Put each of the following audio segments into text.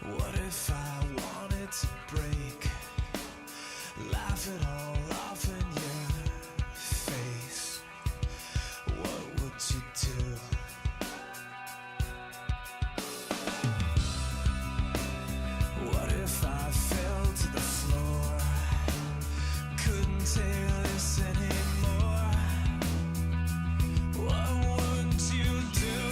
What if I wanted to break, laugh it all off in your face? What would you do? What if I fell to the floor, couldn't take this anymore? What would you do?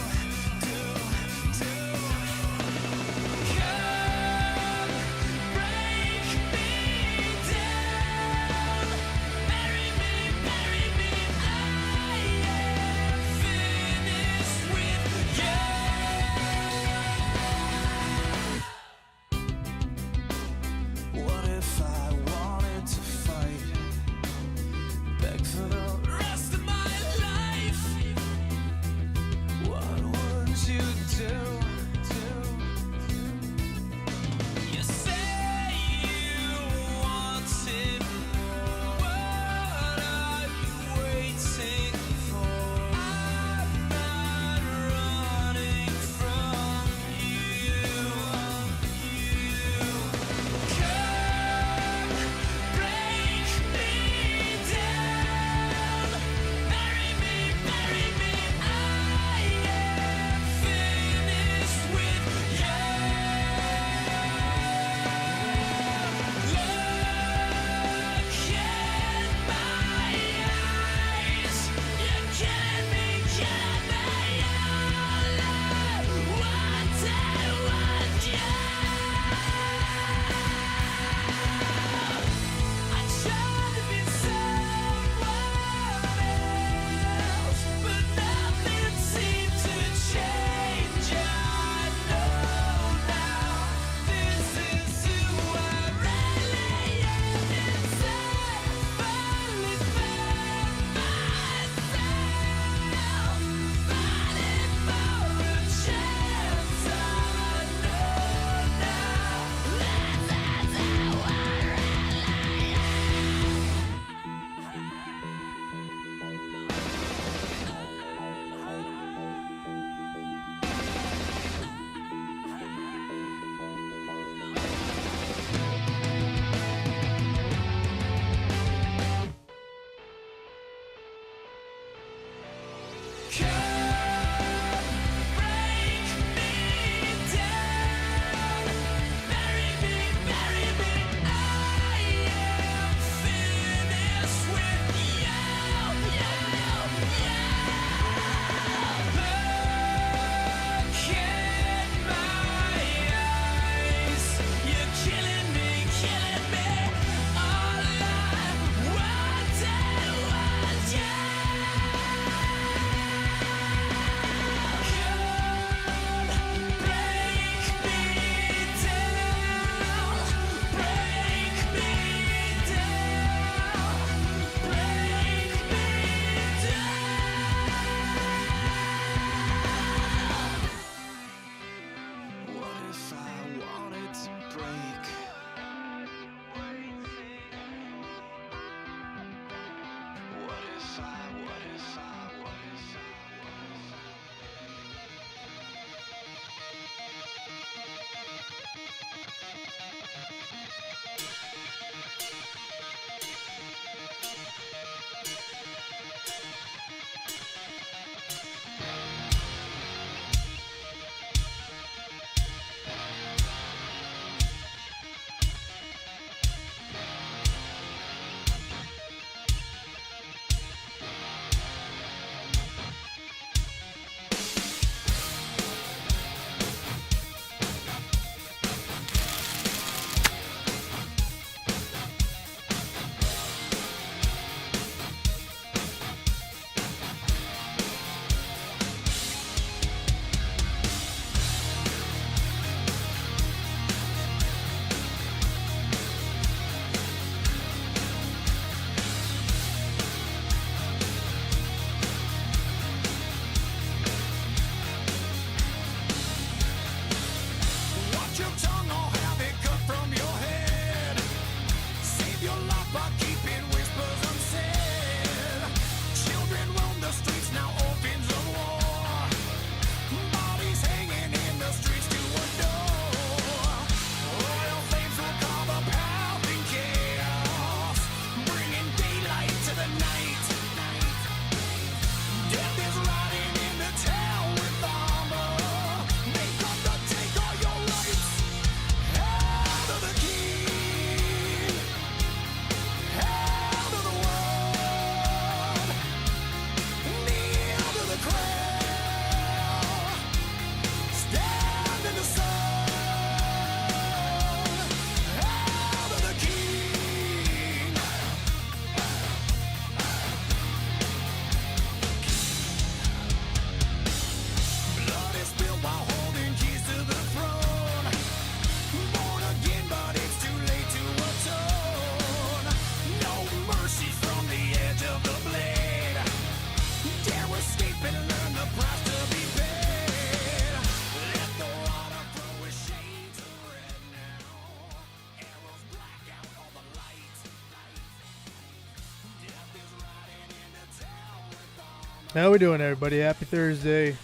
How we doing, everybody? Happy Thursday.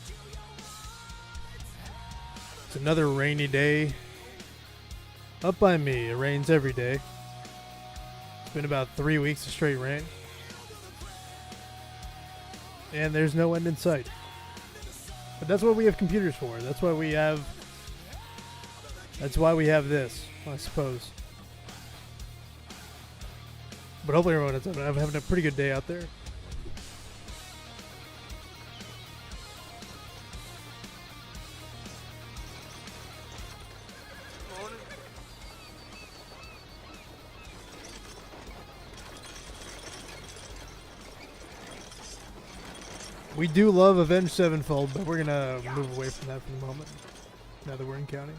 It's another rainy day. Up by me, it rains every day. It's been about 3 weeks of straight rain. And there's no end in sight. But that's what we have computers for. That's why we have this, I suppose. But hopefully everyone is having a pretty good day out there. We do love Avenged Sevenfold, but we're gonna move away from that for the moment. Now that we're in county.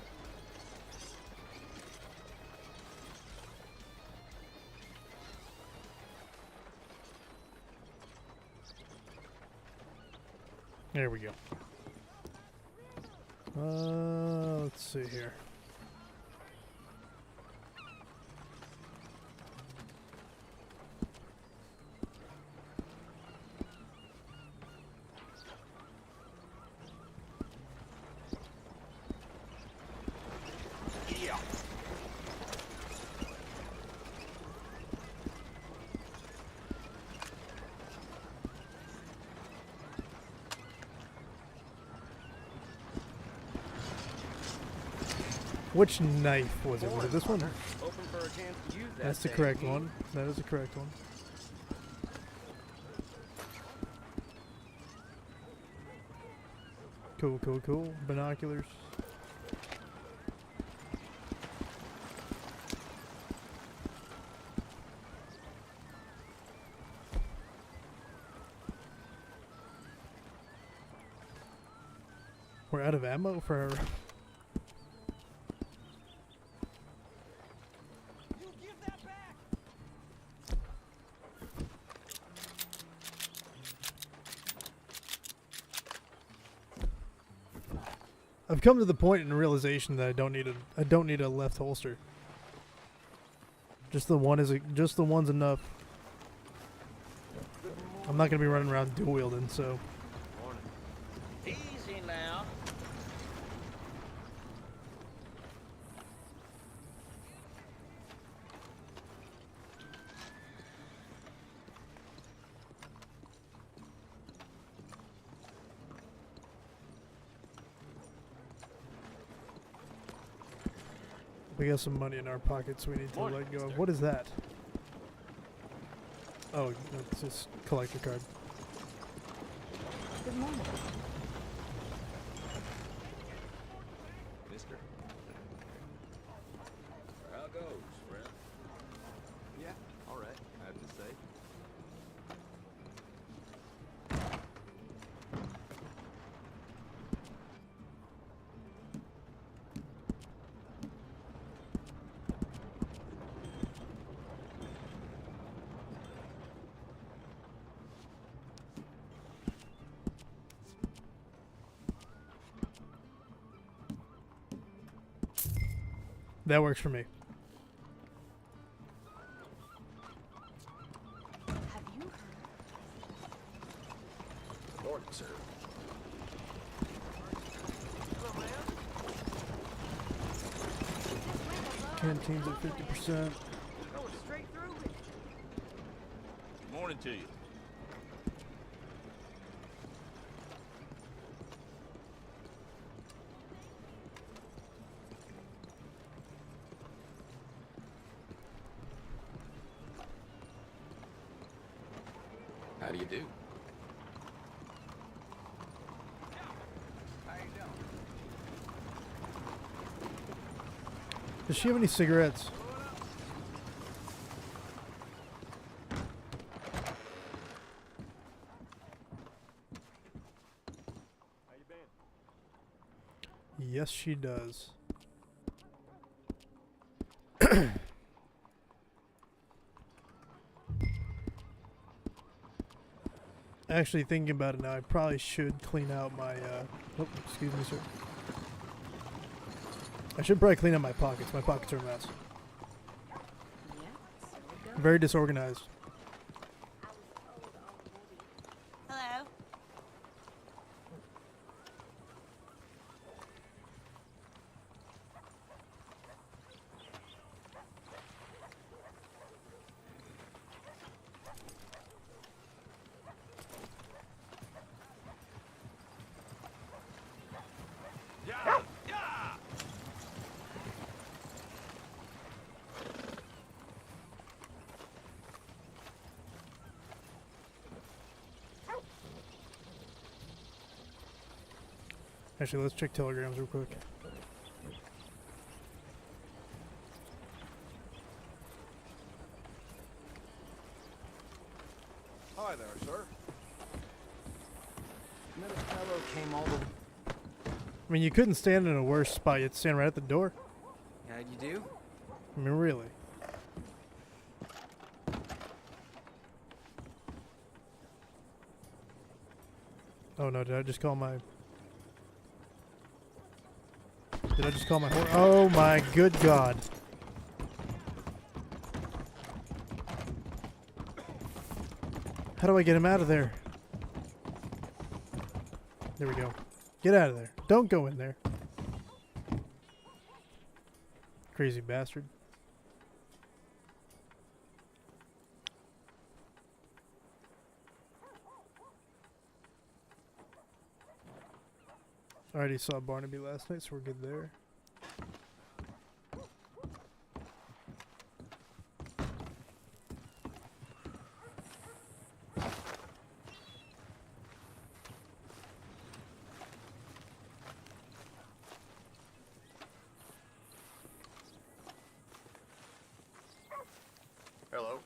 There we go. Let's see here. Which knife was it? Was it this one? That's the correct one. That is the correct one. Cool, cool, cool. Binoculars. We're out of ammo for... I've come to the point in realization that I don't need a left holster. Just the one's enough. I'm not gonna be running around dual wielding, so. Easy now. We got some money in our pockets we need to let go of. What is that? Oh, it's just collector card. Good morning. Mister. How goes, friend? Yeah, all right. I have to say. That works for me. Have you heard? Morning, sir. Canteens at 50%. Morning to you. How do you do? How you doing? Does she have any cigarettes? How you been? Yes, she does. Actually, thinking about it now, I probably should clean out my, oh, excuse me, sir. I should probably clean out my pockets. My pockets are a mess. Yeah, so we go. Very disorganized. Hello. Actually, let's check telegrams real quick. Hi there, sir. Fellow came all the... I mean, you couldn't stand in a worse spot. You had to stand right at the door. Yeah, you do? I mean, really. Oh no, did I just call my... Did I just call my horse? Oh my good God. How do I get him out of there? There we go. Get out of there. Don't go in there. Crazy bastard. I already saw Barnaby last night, so we're good there. Hello.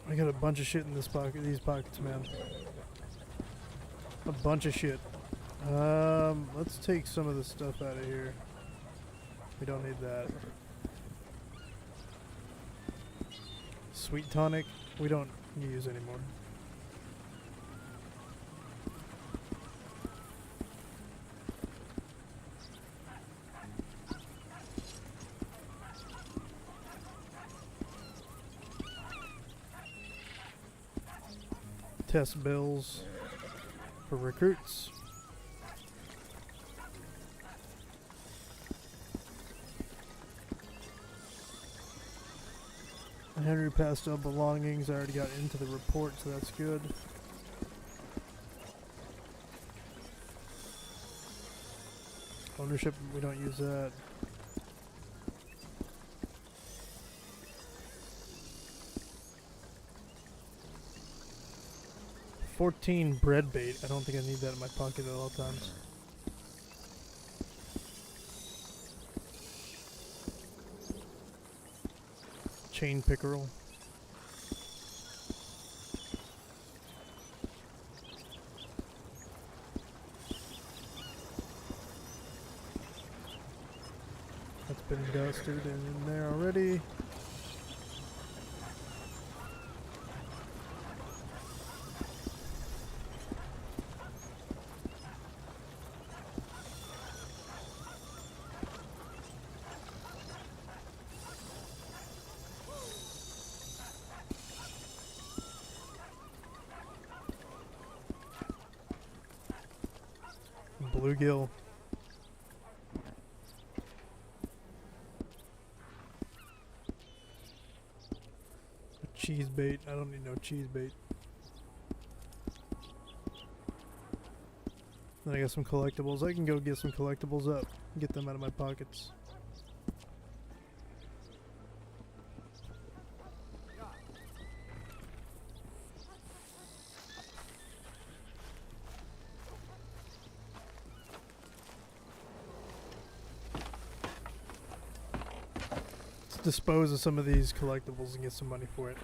I got a bunch of shit in this pocket, these pockets, man. A bunch of shit. Let's take some of the stuff out of here. We don't need that. Sweet tonic, we don't use anymore. Test bills for recruits. Henry passed up belongings. I already got into the report, so that's good. Ownership, we don't use that. $14 bread bait. I don't think I need that in my pocket at all times. Chain pickerel. That's been dusted in there already. Bluegill. Cheese bait. I don't need no cheese bait. Then I got some collectibles. I can go get some collectibles up. Get them out of my pockets. Dispose of some of these collectibles and get some money for it.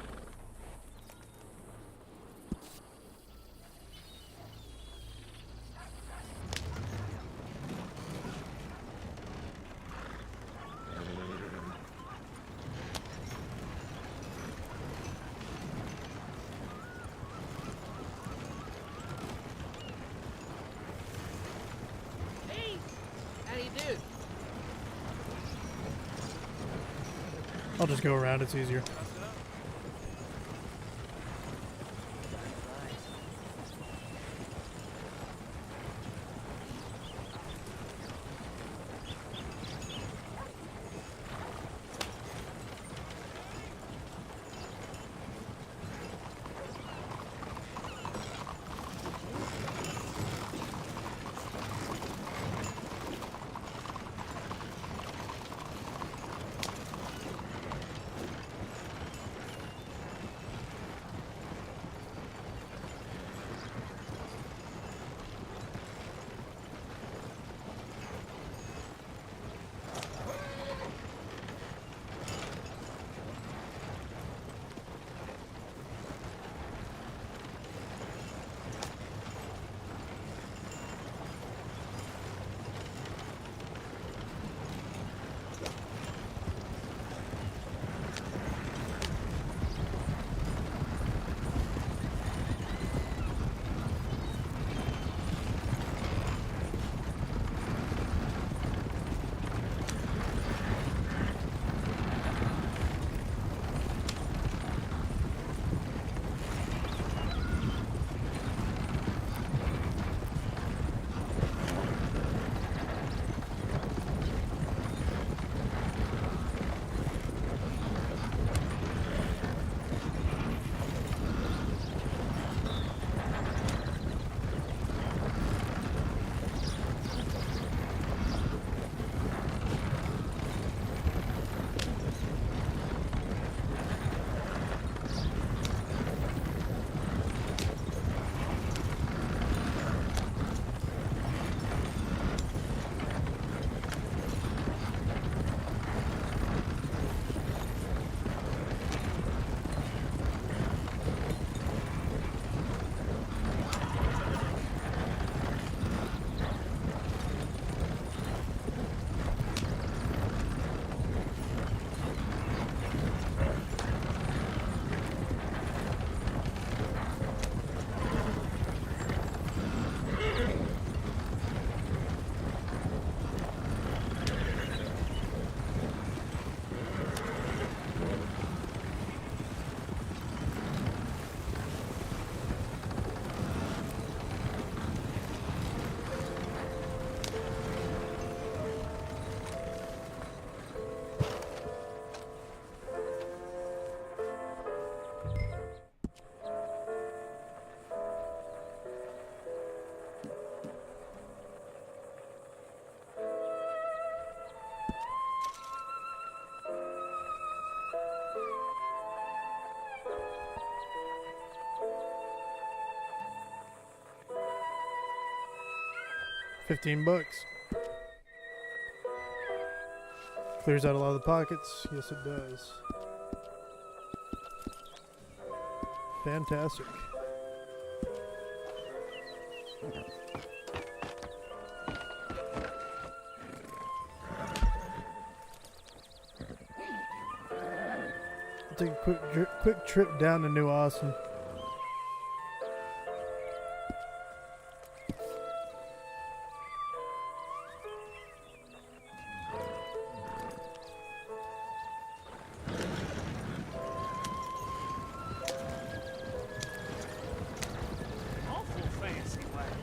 I'll just go around, it's easier. $15. Clears out a lot of the pockets. Yes, it does. Fantastic. I'll take a quick trip down to New Austin. Awful fancy wagon.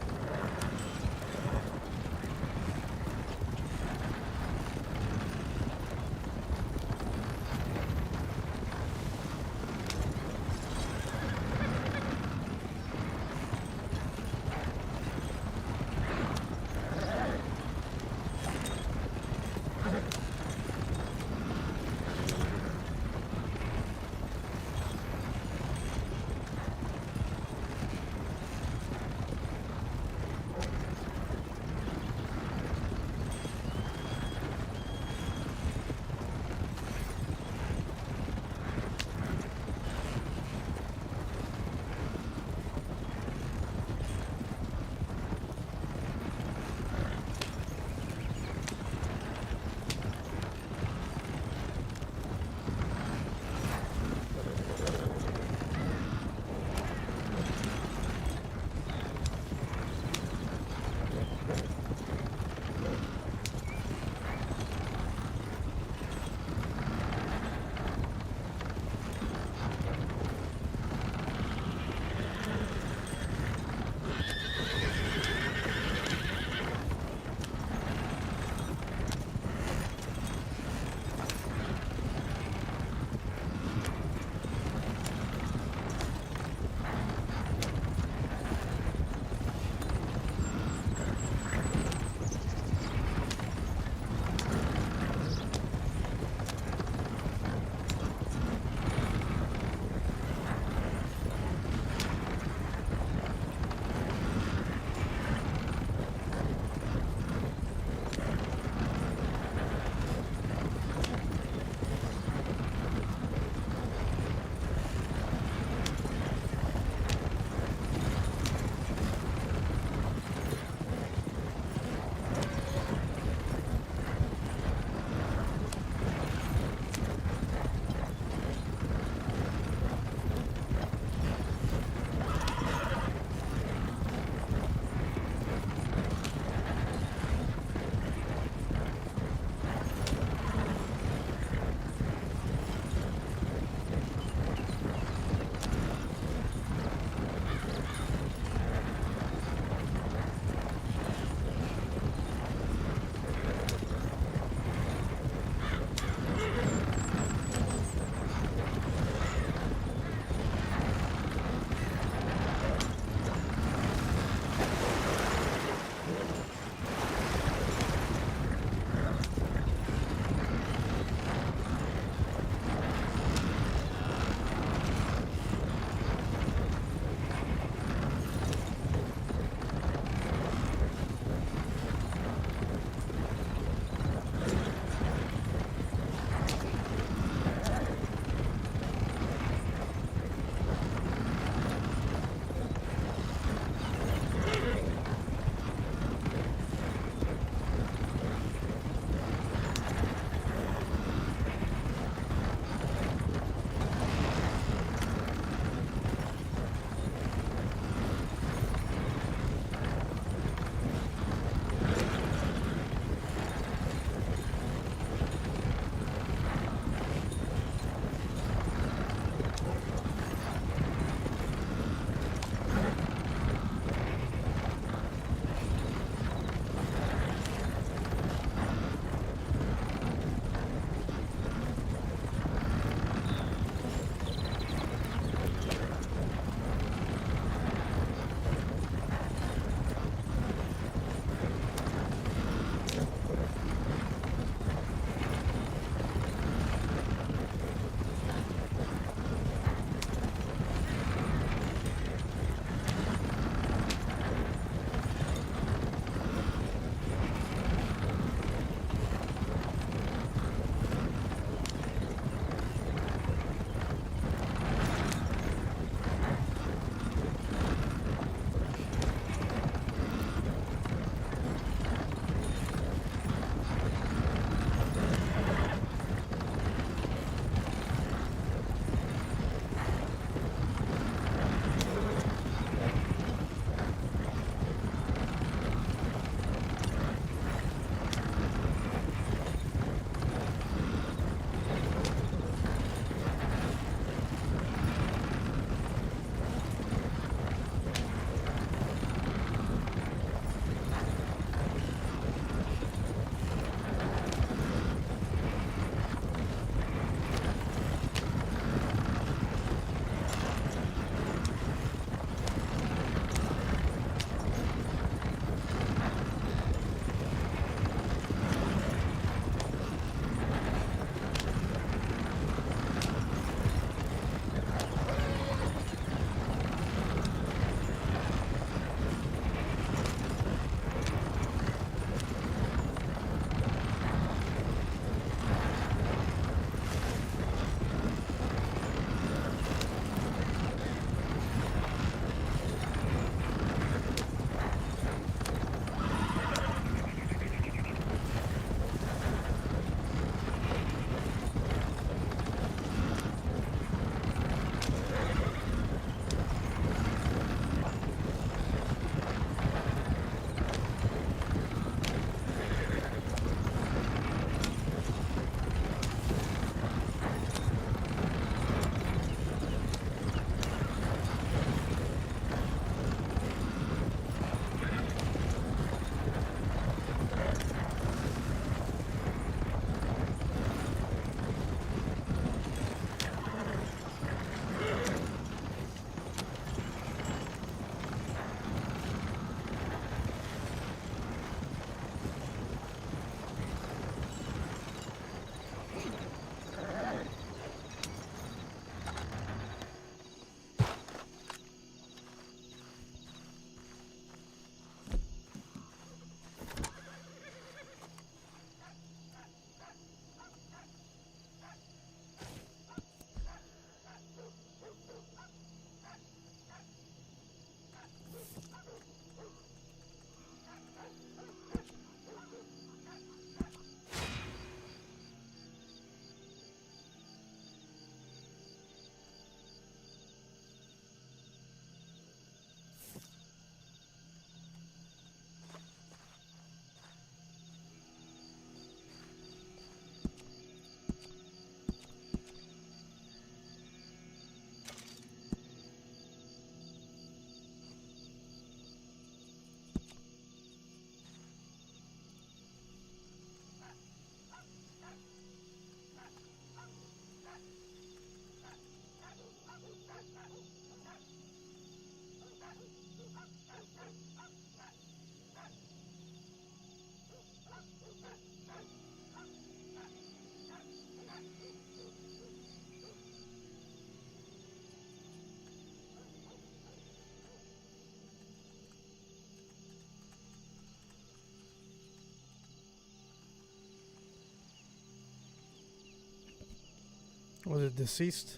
Was it deceased?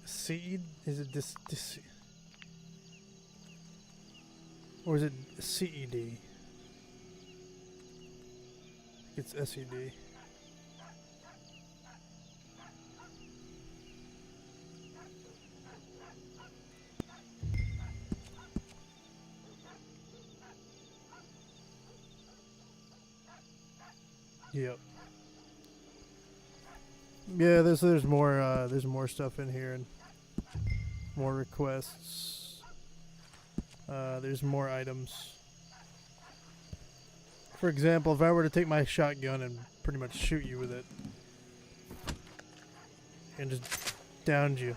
Seed? Is it or is it CED? It's SED. Yep. Yeah, there's more stuff in here and more requests. There's more items. For example, if I were to take my shotgun and pretty much shoot you with it and just downed you,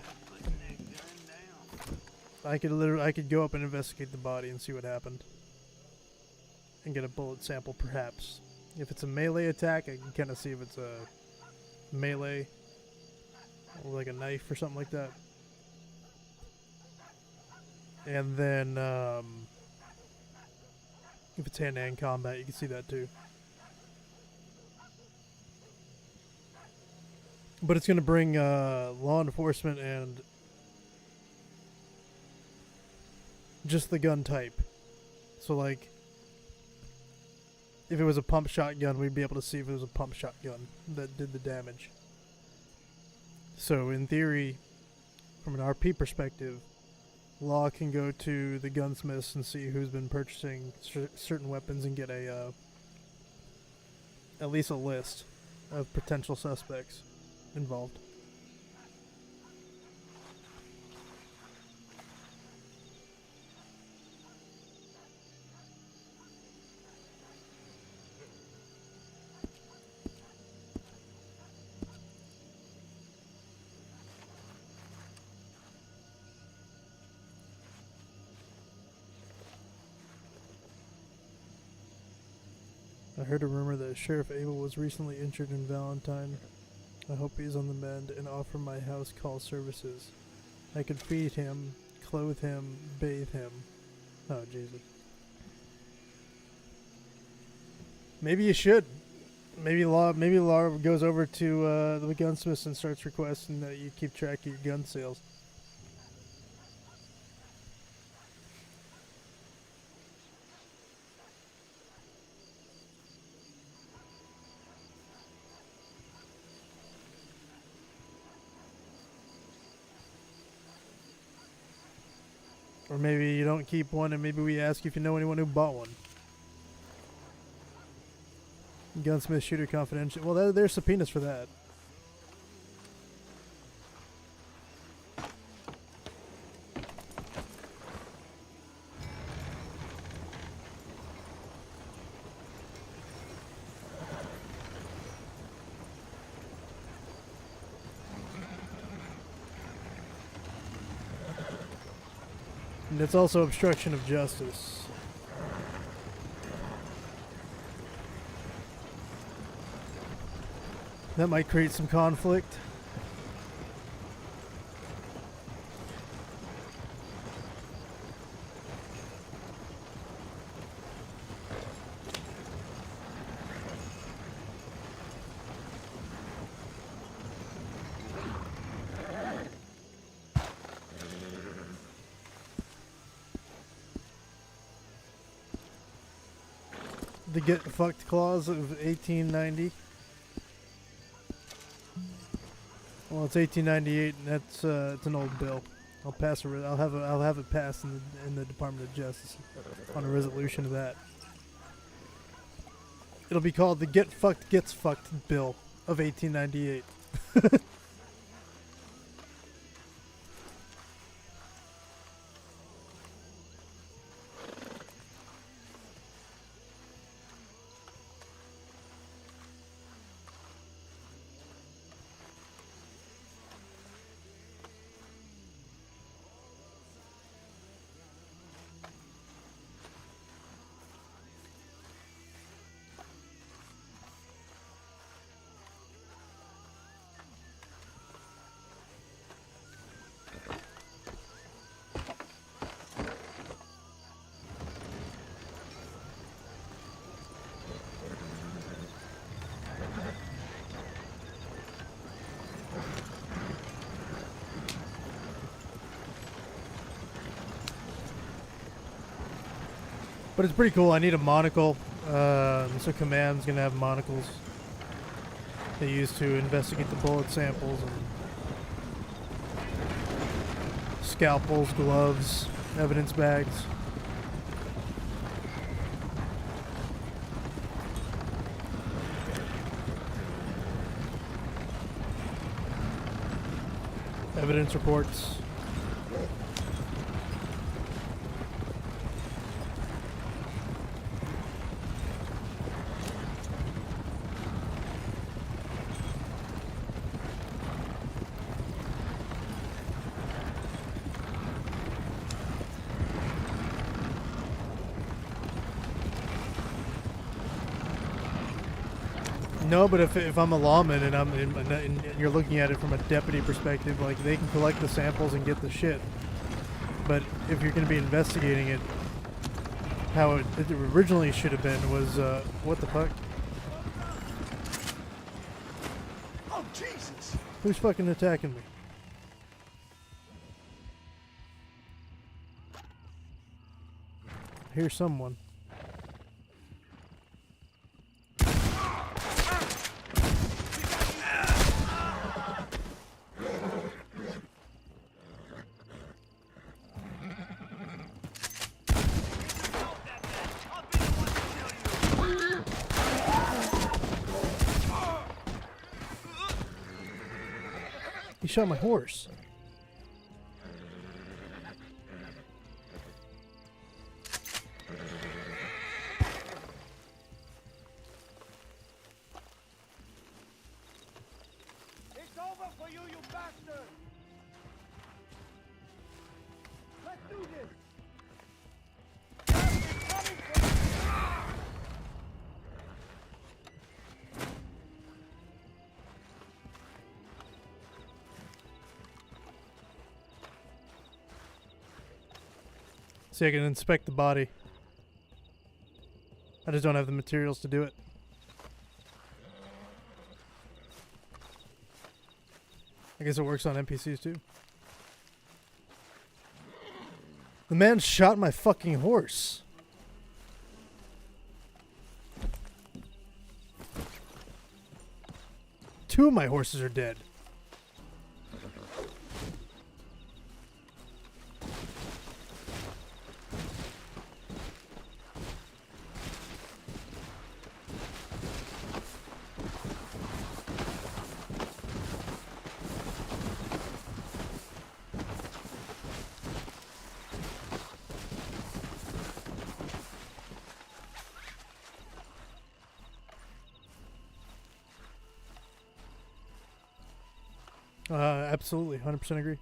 I could go up and investigate the body and see what happened and get a bullet sample perhaps. If it's a melee attack, I can kind of see if it's a melee or like a knife or something like that. And then if it's hand-to-hand combat, you can see that too. But it's going to bring law enforcement and just the gun type. So like, if it was a pump shotgun, we'd be able to see if it was a pump shotgun that did the damage. So in theory, from an RP perspective, law can go to the gunsmiths and see who's been purchasing certain weapons and get a at least a list of potential suspects involved. I heard a rumor that Sheriff Abel was recently injured in Valentine. I hope he's on the mend and offer my house call services. I could feed him, clothe him, bathe him. Oh, Jesus. Maybe you should. Maybe Law goes over to the gunsmiths and starts requesting that you keep track of your gun sales. Or maybe you don't keep one and maybe we ask if you know anyone who bought one. Gunsmith Shooter Confidential. Well, there's subpoenas for that. And it's also obstruction of justice. That might create some conflict. The get fucked clause of 1890. Well, it's 1898, and that's it's an old bill. I'll have it passed in the Department of Justice on a resolution of that. It'll be called the Get Fucked Gets Fucked Bill of 1898. But it's pretty cool. I need a monocle. So Command's gonna have monocles they use to investigate the bullet samples and scalpels, gloves, evidence bags. Evidence reports. No, but if I'm a lawman and and you're looking at it from a deputy perspective, like they can collect the samples and get the shit. But if you're going to be investigating it, how it originally should have been was what the fuck? Oh, Jesus! Who's fucking attacking me? I hear someone. He shot my horse. It's over for you, you bastard! Let's do this! It's coming for you! See, I can inspect the body. I just don't have the materials to do it. I guess it works on NPCs too. The man shot my fucking horse. Two of my horses are dead. Absolutely, 100% agree.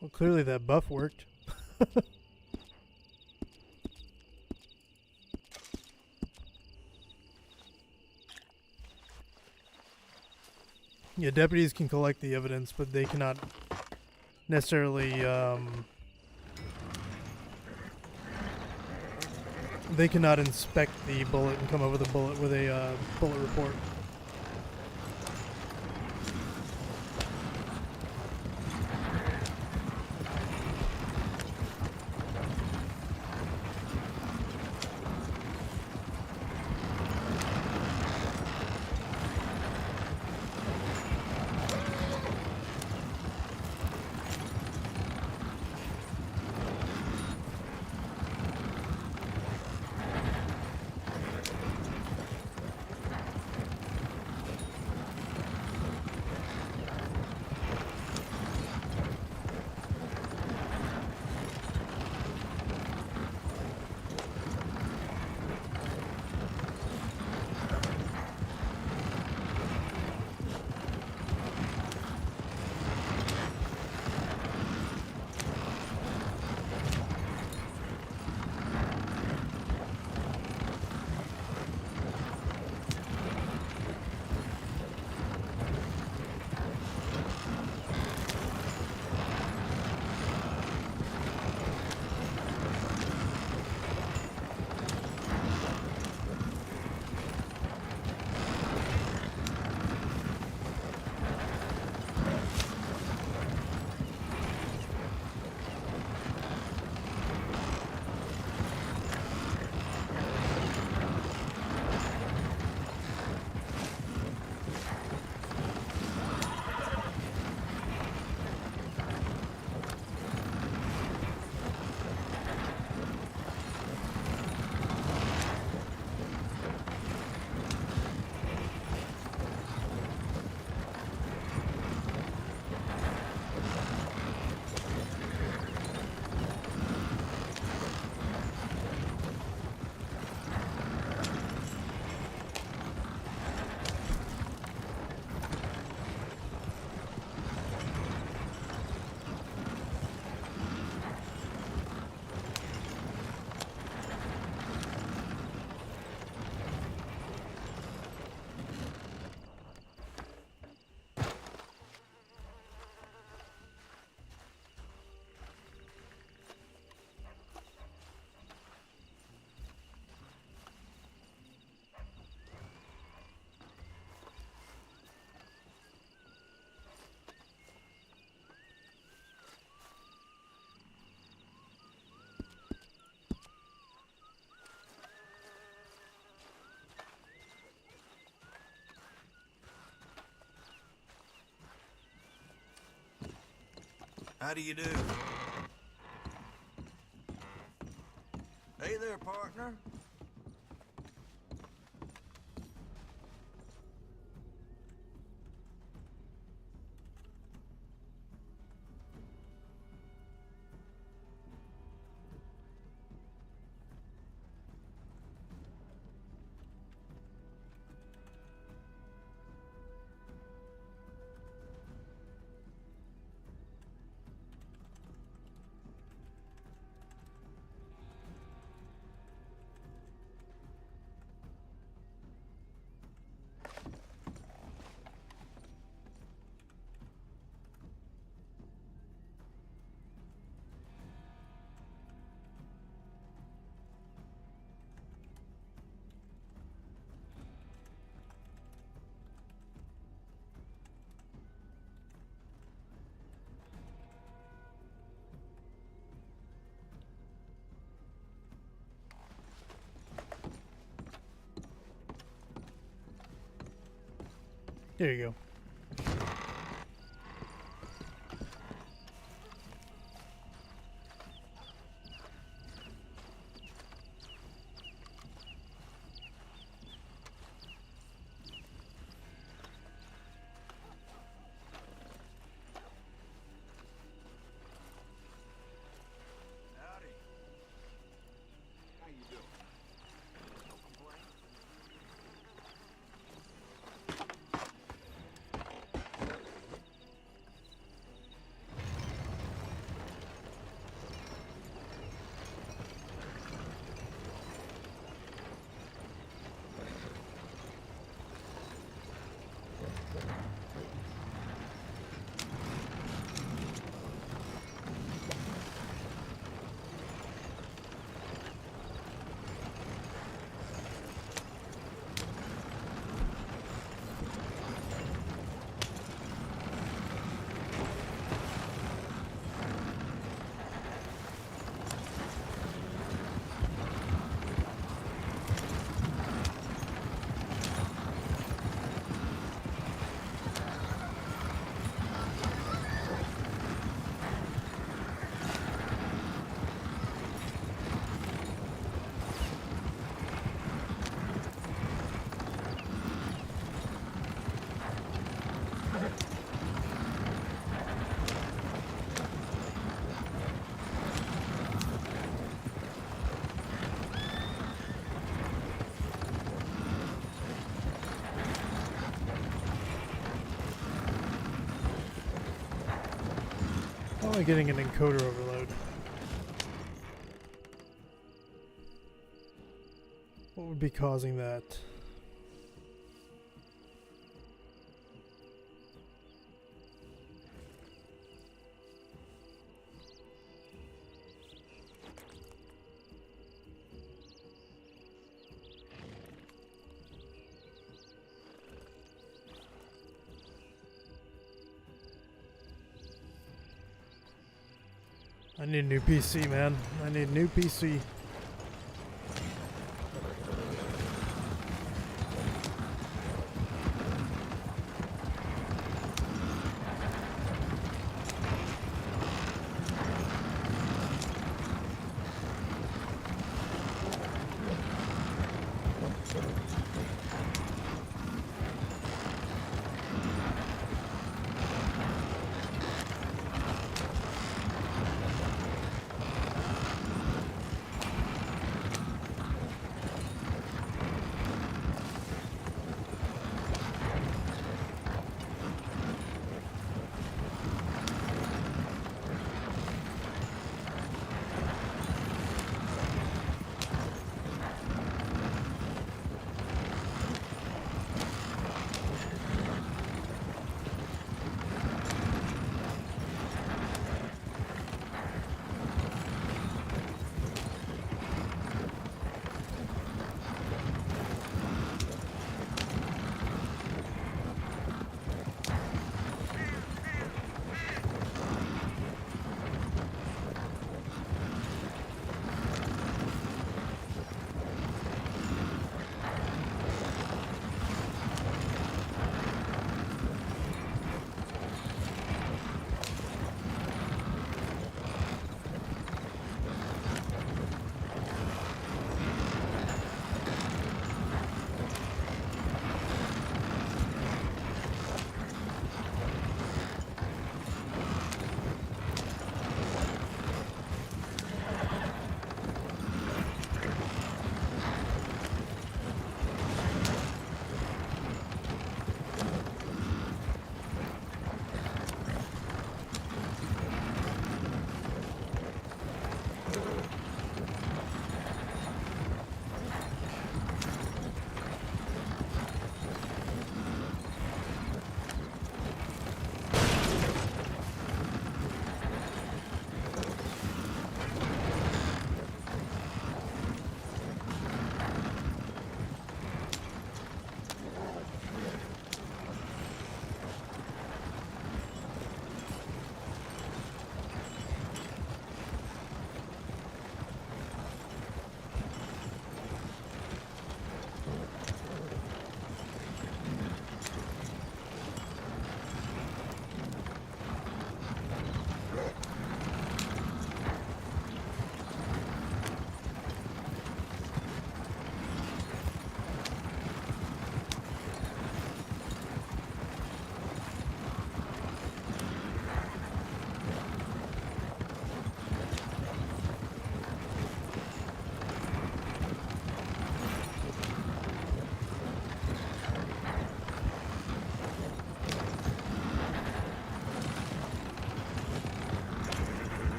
Well, clearly that buff worked. Yeah, deputies can collect the evidence, but they cannot necessarily, they cannot inspect the bullet and come over the bullet with a bullet report. How do you do? Hey there, partner. There you go. Howdy. How you doing? No complaint? Only getting an encoder overload. What would be causing that? I need a new PC, man. I need a new PC.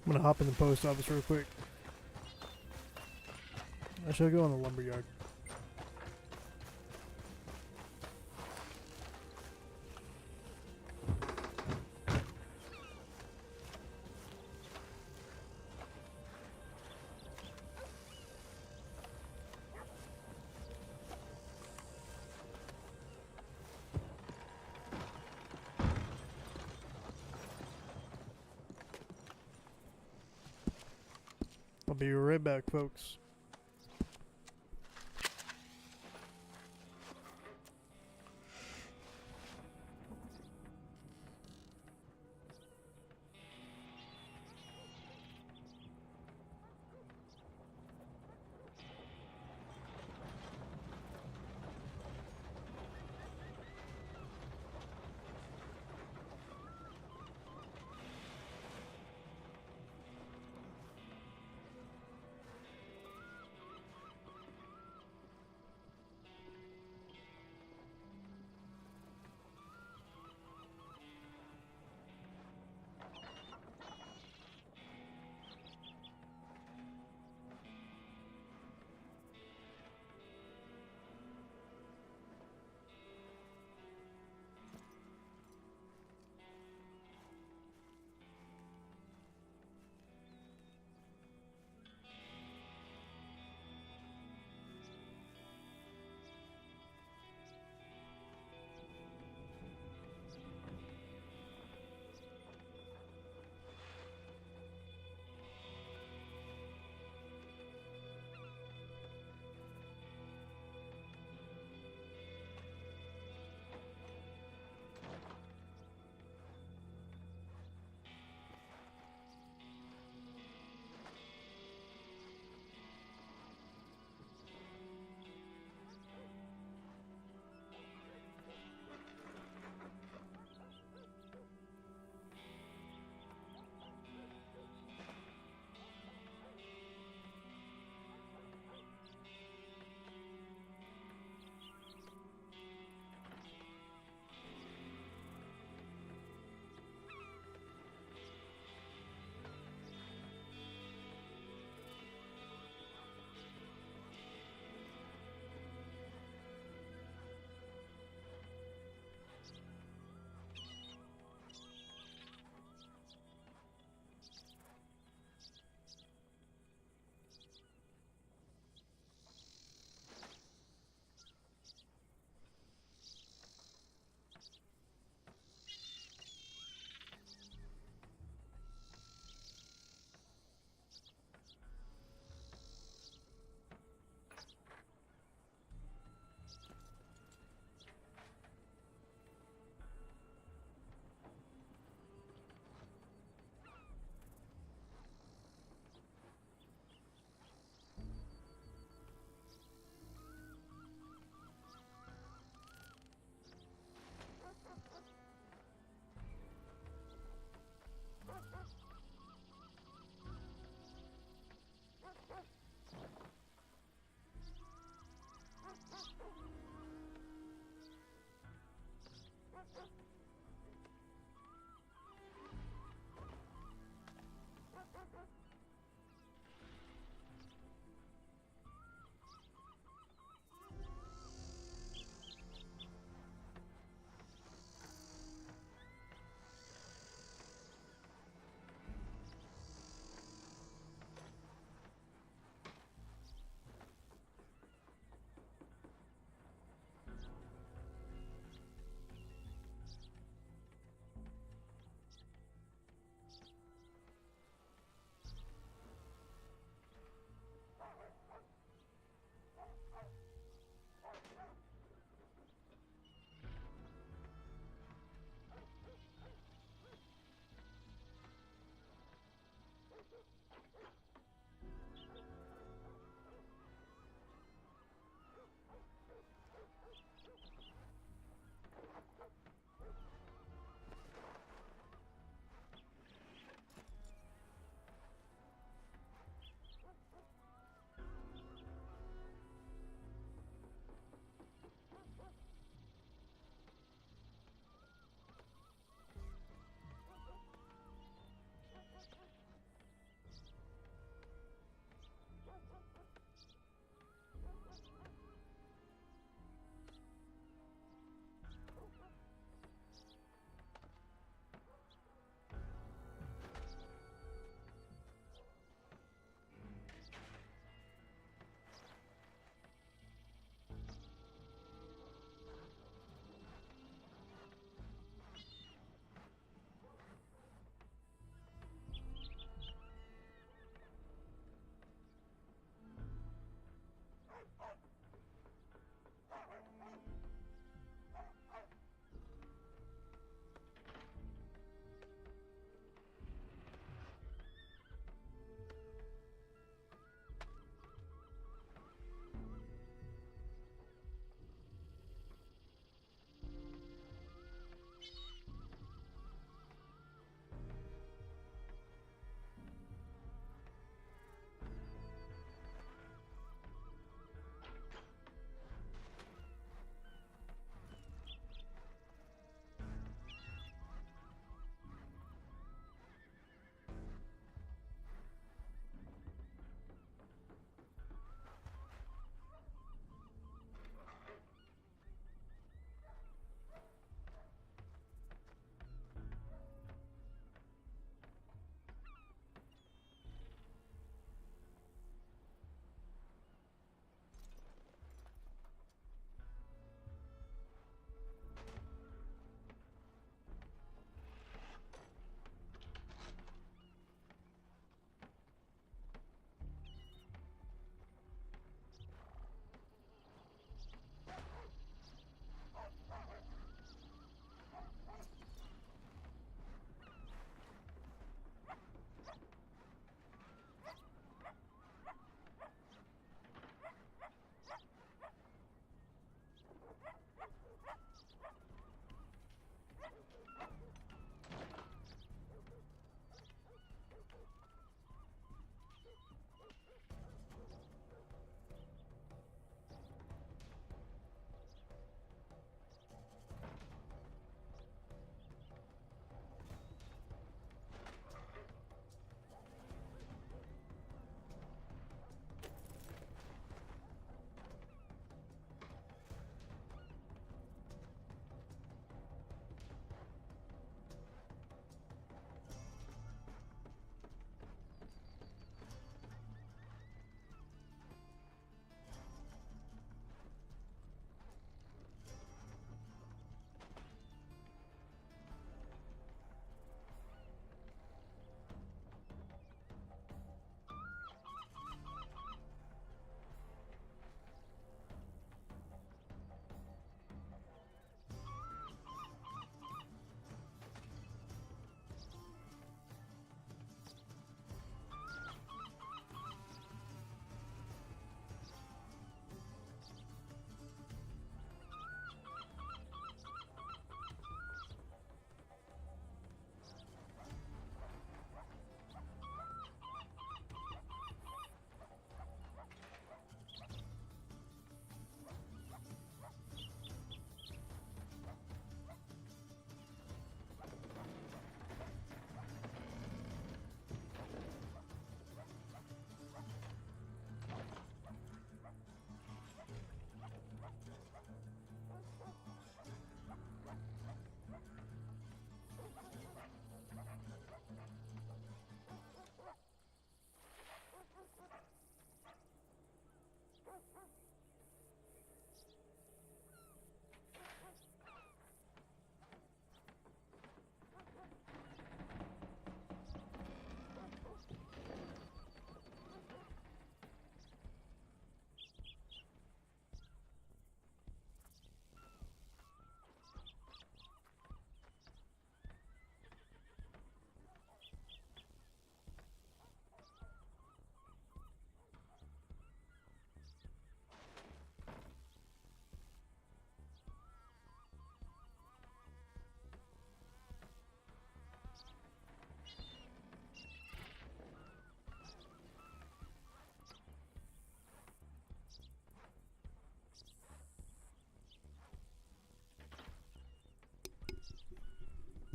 I'm gonna hop in the post office real quick. I shall go in the lumberyard. I'll be right back, folks.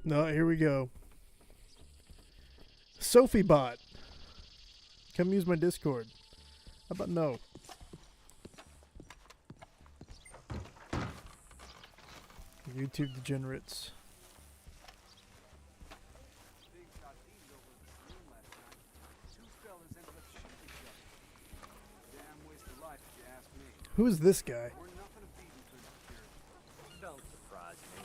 No, here we go. Sophie bot. Come use my Discord. How about no? YouTube degenerates. Big shot eating over at the saloon last night. Two fellas ended up shooting each other. Damn waste of life, if you ask me. Who is this guy? We're nothing to beat in good security. Don't surprise me.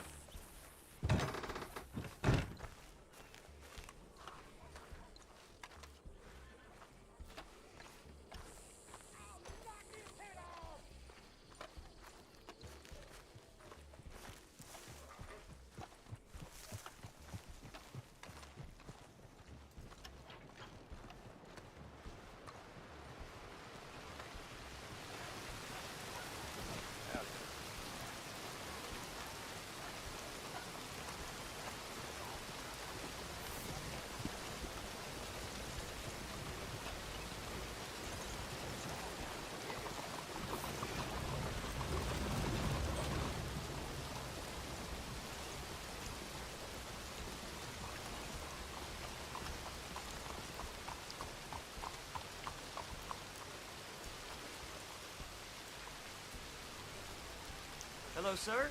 Hello, sir?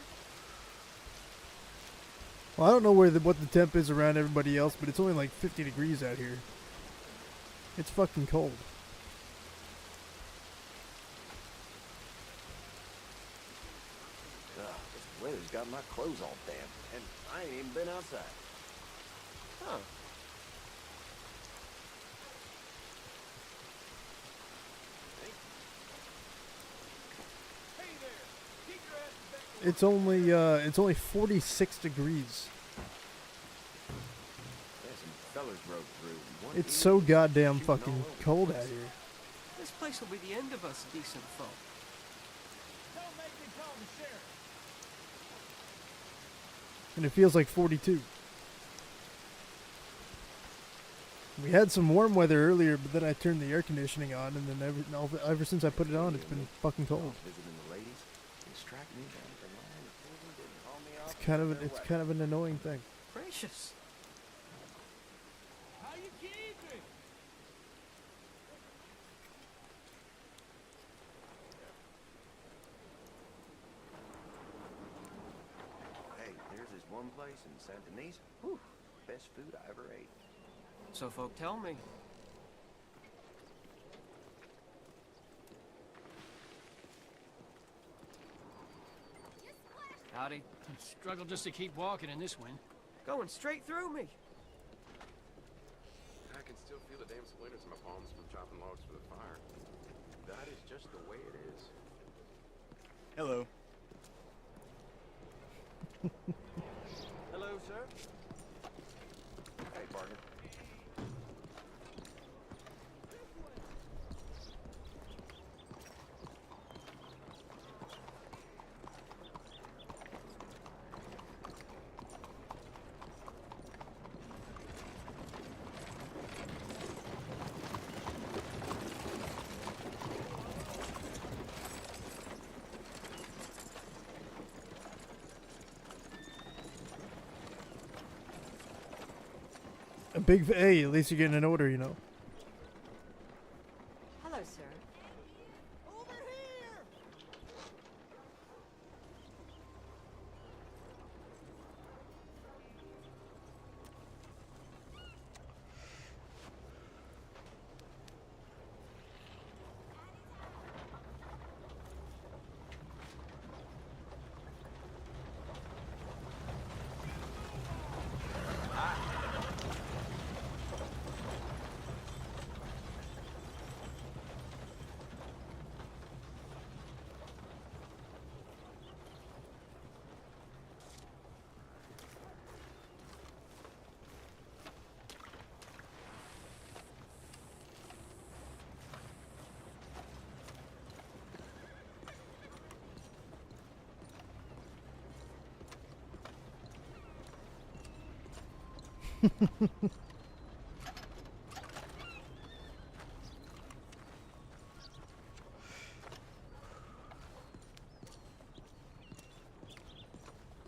Well, I don't know what the temp is around everybody else, but it's only like 50 degrees out here. It's fucking cold. This weather's got my clothes all damp, and I ain't even been outside. Huh. Hey there! Keep your ass back. It's only 46 degrees. Yeah, some fellers rode through. One It's evening, so goddamn shooting all fucking over the cold place. out here. This place will be the end of us decent folk. Don't make me call the sheriff. And it feels like 42. We had some warm weather earlier, but then I turned the air conditioning on, and then ever since I put it on, it's been fucking cold. Visiting the ladies, they strike me down the line of thinking didn't call me off It's kind of an annoying thing. Gracious. How you keeping? Hey, there's this one place in San Denis. Whew, best food I ever ate. So folk tell me. Howdy. Struggle just to keep walking in this wind. Going straight through me. I can still feel the damn splinters in my palms from chopping logs for the fire. That is just the way it is. Hello. Hello, sir. Hey, partner. A big hey, at least you're getting an order, you know. Hello, sir. Over here!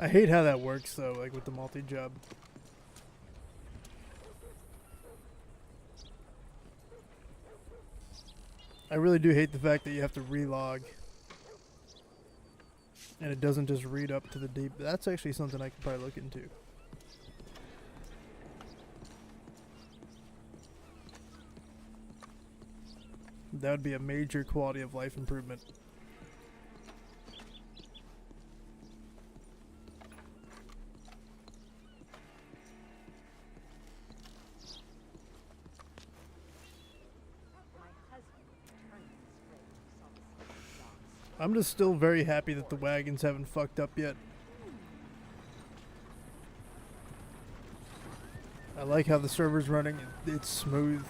I hate how that works though, like with the multi-job. I really do hate the fact that you have to relog. And it doesn't just read up to the deep. That's actually something I could probably look into. That would be a major quality of life improvement. I'm just still very happy that the wagons haven't fucked up yet. I like how the server's running. It's smooth.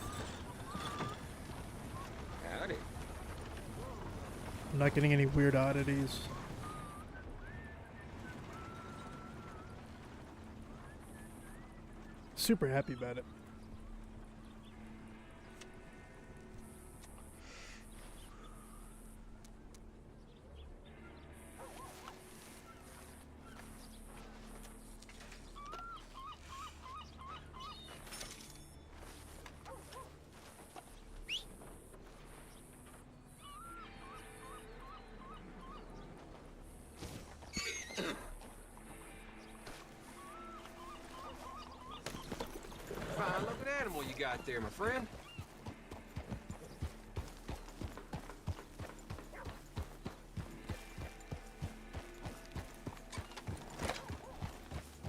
Howdy. I'm not getting any weird oddities. Super happy about it. Fine looking animal you got there, my friend.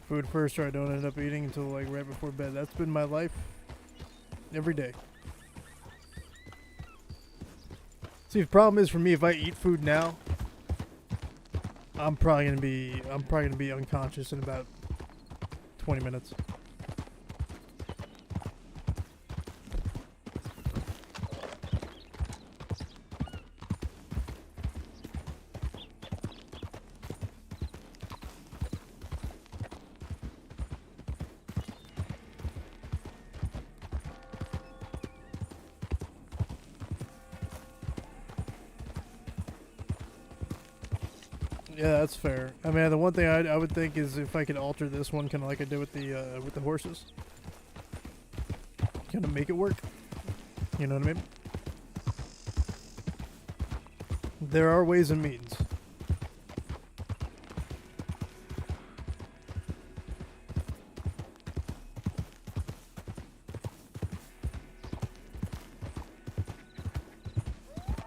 Food first, or I don't end up eating until like right before bed. That's been my life every day. See, the problem is for me, if I eat food now, I'm probably gonna be unconscious in about 20 minutes. Yeah, that's fair. I mean, the one thing I would think is if I could alter this one, kind of like I did with the horses, kind of make it work. You know what I mean? There are ways and means.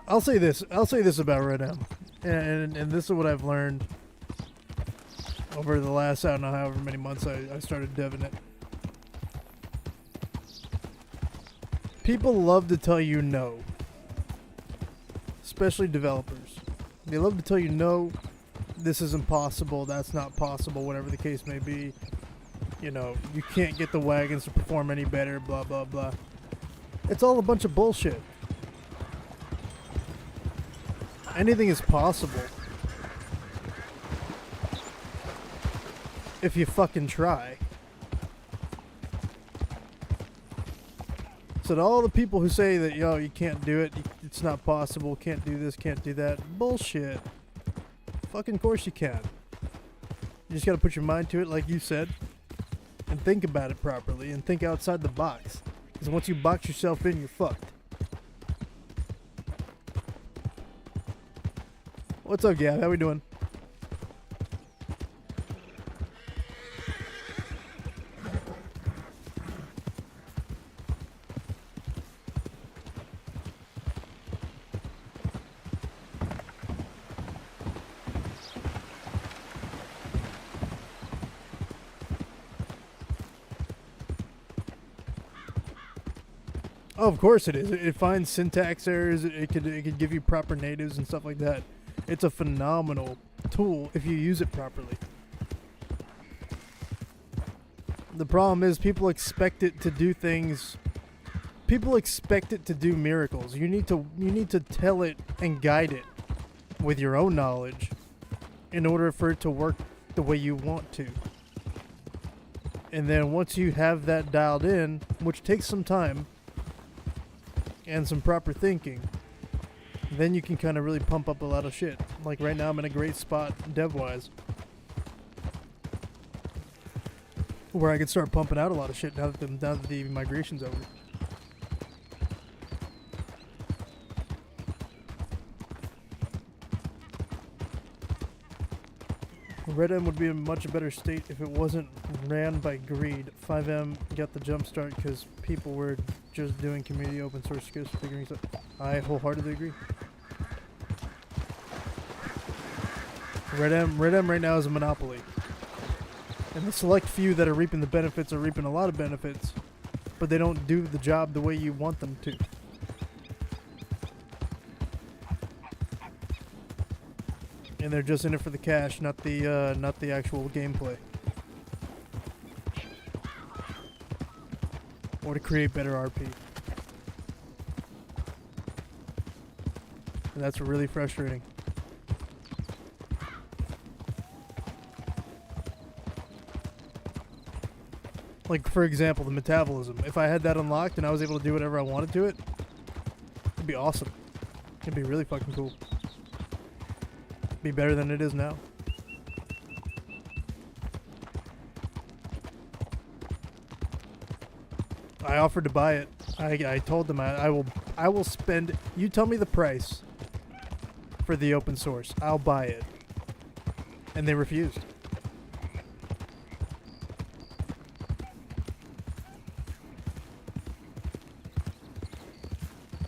I'll say this about right now. And this is what I've learned over the last, I don't know, however many months I started deving it. People love to tell you no. Especially developers. They love to tell you no, this isn't possible, that's not possible, whatever the case may be. You know, you can't get the wagons to perform any better, blah, blah, blah. It's all a bunch of bullshit. Anything is possible if you fucking try. So to all the people who say that, yo, you can't do it, it's not possible, can't do this, can't do that, bullshit. Fucking course you can. You just gotta put your mind to it, like you said, and think about it properly, and think outside the box. Because once you box yourself in, you're fucked. What's up, Gab? How we doing? Oh, of course it is. It finds syntax errors. It could give you proper natives and stuff like that. It's a phenomenal tool if you use it properly. The problem is people expect it to do things. People expect it to do miracles. You need to tell it and guide it with your own knowledge in order for it to work the way you want to. And then once you have that dialed in, which takes some time and some proper thinking, then you can kind of really pump up a lot of shit. Like right now I'm in a great spot dev-wise where I can start pumping out a lot of shit now that the migration's over. Red M would be in much better state if it wasn't ran by greed. 5M got the jump start because people were just doing community open source skills figuring stuff. I wholeheartedly agree. Red M right now is a monopoly. And the select few that are reaping the benefits are reaping a lot of benefits, but they don't do the job the way you want them to. And they're just in it for the cash, not the actual gameplay. Or to create better RP. And that's really frustrating. Like, for example, the metabolism. If I had that unlocked and I was able to do whatever I wanted to it, it'd be awesome. It'd be really fucking cool. Be better than it is now. I offered to buy it. I told them I will spend. You tell me the price for the open source. I'll buy it. And they refused.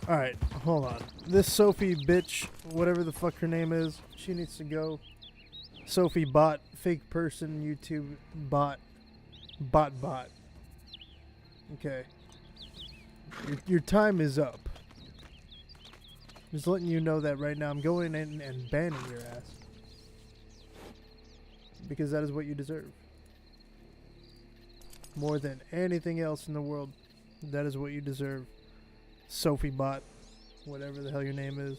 Alright, hold on. This Sophie bitch, whatever the fuck her name is, she needs to go. Sophie bot, fake person, YouTube bot. Bot. Okay. Your time is up. Just letting you know that right now. I'm going in and banning your ass. Because that is what you deserve. More than anything else in the world, that is what you deserve. Sophie bot, whatever the hell your name is.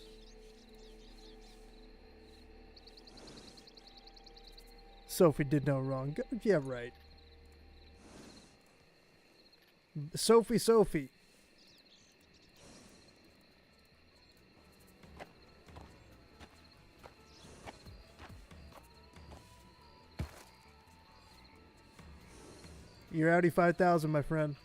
Sophie did no wrong. Yeah, right. Sophie. You're Audi 5000, my friend.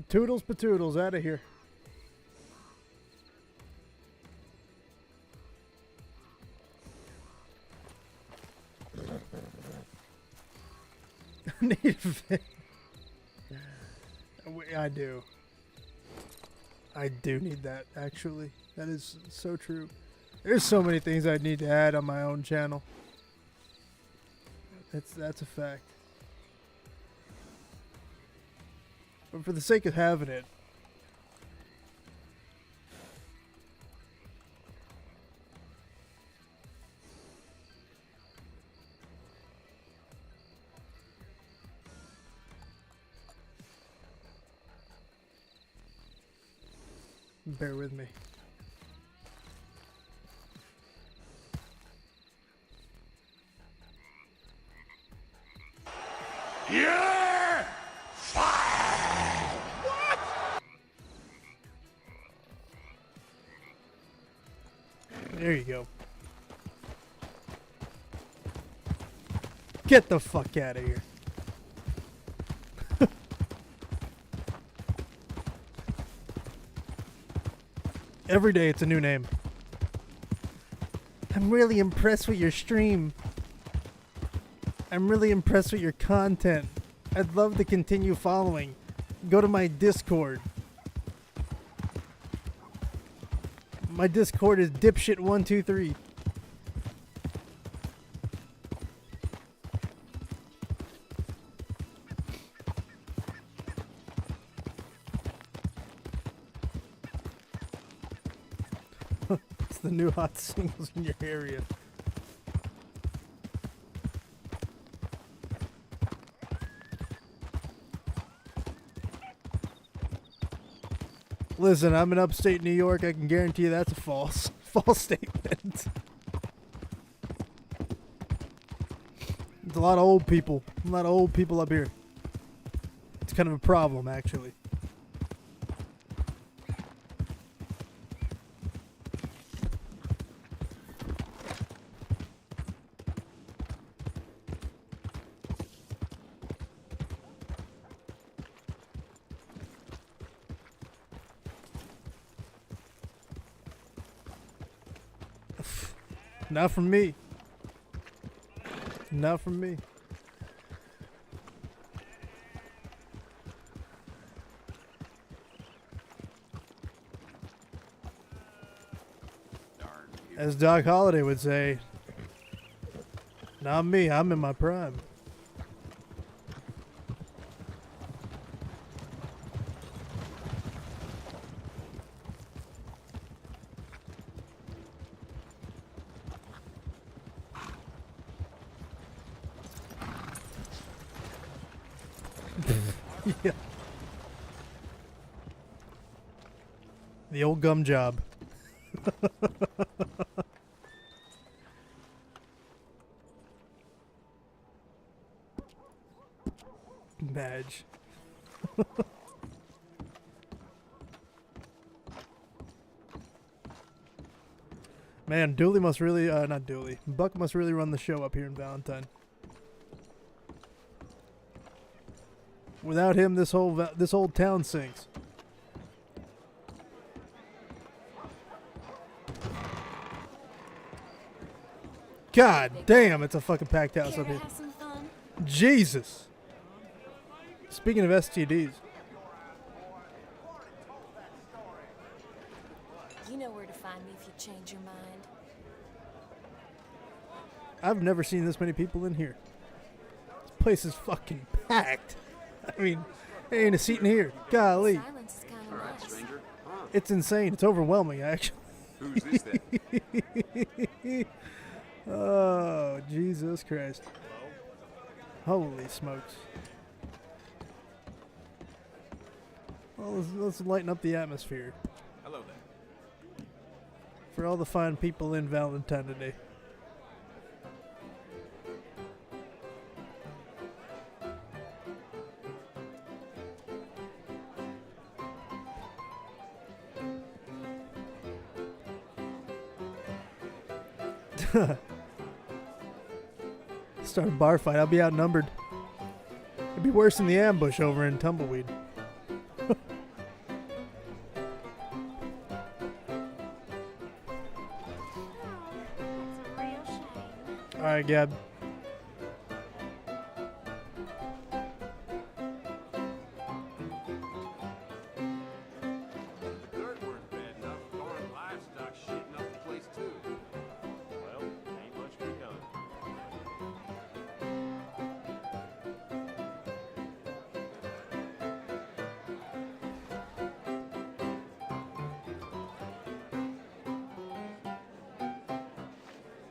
Toodles patoodles, out of here. Need a fit. I do. I do need that, actually. That is so true. There's so many things I need to add on my own channel. That's a fact. But for the sake of having it, bear with me. Yeah! There you go. Get the fuck out of here. Every day it's a new name. I'm really impressed with your stream. I'm really impressed with your content. I'd love to continue following. Go to my Discord. My Discord is dipshit123. It's the new hot singles in your area. Listen, I'm in upstate New York. I can guarantee you that's a false statement. There's a lot of old people. A lot of old people up here. It's kind of a problem, actually. Not from me. Not from me. As Doc Holliday would say, not me, I'm in my prime. Yeah. The old gum job. Badge. Man, Dooley must really, not Dooley. Buck must really run the show up here in Valentine. Without him, this whole town sinks. God damn, it's a fucking packed house Care up to here. have some fun? Jesus. Speaking of STDs, You know where to find me if you change your mind. I've never seen this many people in here. This place is fucking packed. I mean, there ain't a seat in here. Golly. Silence is kind of All right, nice. stranger. Huh? It's insane. It's overwhelming, actually. Who's this then? Oh, Jesus Christ. Holy smokes. Well, let's lighten up the atmosphere Hello there. for all the fine people in Valentine today. Start a bar fight. I'll be outnumbered. It'd be worse than the ambush over in Tumbleweed. It's a real shame. All right, Gab. The dirt weren't bad enough. Foreign livestock shitting up the place too. Well, ain't much to be done.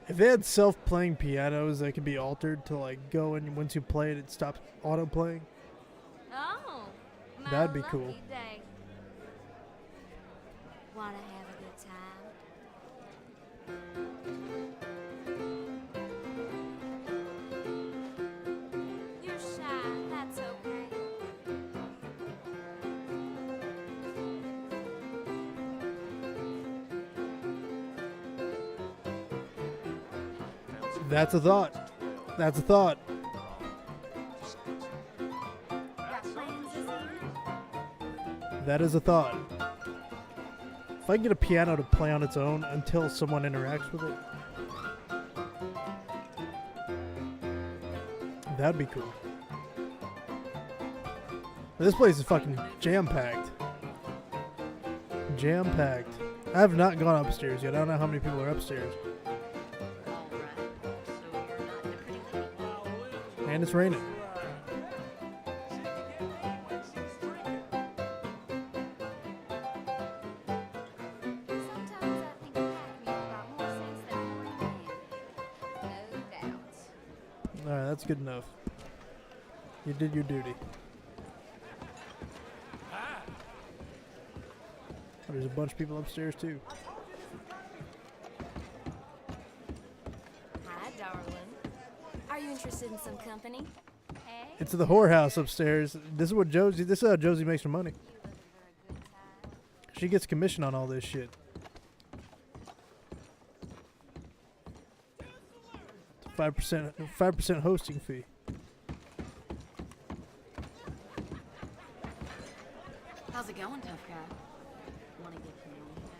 If they had self-playing pianos that could be altered to like go and once you play it, it stops auto-playing. Oh, my That'd be lucky cool. day. Wanna have a good time? You're shy. That's okay. That's a thought. That's a thought. Got plans this evening? That is a thought. If I can get a piano to play on its own until someone interacts with it, that'd be cool. This place is fucking jam-packed. Jam-packed. I have not gone upstairs yet. I don't know how many people are upstairs. And it's raining. Sometimes I think Pac-Man got more sense than Iron Man. No doubt. Alright, that's good enough. You did your duty. Oh, there's a bunch of people upstairs too. Hi, darling. Are you interested in some company? Hey. It's the whorehouse upstairs. This is how Josie makes her money. You looking for a good time? She gets commission on all this shit. It's a 5% hosting fee. How's it going, tough guy? Want to get to know me better?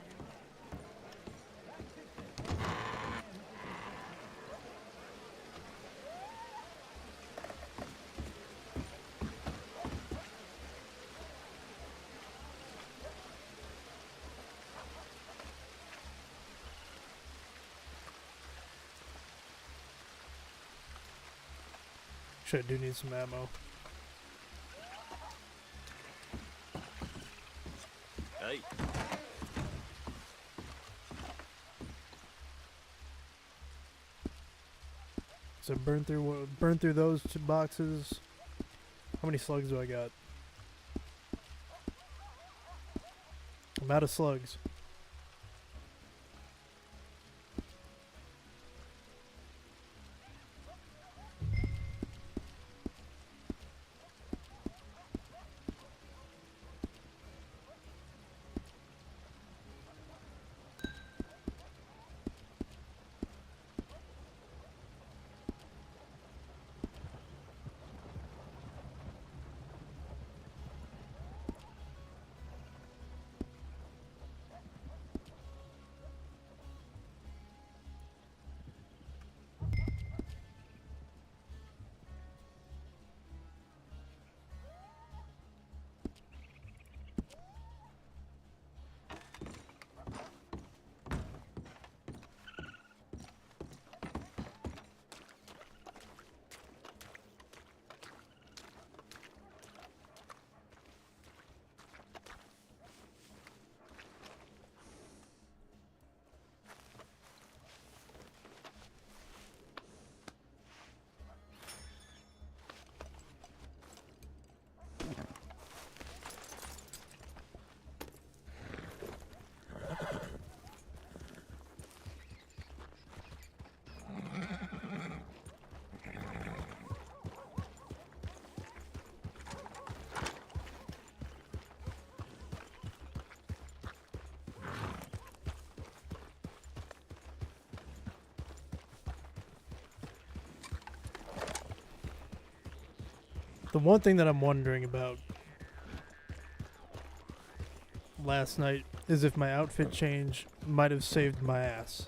Actually, I do need some ammo. Hey. So burn through those 2 boxes. How many slugs do I got? I'm out of slugs. The one thing that I'm wondering about last night is if my outfit change might have saved my ass.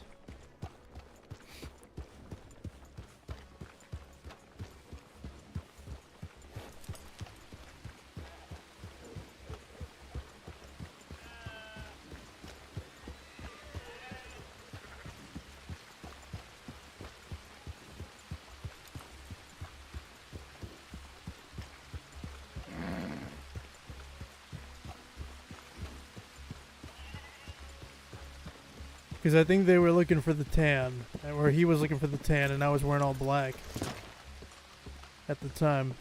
Because I think they were looking for the tan, or he was looking for the tan, and I was wearing all black at the time.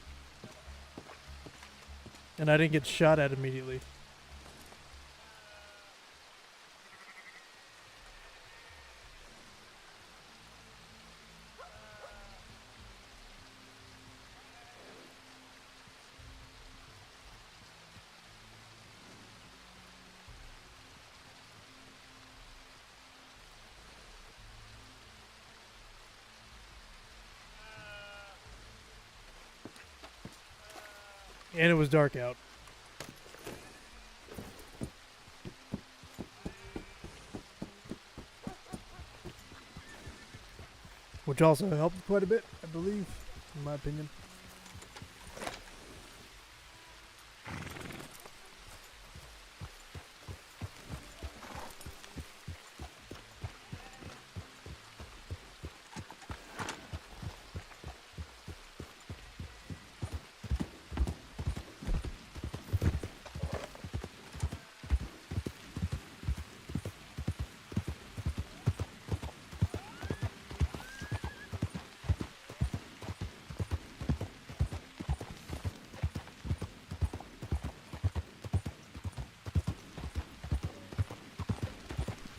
And I didn't get shot at immediately. And it was dark out. Which also helped quite a bit, I believe, in my opinion.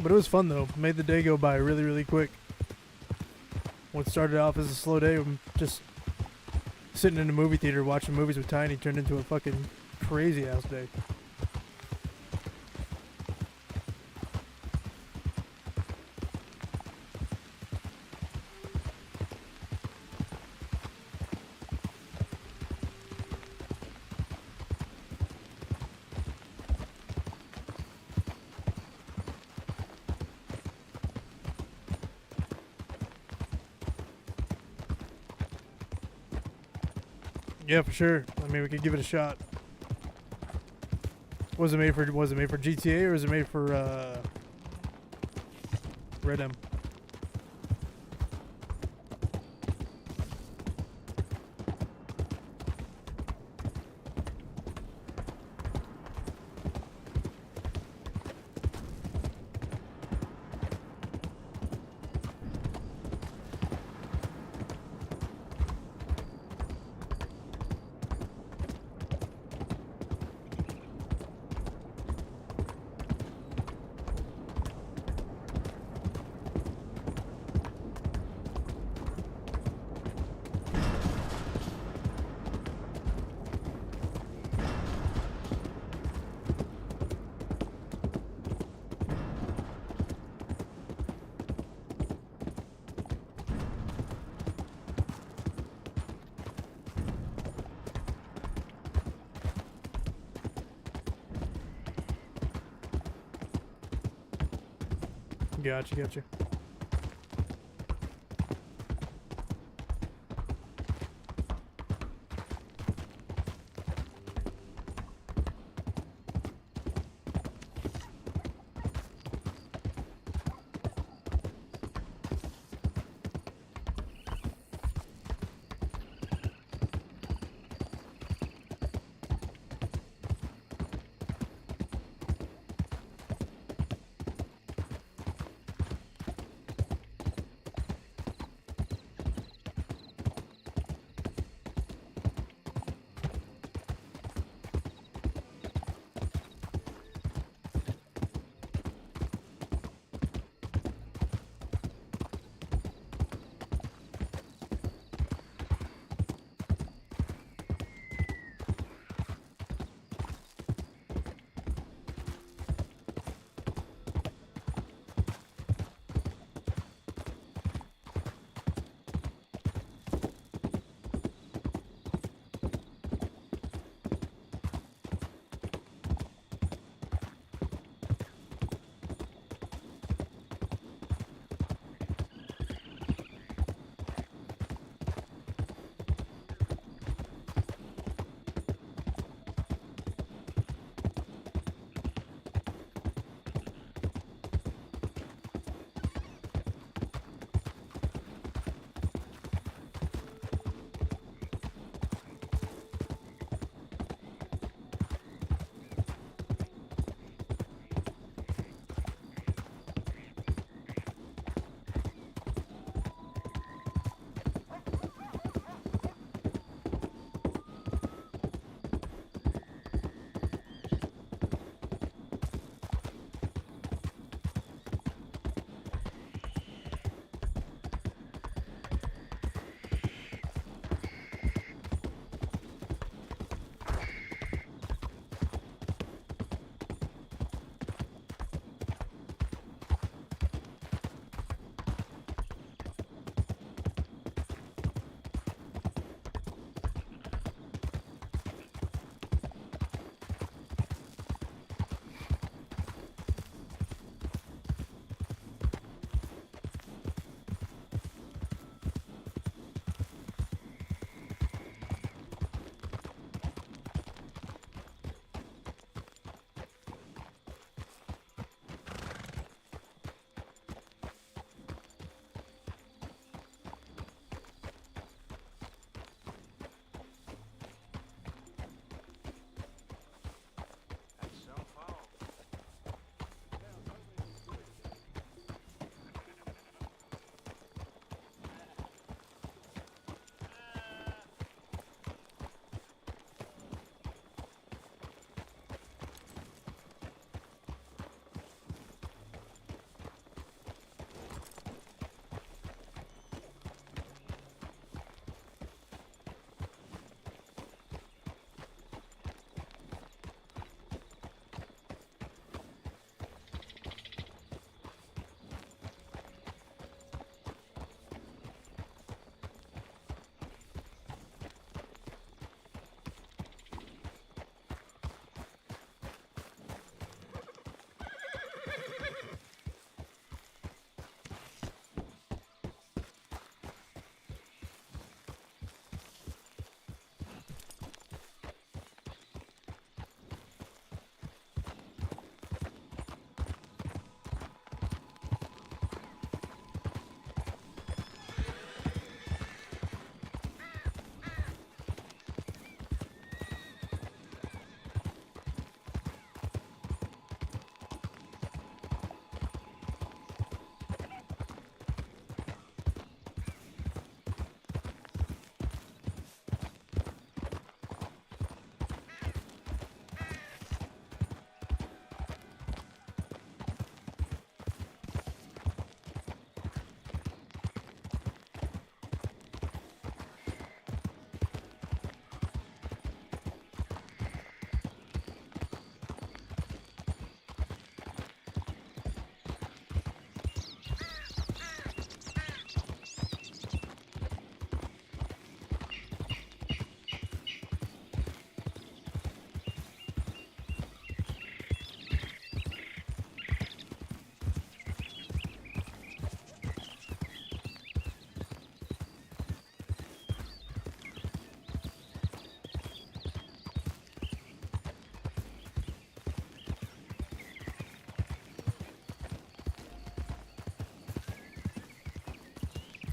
But it was fun though. Made the day go by really, really quick. What started off as a slow day, just sitting in a movie theater watching movies with Tiny, turned into a fucking crazy ass day. Yeah, for sure. I mean, we could give it a shot. Was it made for GTA or was it made for Red M? Gotcha, gotcha.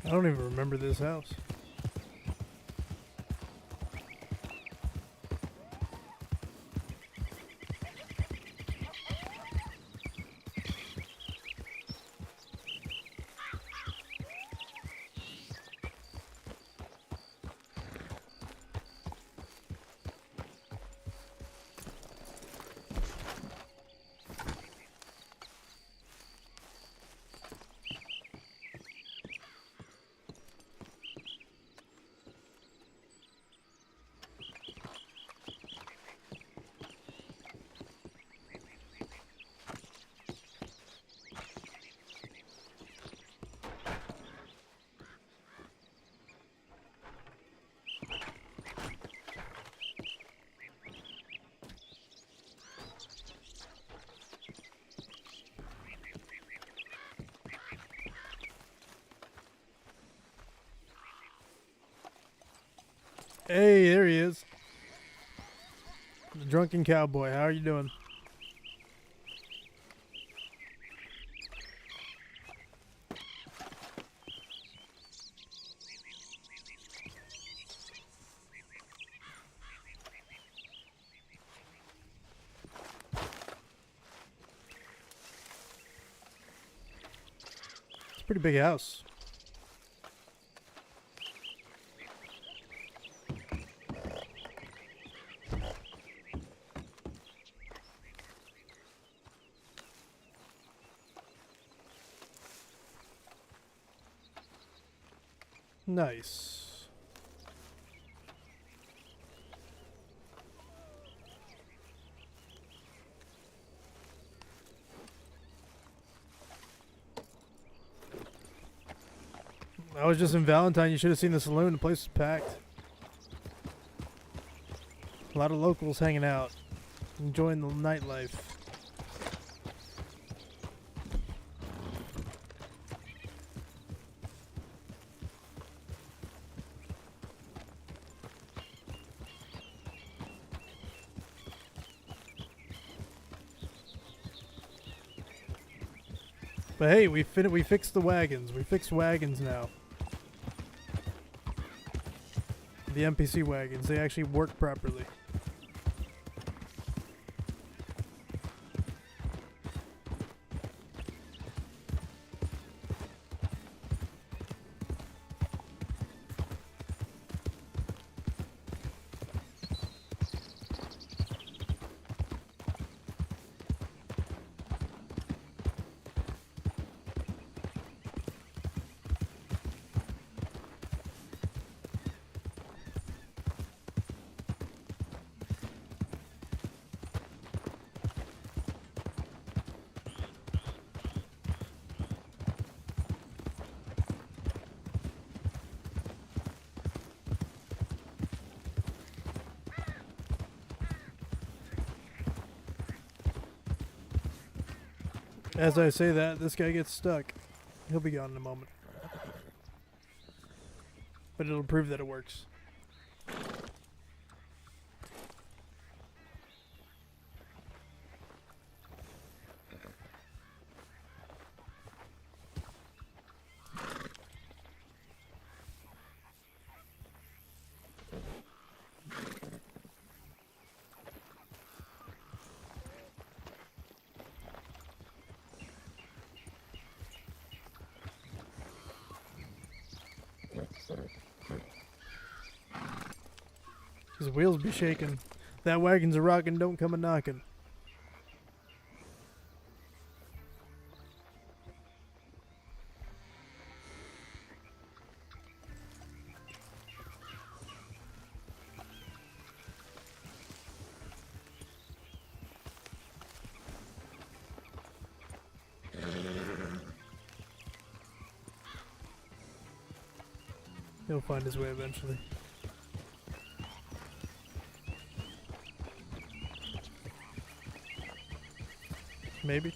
I don't even remember this house. Hey, there he is. The drunken cowboy. How are you doing? It's a pretty big house. Nice. I was just in Valentine. You should have seen the saloon. The place was packed. A lot of locals hanging out, enjoying the nightlife. But hey, we fixed the wagons. We fixed wagons now. The NPC wagons, they actually work properly. As I say that, this guy gets stuck. He'll be gone in a moment. But it'll prove that it works. His wheels be shaking. That wagon's a rockin', don't come a knockin'. He'll find his way eventually. Maybe.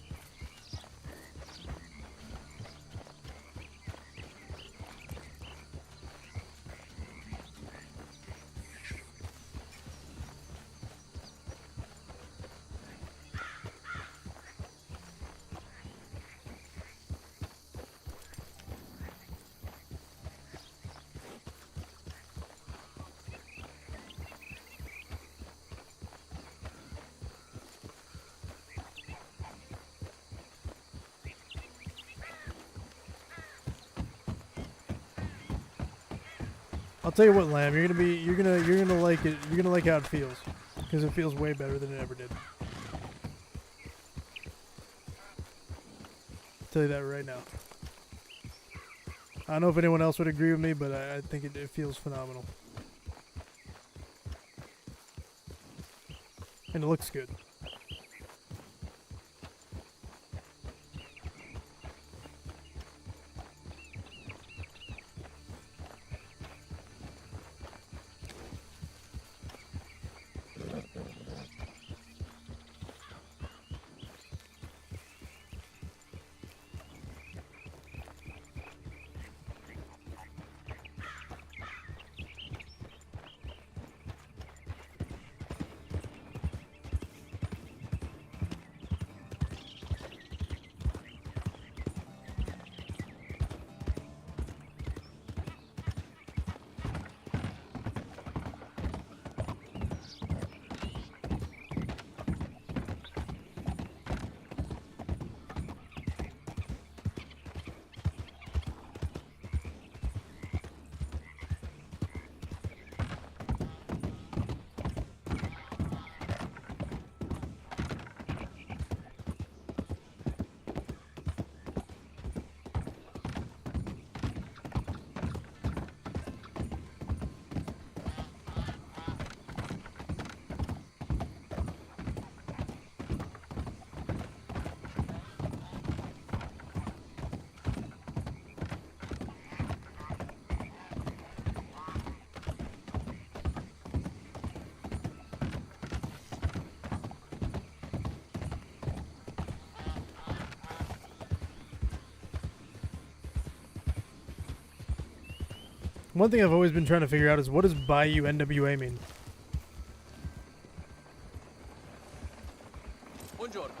I'll tell you what, Lamb, you're gonna like it. You're gonna like how it feels, because it feels way better than it ever did. I'll tell you that right now. I don't know if anyone else would agree with me, but I think it feels phenomenal. And it looks good. One thing I've always been trying to figure out is what does Bayou NWA mean? Buongiorno.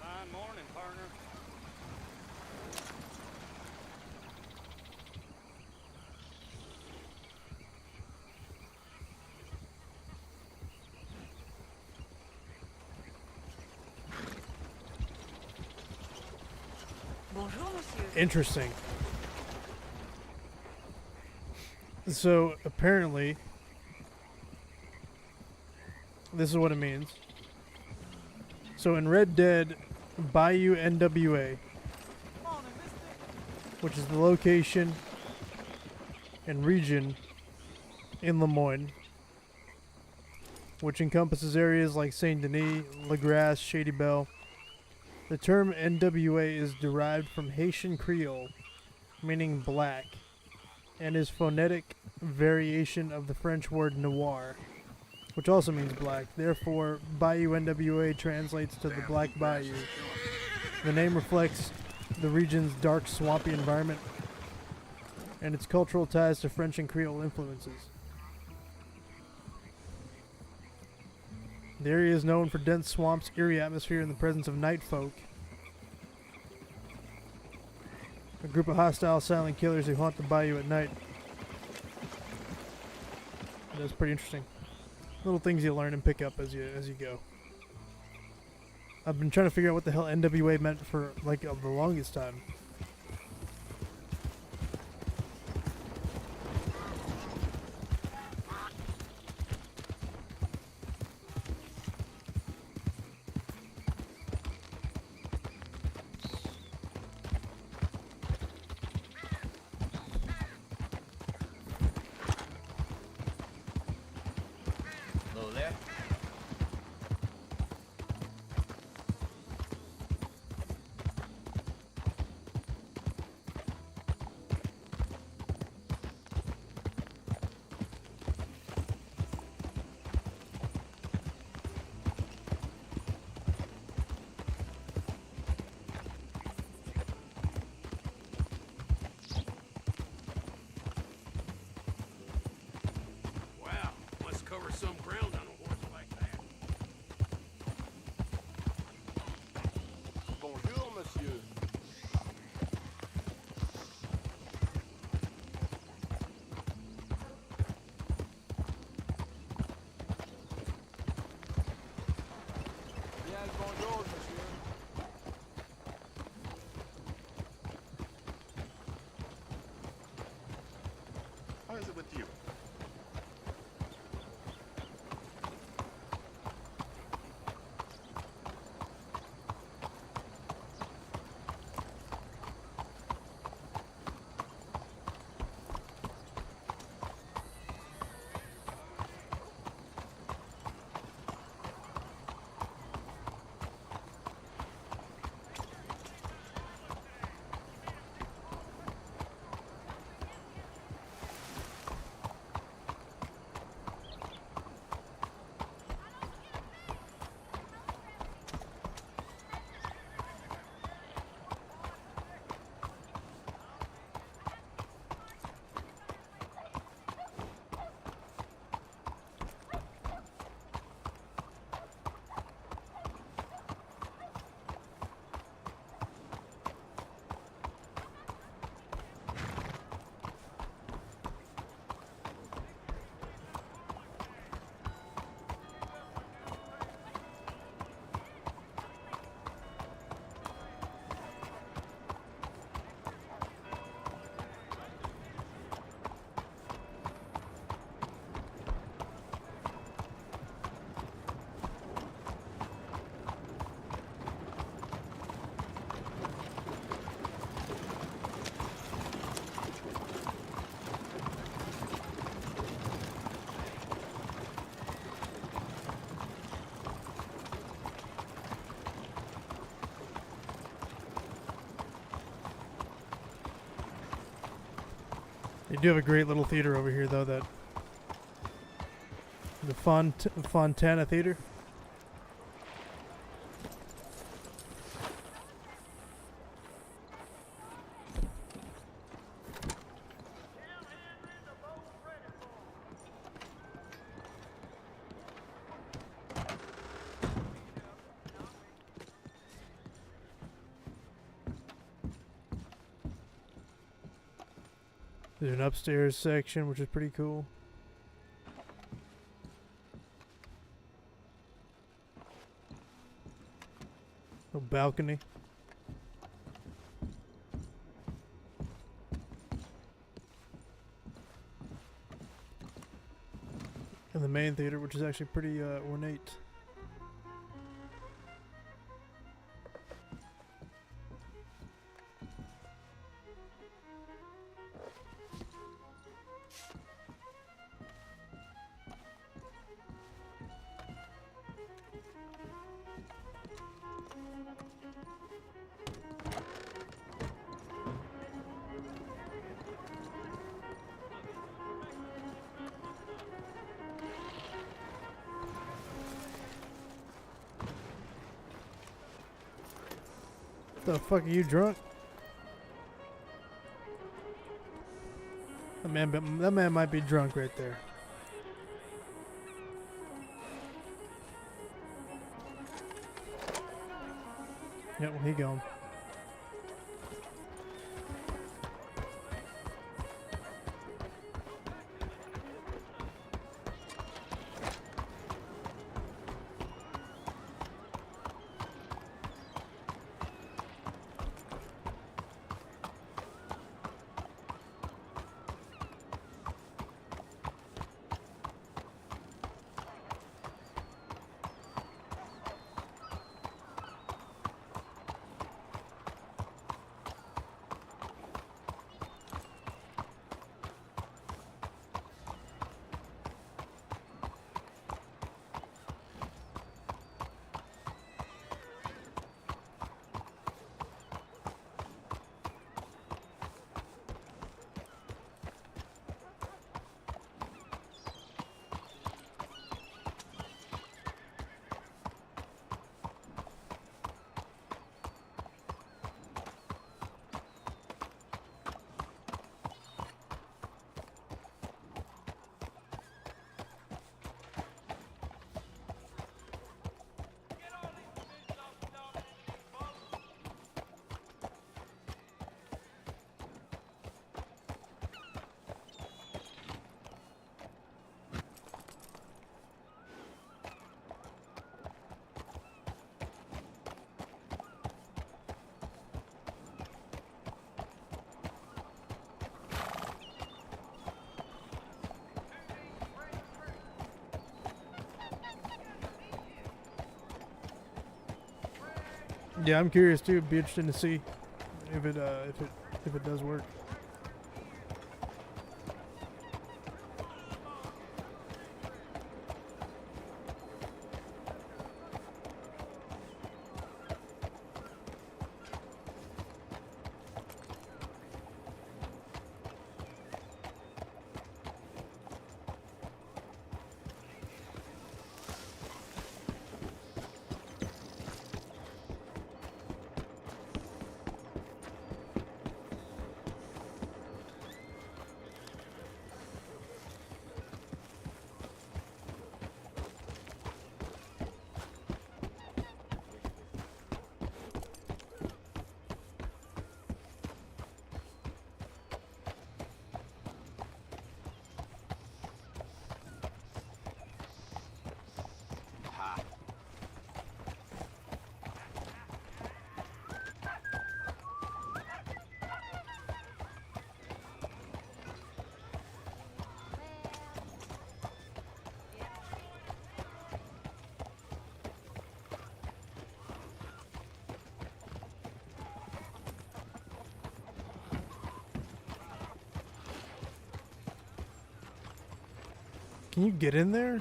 Fine morning, partner. Bonjour, monsieur. Interesting. So apparently, this is what it means. So in Red Dead, Bayou NWA, which is the location and region in Lemoyne, which encompasses areas like Saint Denis, La Grasse, Shady Belle. The term NWA is derived from Haitian Creole, meaning black, and is phonetic variation of the French word noir, which also means black. Therefore, Bayou NWA translates to the Black Bayou. The name reflects the region's dark, swampy environment and its cultural ties to French and Creole influences. The area is known for dense swamps, eerie atmosphere, and the presence of night folk, a group of hostile silent killers who haunt the bayou at night. That's pretty interesting. Little things you learn and pick up as you go. I've been trying to figure out what the hell NWA meant for like the longest time. Hello there. You do have a great little theater over here, though. That the Fontana Theater. There's an upstairs section, which is pretty cool. A balcony. And the main theater, which is actually pretty ornate. The fuck are you drunk? That man might be drunk right there. Yep, well, he gone. Yeah, I'm curious too. It'd be interesting to see if it does work. Can you get in there?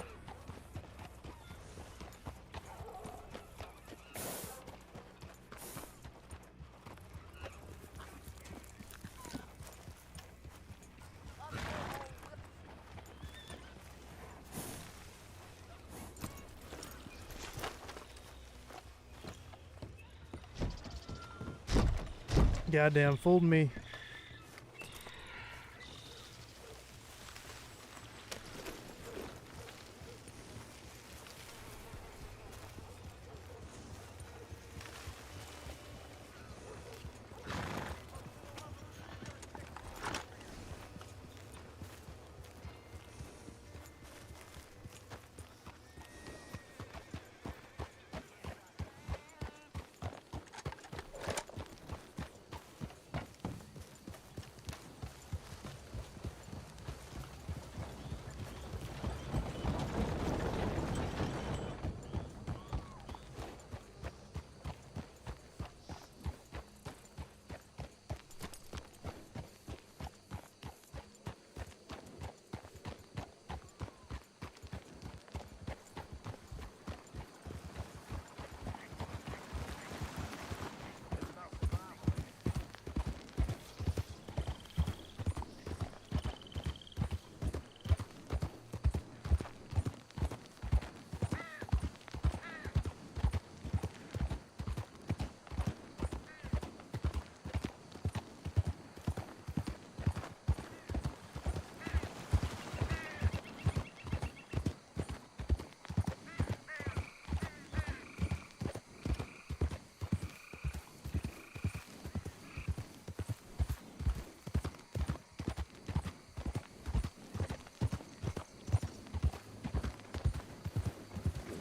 Goddamn fooled me.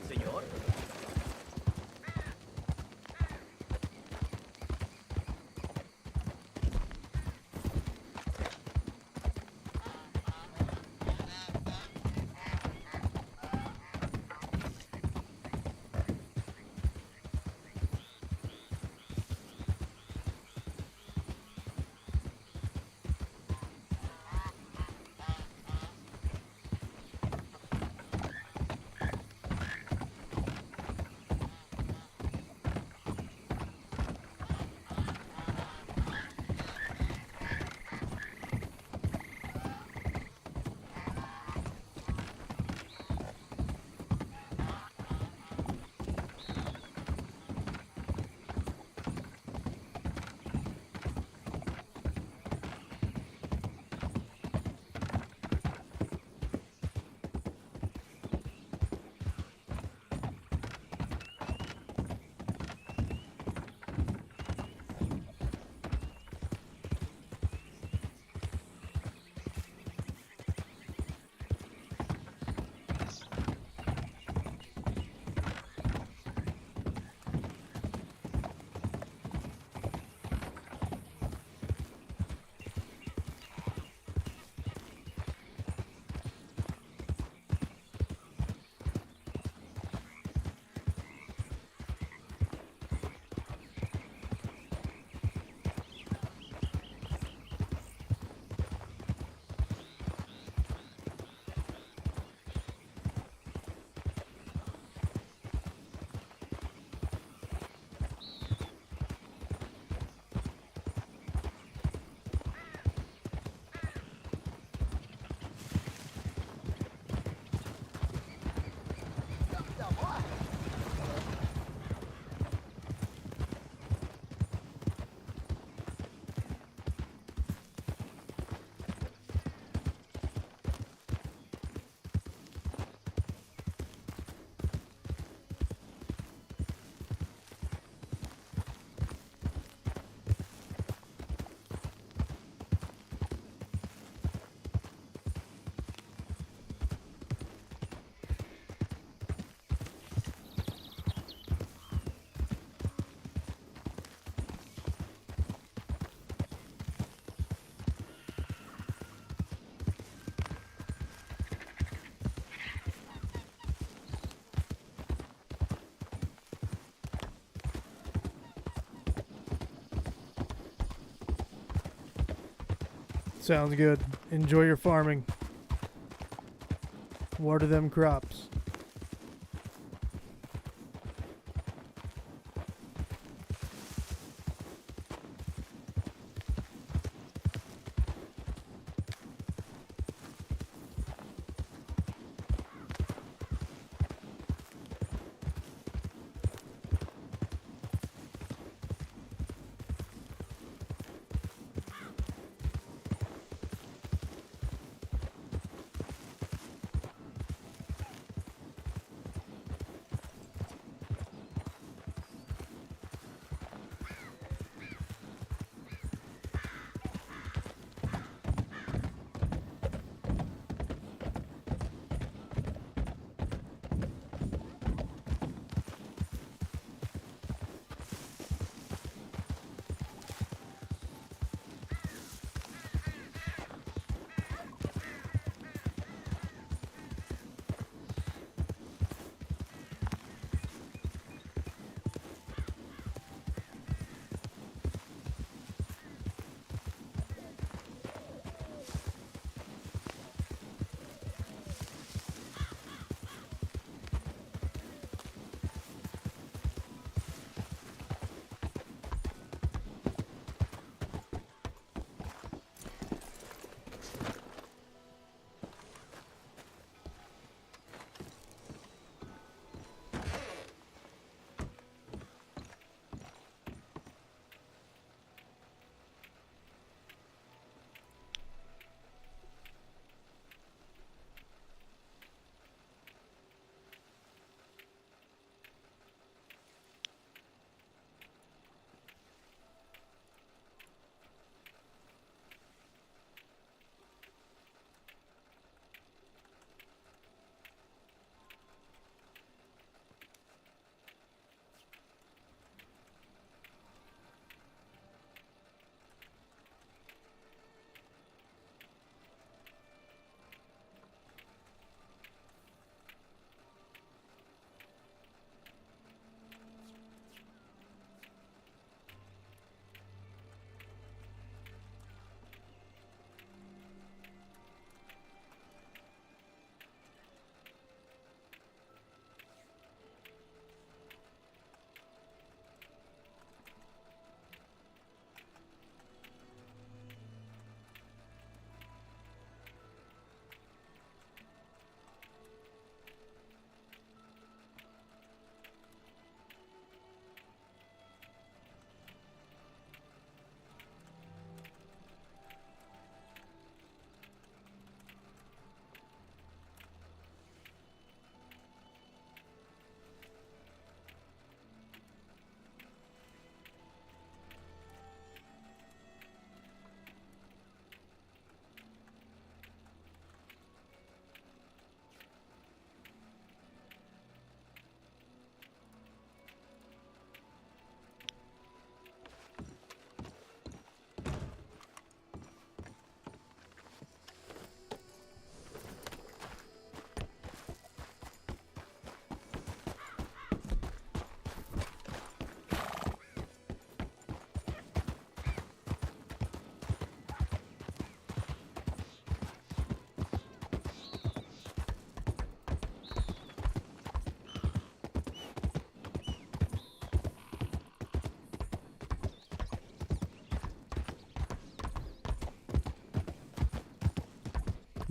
Señor. Sounds good. Enjoy your farming. Water them crops.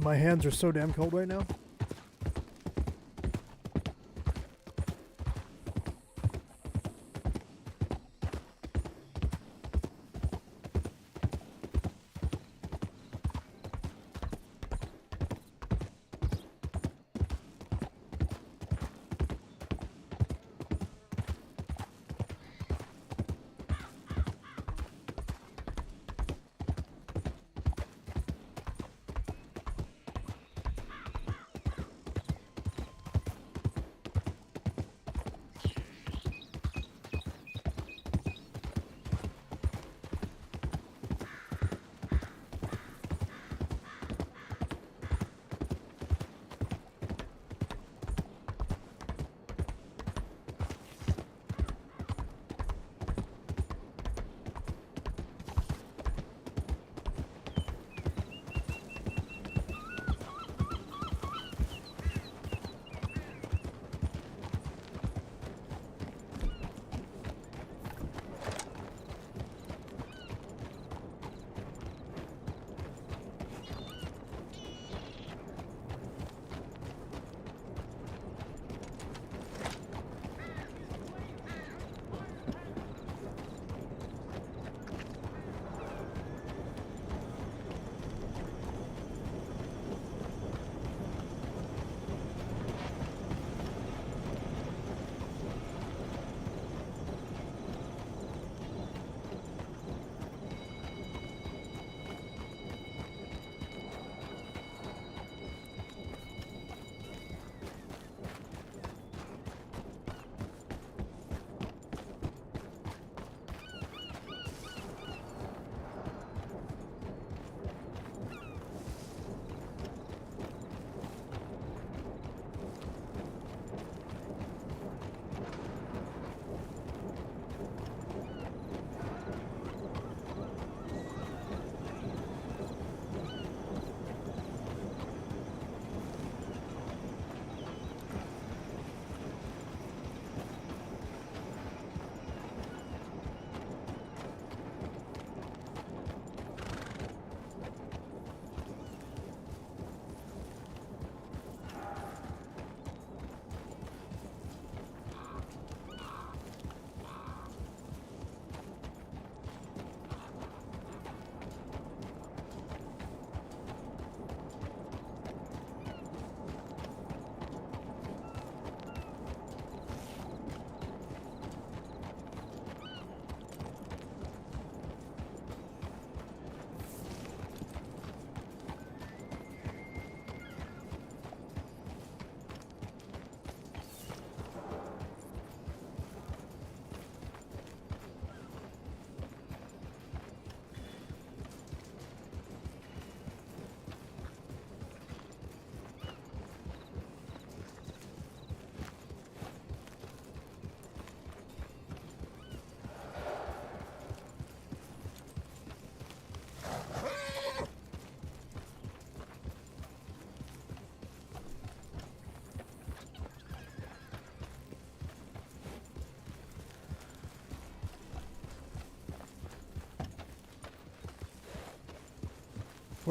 My hands are so damn cold right now.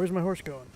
Where's my horse going?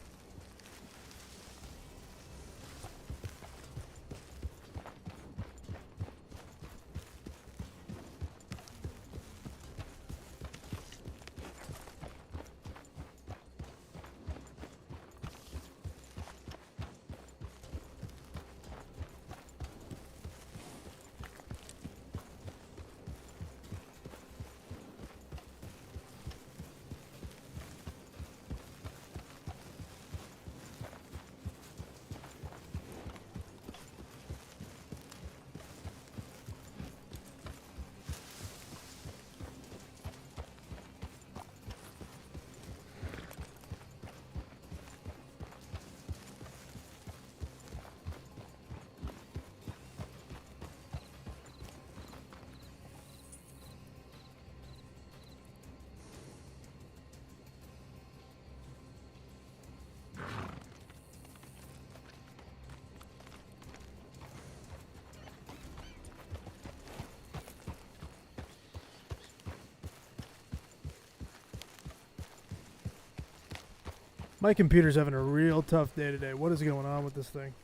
My computer's having a real tough day today. What is going on with this thing?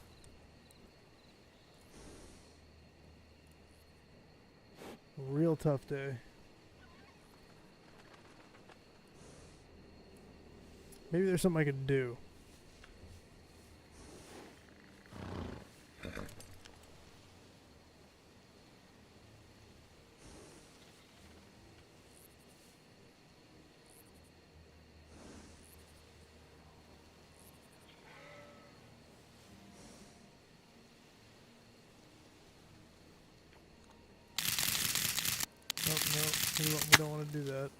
Real tough day. Maybe there's something I could do. Oh, no, we don't want to do that.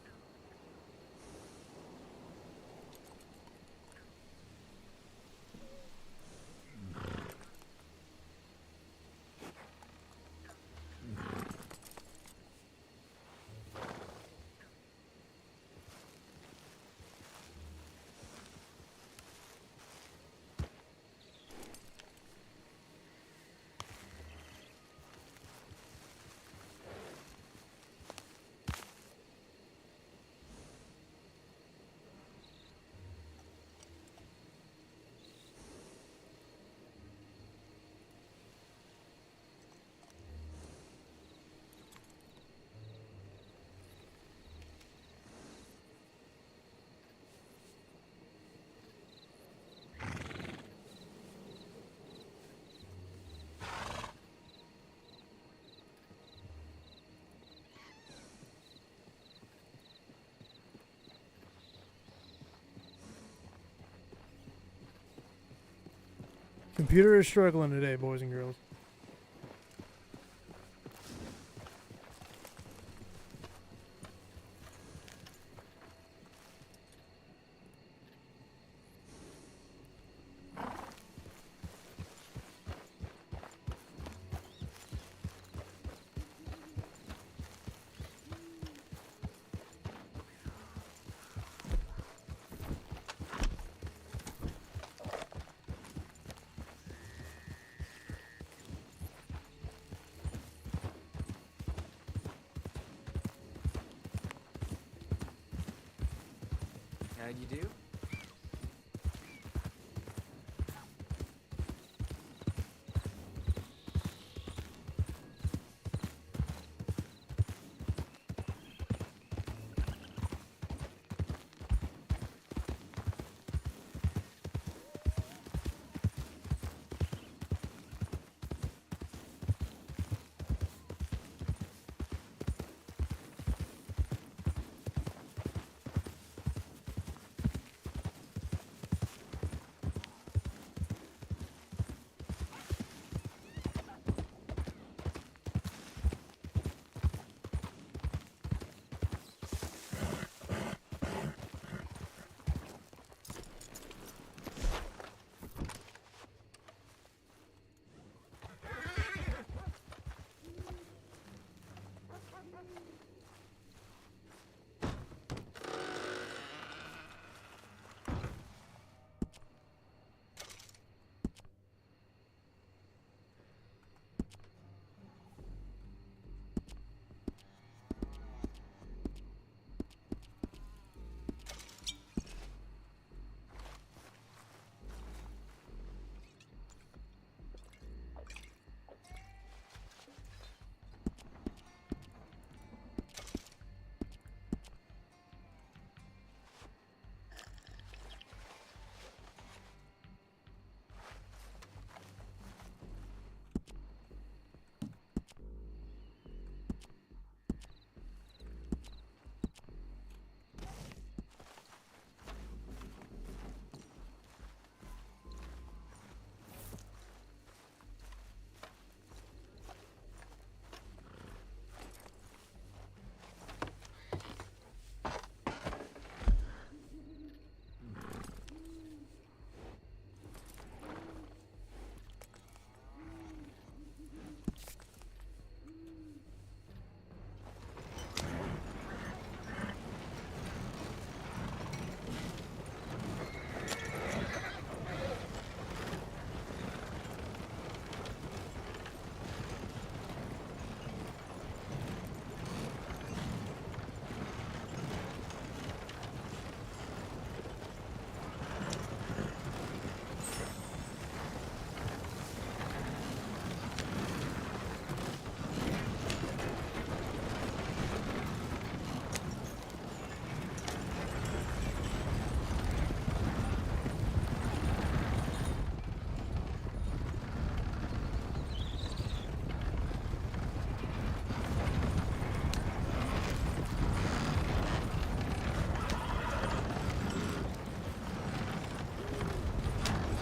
Computer is struggling today, boys and girls. How'd you do?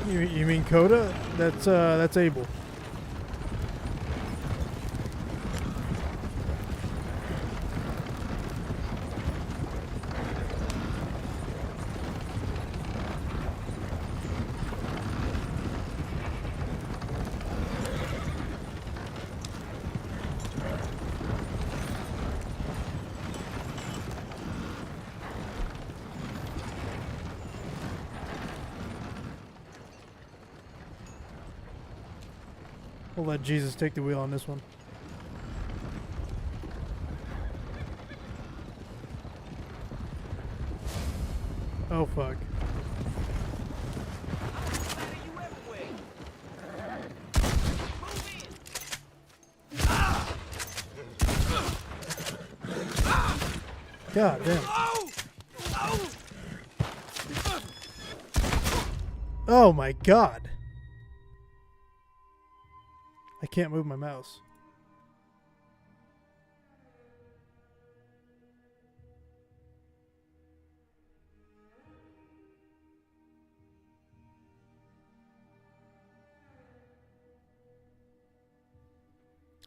You mean Coda? That's Abel. We'll let Jesus take the wheel on this one. Oh fuck. God damn. Oh my god. I can't move my mouse.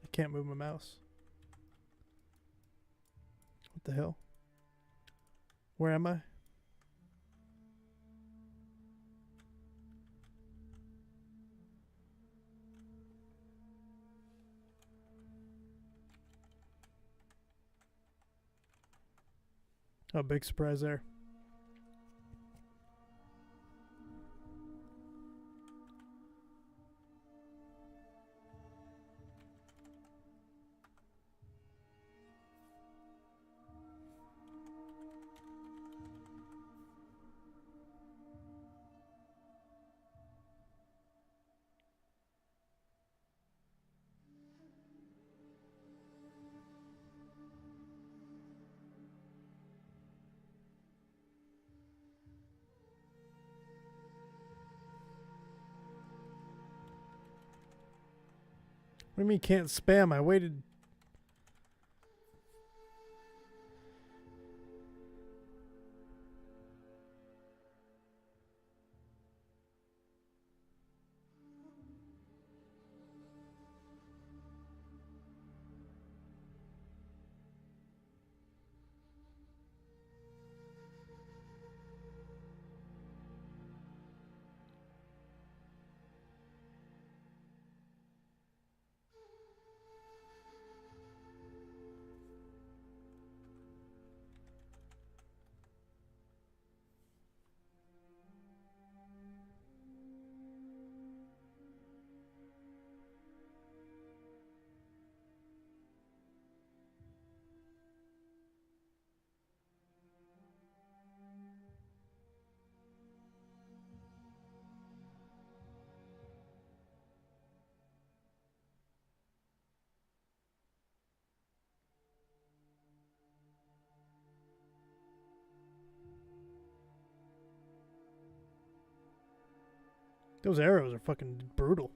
I can't move my mouse. What the hell? Where am I? Oh, big surprise there. What do you mean can't spam? I waited. Those arrows are fucking brutal.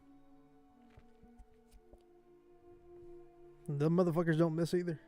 The motherfuckers don't miss either.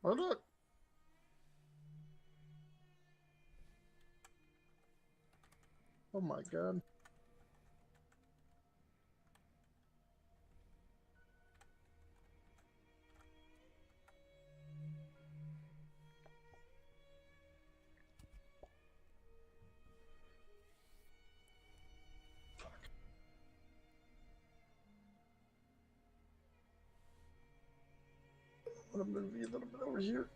Murdock. Oh my god. I'm gonna move you a little bit over here.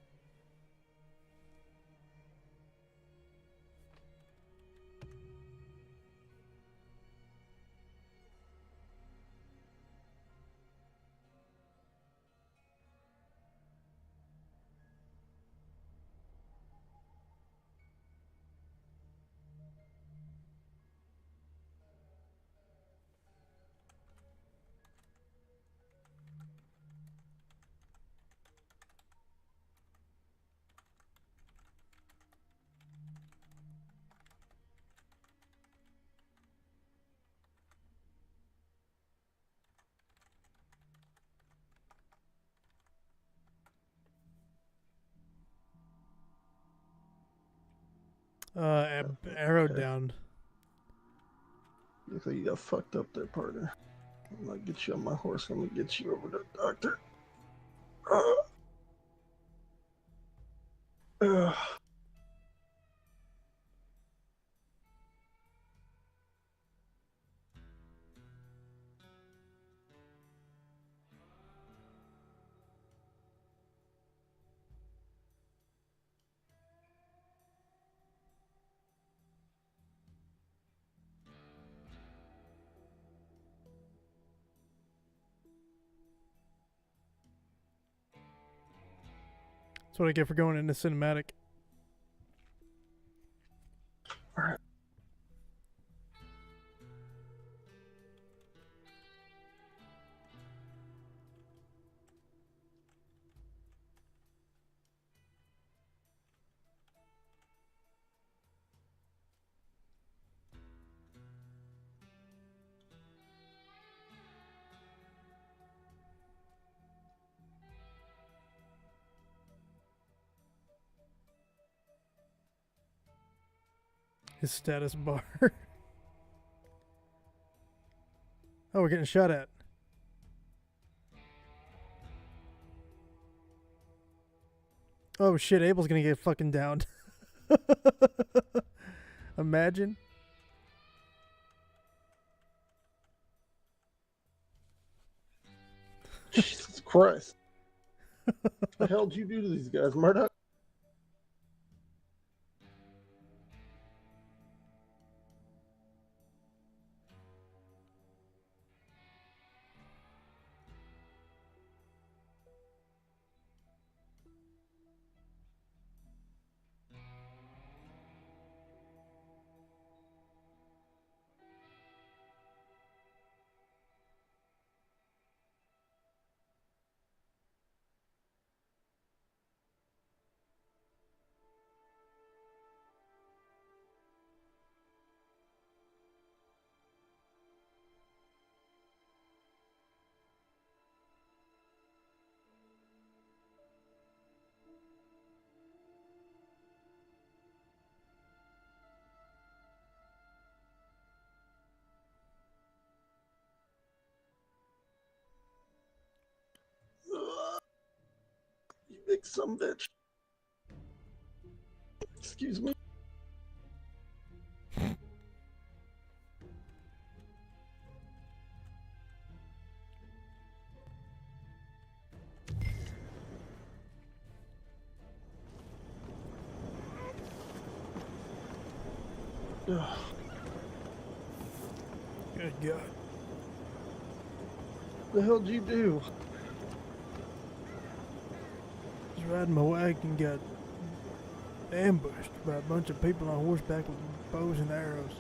Arrow down. Looks like you got fucked up there, partner. I'm gonna get you on my horse. I'm gonna get you over to the doctor. Uh, That's what I get for going into cinematic. Alright. His status bar. Oh, we're getting shot at. Oh shit, Abel's gonna get fucking downed. Imagine. Jesus Christ. What the hell did you do to these guys, Murdock? You big sumbitch. Excuse me. Ugh. Good God. What the hell did you do? Just riding my wagon, got ambushed by a bunch of people on horseback with bows and arrows.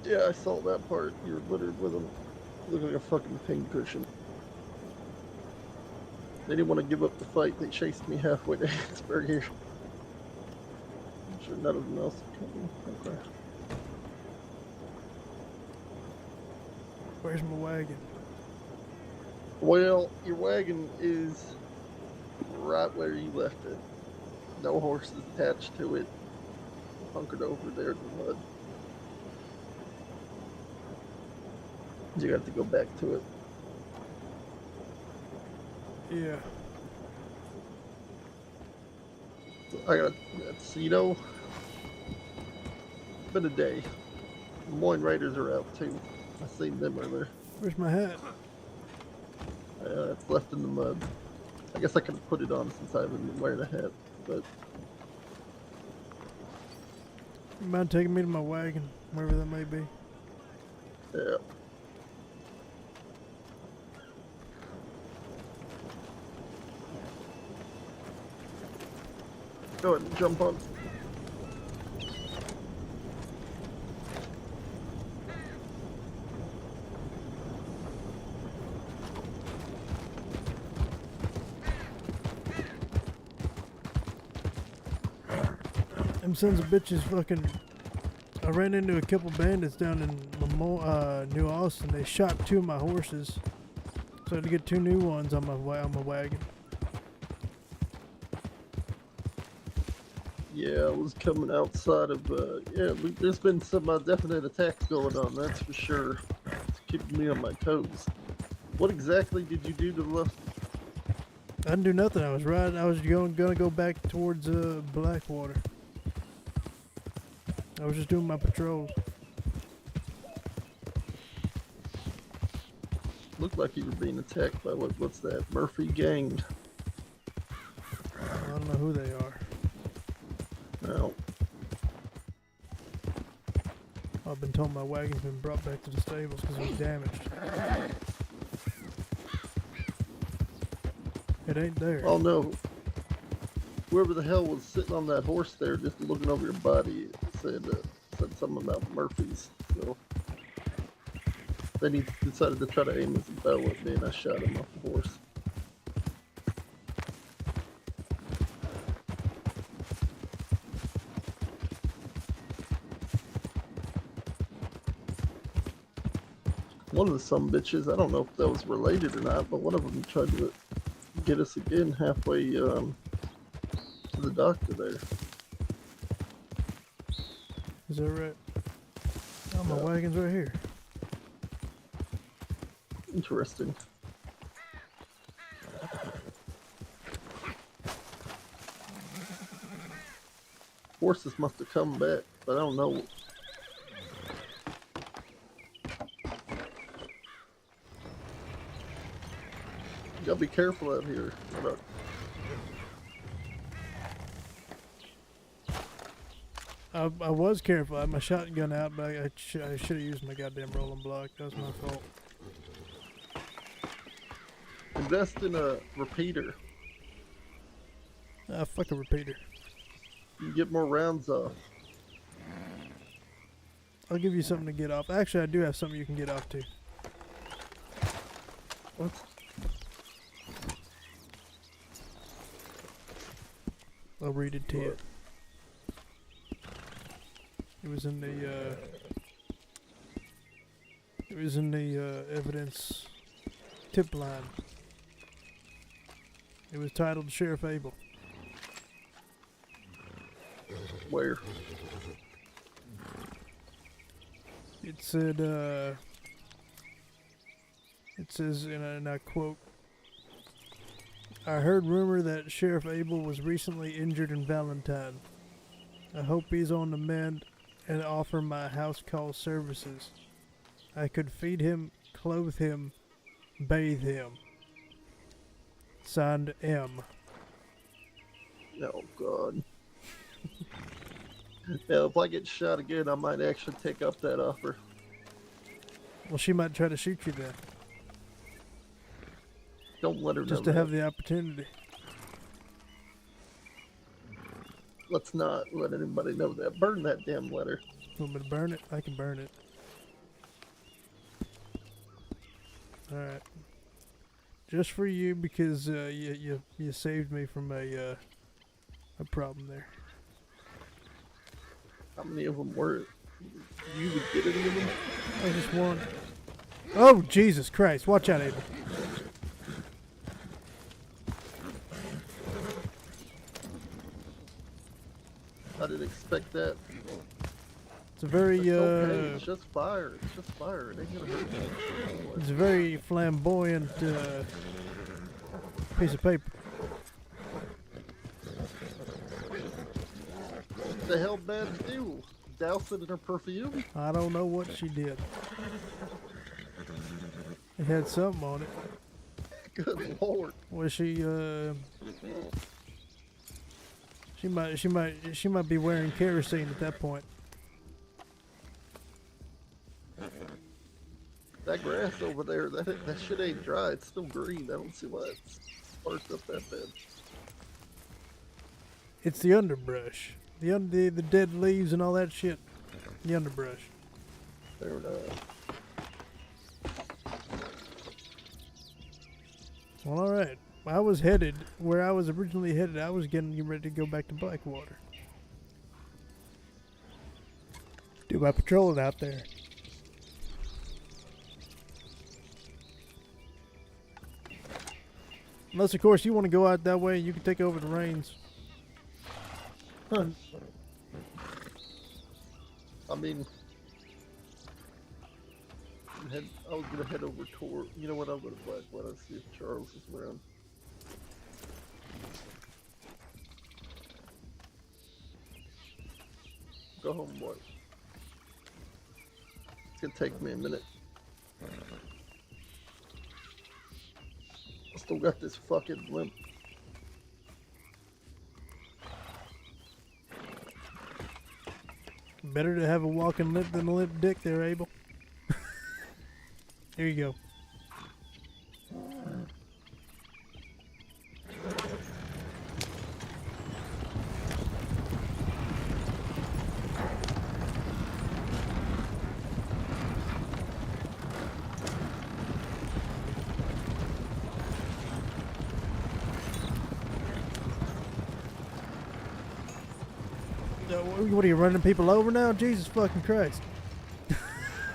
Yeah, I saw that part. You're littered with them. You look like a fucking pincushion. They didn't want to give up the fight. They chased me halfway to Hattiesburg here. I'm sure none of them else are coming. Okay. Where's my wagon? Well, your wagon is right where you left it. No horses attached to it. Hunkered over there in the mud. You have to go back to it. Yeah. I got, you know, it's been a day. The Moines Raiders are out too. I seen them earlier. Where's my hat? It's left in the mud. I guess I could have put it on since I haven't been wearing a hat, but You mind taking me to my wagon, wherever that may be? yeah. Go ahead and jump on. Them sons of bitches fucking... I ran into a couple bandits down in New Austin. They shot 2 of my horses. So I had to get 2 new ones on my wagon. Yeah, I was coming outside of, there's been some definite attacks going on, that's for sure. It's keeping me on my toes. What exactly did you do to the left? I didn't do nothing. I was riding. I was gonna go back towards Blackwater. I was just doing my patrols. Looked like you were being attacked by what's that? Murphy gang. I don't know who they are. No. I've been told my wagon's been brought back to the stables because it was damaged. It ain't there. Oh no. Whoever the hell was sitting on that horse there just looking over your body said something about Murphy's. So then he decided to try to aim his bow at me and I shot him off the horse. One of the sumbitches, I don't know if that was related or not, but one of them tried to get us again halfway to the doctor there. Is that right? Oh, my wagon's right here. Interesting. Horses must have come back, but I don't know. You gotta be careful out here. Murdock. I was careful. I had my shotgun out, but I should have used my goddamn rolling block. That was my fault. Invest in a repeater. Fuck a repeater. You get more rounds off. I'll give you something to get off. Actually, I do have something you can get off too. What? I'll read it to you. It was in the evidence tip line. It was titled Sheriff Abel. Where? It said, it says, and I quote, "I heard rumor that Sheriff Abel was recently injured in Valentine. I hope he's on the mend and offer my house call services. I could feed him, clothe him, bathe him. Signed, M." Oh, God. Yeah, if I get shot again, I might actually take up that offer. Well, she might try to shoot you then, Don't let her know just to that. have the opportunity. Let's not let anybody know that. Burn that damn letter. Want me to burn it? I can burn it. Alright. Just for you, because you saved me from a problem there. How many of them were it? You would get any of them? I just one. Oh, Jesus Christ. Watch out, Abel. expect that. It's a very It's okay. It's just fire. It's just fire. It ain't gonna hurt you. it's a very flamboyant piece of paper. What the hell bad to do? Douse it in her perfume? I don't know what she did. It had something on it. Good lord. Was she she might be wearing kerosene at that point. That grass over there, that shit ain't dry. It's still green. I don't see why it's sparked up that bad. It's the underbrush. The dead leaves and all that shit. The underbrush. Fair enough. Well, alright. I was headed where I was originally headed. I was getting ready to go back to Blackwater. Do my patrolling out there. Unless, of course, you want to go out that way, you can take over the reins. Huh. I mean, I was gonna head over toward. You know what? I'll go to Blackwater and see if Charles is around. Go home, boy. It's gonna take me a minute. I still got this fucking limp. Better to have a walking limp than a limp dick there, Abel. Here you go. What are you running people over now? Jesus fucking Christ.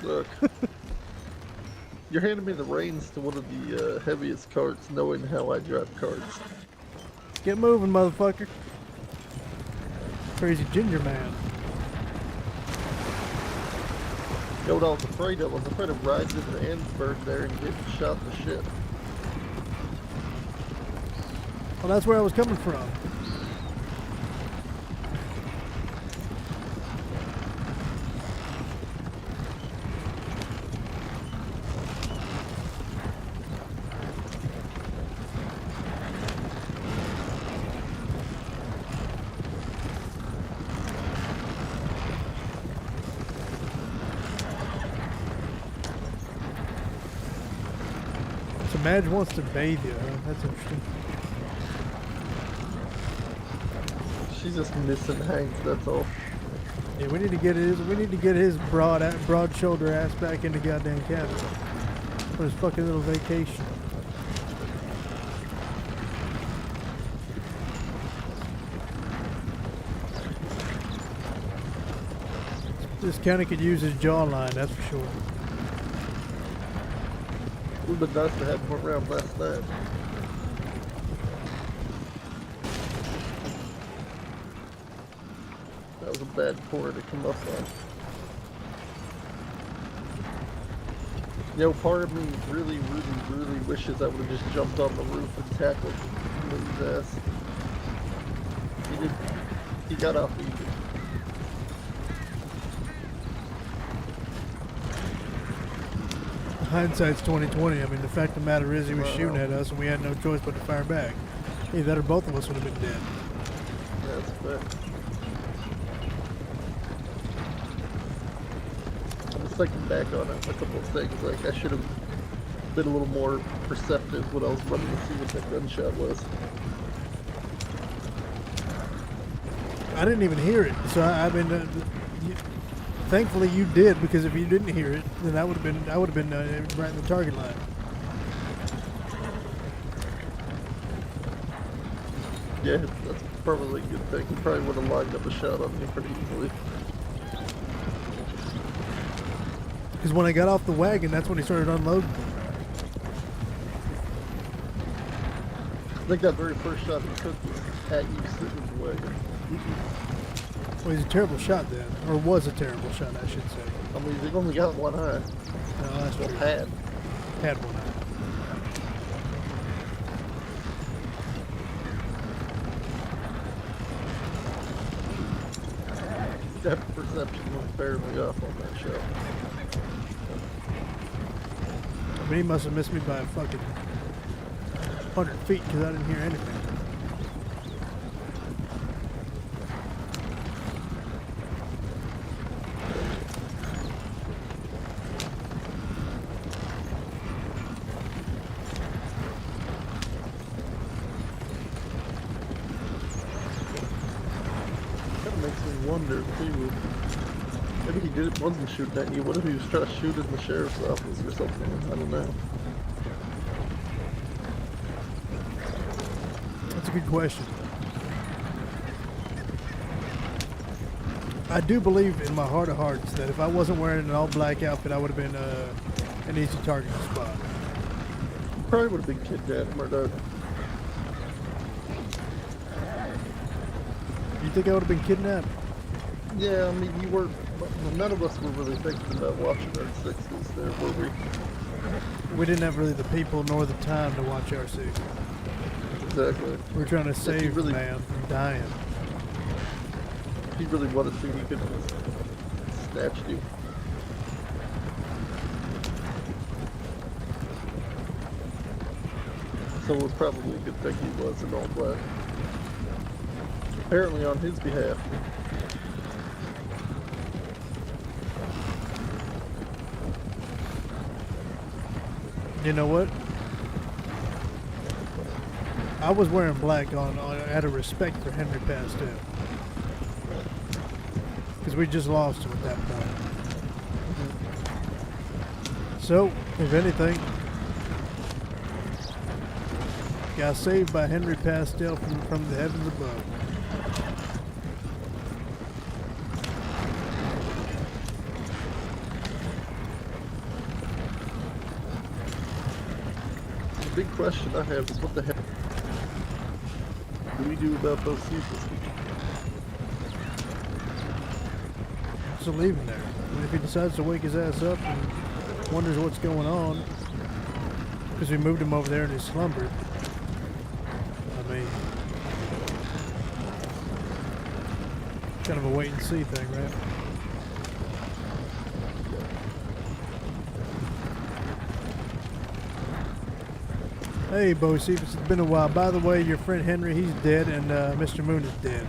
Look. You're handing me the reins to one of the heaviest carts, knowing how I drive carts. Get moving, motherfucker. Crazy ginger man. You know what I was afraid of? I was afraid of riding into Ansburg there and getting shot to shit. Well, that's where I was coming from. So Madge wants to bathe you, huh? That's interesting. She's just missing Hank, that's all. Yeah, we need to get his broad shoulder ass back into goddamn cabin for his fucking little vacation. This county could use his jawline, that's for sure. It would have been nice to have him around last night. That was a bad corner to come up on. You know, part of me really wishes I would have just jumped on the roof and tackled his ass. He got off easy. Hindsight's 20/20. I mean, the fact of the matter is he was shooting at us and we had no choice but to fire back. Either that or both of us would have been dead. Yeah, that's fair. I'm just thinking back on it, a couple of things. Like, I should have been a little more perceptive when I was running to see what that gunshot was. I didn't even hear it, so I mean, thankfully you did, because if you didn't hear it, then I would have been right in the target line. Yeah, that's probably a good thing. He probably would have lined up a shot on me pretty easily. Because when I got off the wagon, that's when he started unloading. I think that very first shot he took was at you sitting in the wagon. Well, he's a terrible shot then, or was a terrible shot, I should say. I mean, he's only got one eye. No, that's Well, true. had. Had one eye. Depth perception was barely off on that shot. I mean, he must have missed me by a fucking 100 feet because I didn't hear anything. That makes me wonder if he would. Maybe he wasn't shooting at you. What if he was trying to shoot in the sheriff's office or something? I don't know. That's a good question. I do believe in my heart of hearts that if I wasn't wearing an all-black outfit, I would have been an easy target to spot. Probably would have been kidnapped, Murdock. You think I would have been kidnapped? Yeah, I mean, you weren't. None of us were really thinking about watching our sixes there, were we? We didn't have really the people nor the time to watch RC. Exactly. We're trying to If you save the really- man from dying. If he really wanted to, he could have snatched you. So it was probably a good thing he was in all black. Apparently on his behalf. You know what? I was wearing black out of respect for Henry Pastel. Because we just lost him at that point. So, if anything, got saved by Henry Pastel from the heavens above. The big question I have is what the heck do we do about those seasons? So leave him there. And if he decides to wake his ass up and wonders what's going on, because we moved him over there in his slumber, I mean, kind of a wait and see thing, right? Hey, Bo Cephas, it's been a while. By the way, your friend Henry, he's dead, and Mr. Moon is dead.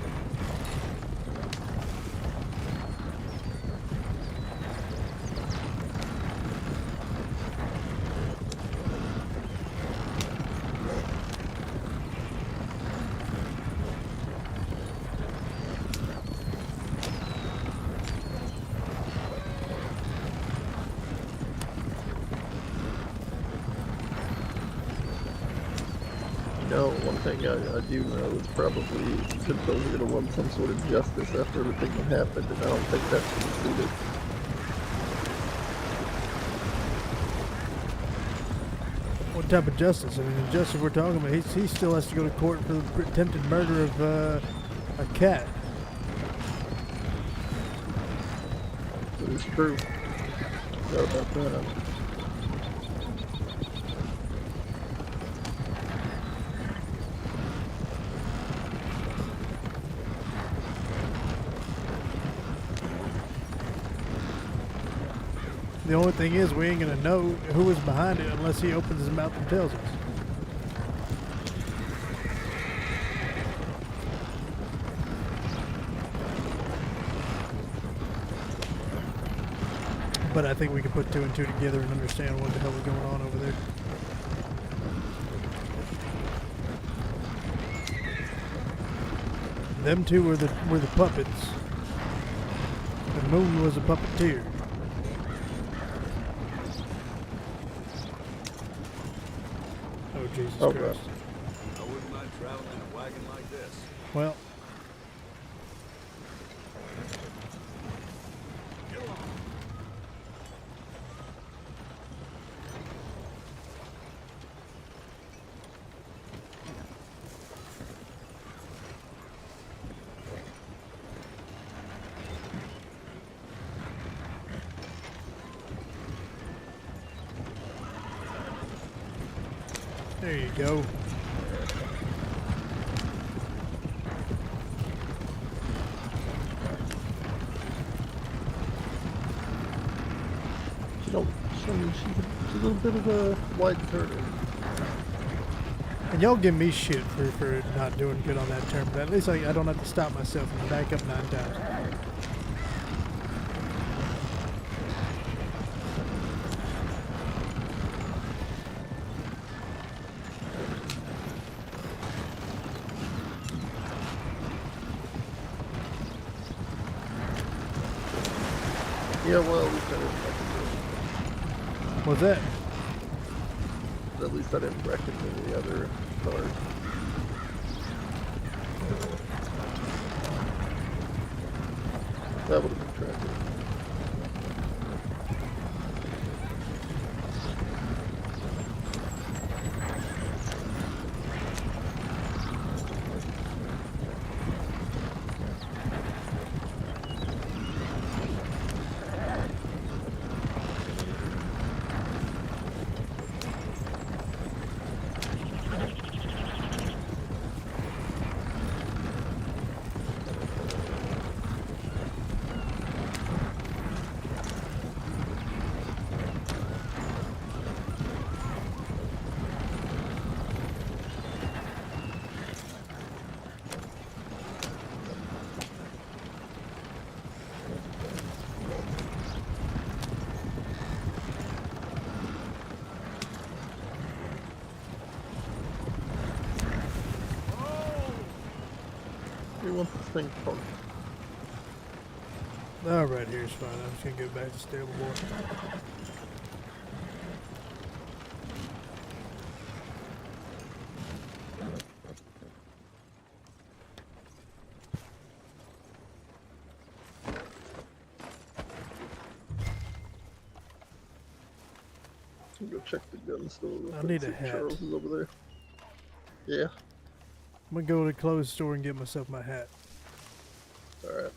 No, one thing I do know is probably Pinto's going to want some sort of justice after everything that happened, and I don't think that's suited. What type of justice? I mean, the justice we're talking about, he still has to go to court for the attempted murder of a cat. It is true. Sorry about that. The only thing is, we ain't gonna know who is behind it unless he opens his mouth and tells us. But I think we can put two and two together and understand what the hell is going on over there. Them two were the puppets. The moon was a puppeteer. Oh, Jesus Oh, Christ. I wouldn't mind traveling in a wagon like this. Well, There you go. She's a little bit of a white turtle. And y'all give me shit for not doing good on that term, but at least I don't have to stop myself and back up 9 times. Yeah, well, at least I didn't What's that? At least I didn't reckon any other cars. That would have been tragic. He wants this thing parked. Alright, here's fine. I'm just gonna go back to stable boy. Go check the gun store. I need a hat. Charles is over there. Yeah. I'm gonna go to the clothes store and get myself my hat. Alright.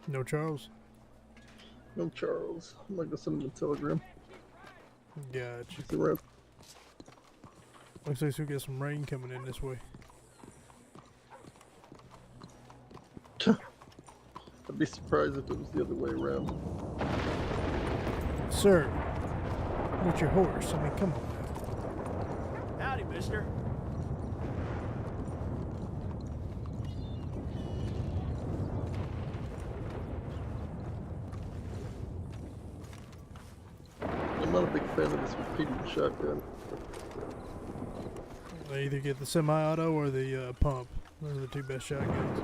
No Charles? No Charles. I'm gonna go send him a telegram. Gotcha. See around. Looks like we got some rain coming in this way. I'd be surprised if it was the other way around. Sir, what's your horse? I mean, come on. Howdy, mister. I'm not a big fan of this repeating shotgun. I either get the semi-auto or the pump. Those are the two best shotguns.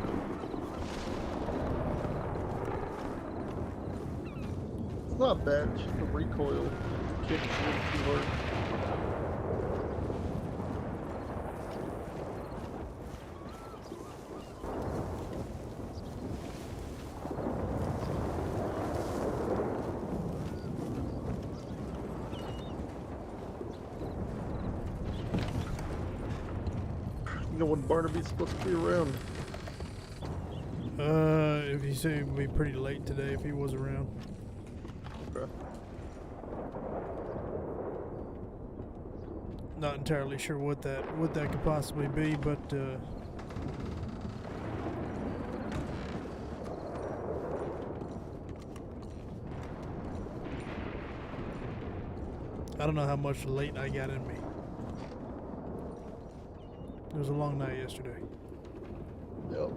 It's not bad, it's just the recoil kicks a little too hard. You know when Barnaby's supposed to be around? If he said it would be pretty late today if he was around. Okay. Not entirely sure what that could possibly be, but I don't know how much late I got in me. It was a long night yesterday. Yep.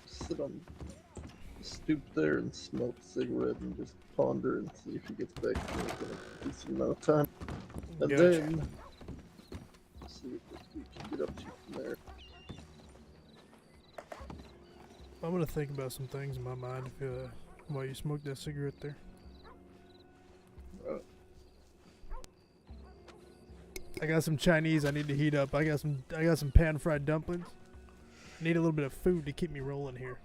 Sit on the stoop there and smoke a cigarette and just ponder and see if he gets back to me in a decent amount of time. And Gotcha. then see what we can get up to from there. I'm gonna think about some things in my mind if, while you smoke that cigarette there. I got some Chinese I need to heat up. I got some pan fried dumplings. I need a little bit of food to keep me rolling here.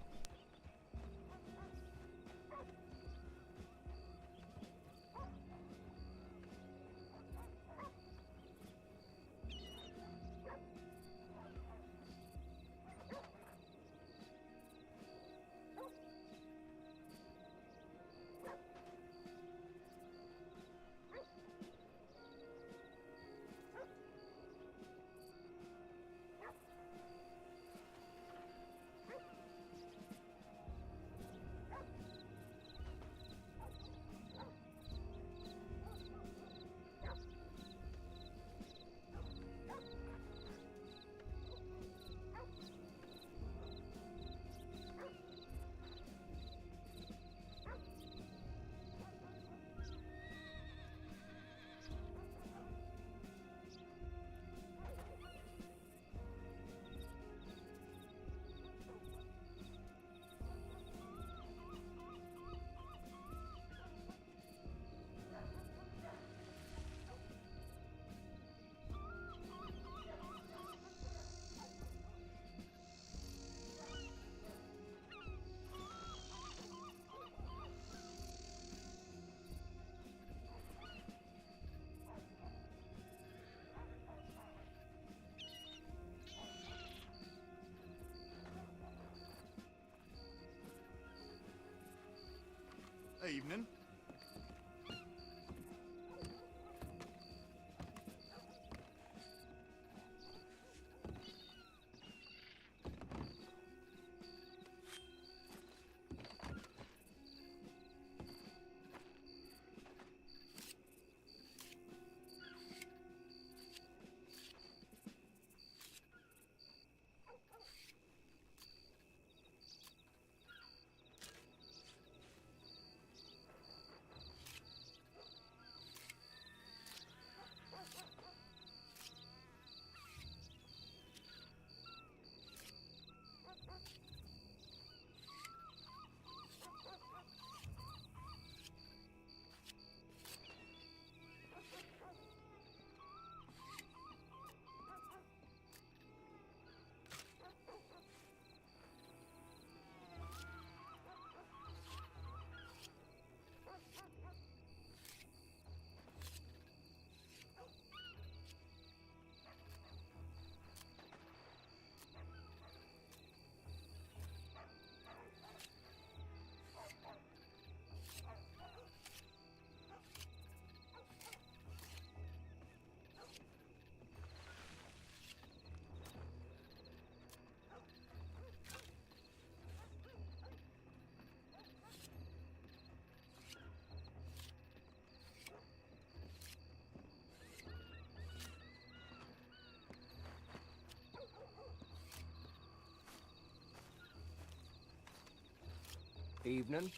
Evening.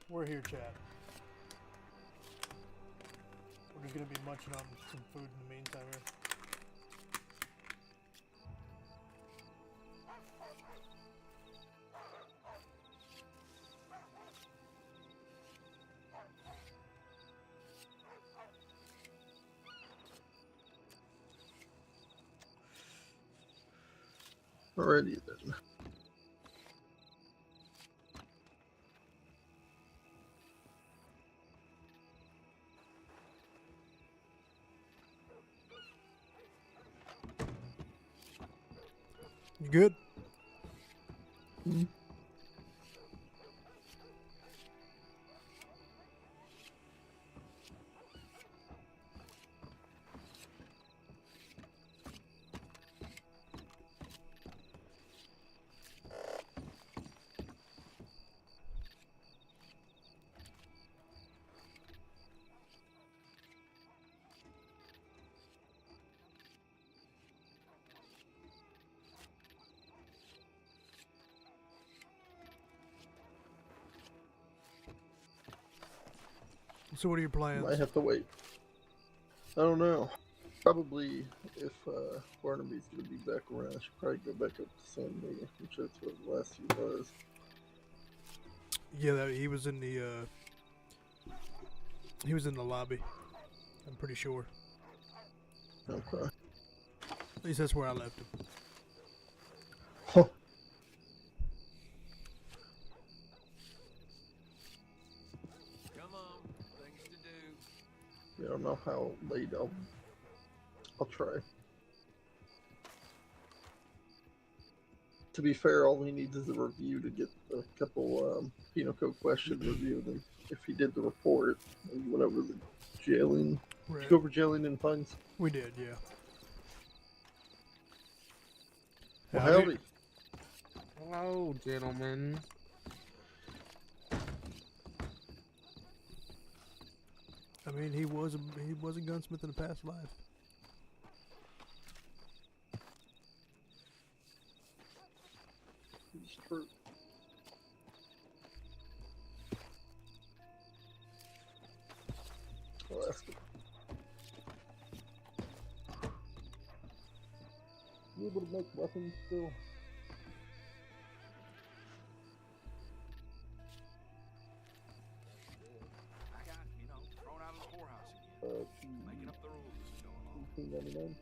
We're here, Chad. We're just gonna be munching on some food in the meantime here. Alrighty then. You good? So what are your plans? Might have to wait. I don't know. Probably if Barnaby's gonna be back around, I should probably go back up to San Diego, which that's where the last few was. Yeah, he was in the lobby. I'm pretty sure. Okay. At least that's where I left him. Huh. Come on, things to do. I don't know how late I'll try. To be fair, all he needs is a review to get a couple penal code questions reviewed, and if he did the report, and he went over the jailing, Right. did you go over jailing and fines? We did, yeah. Well, Howdy. howdy. Hello, gentlemen. I mean, he was a gunsmith in a past life. It's true. I'll ask him. You able to make weapons still? I got, thrown out of the poorhouse again. Making up the rules as we go along. $18.99.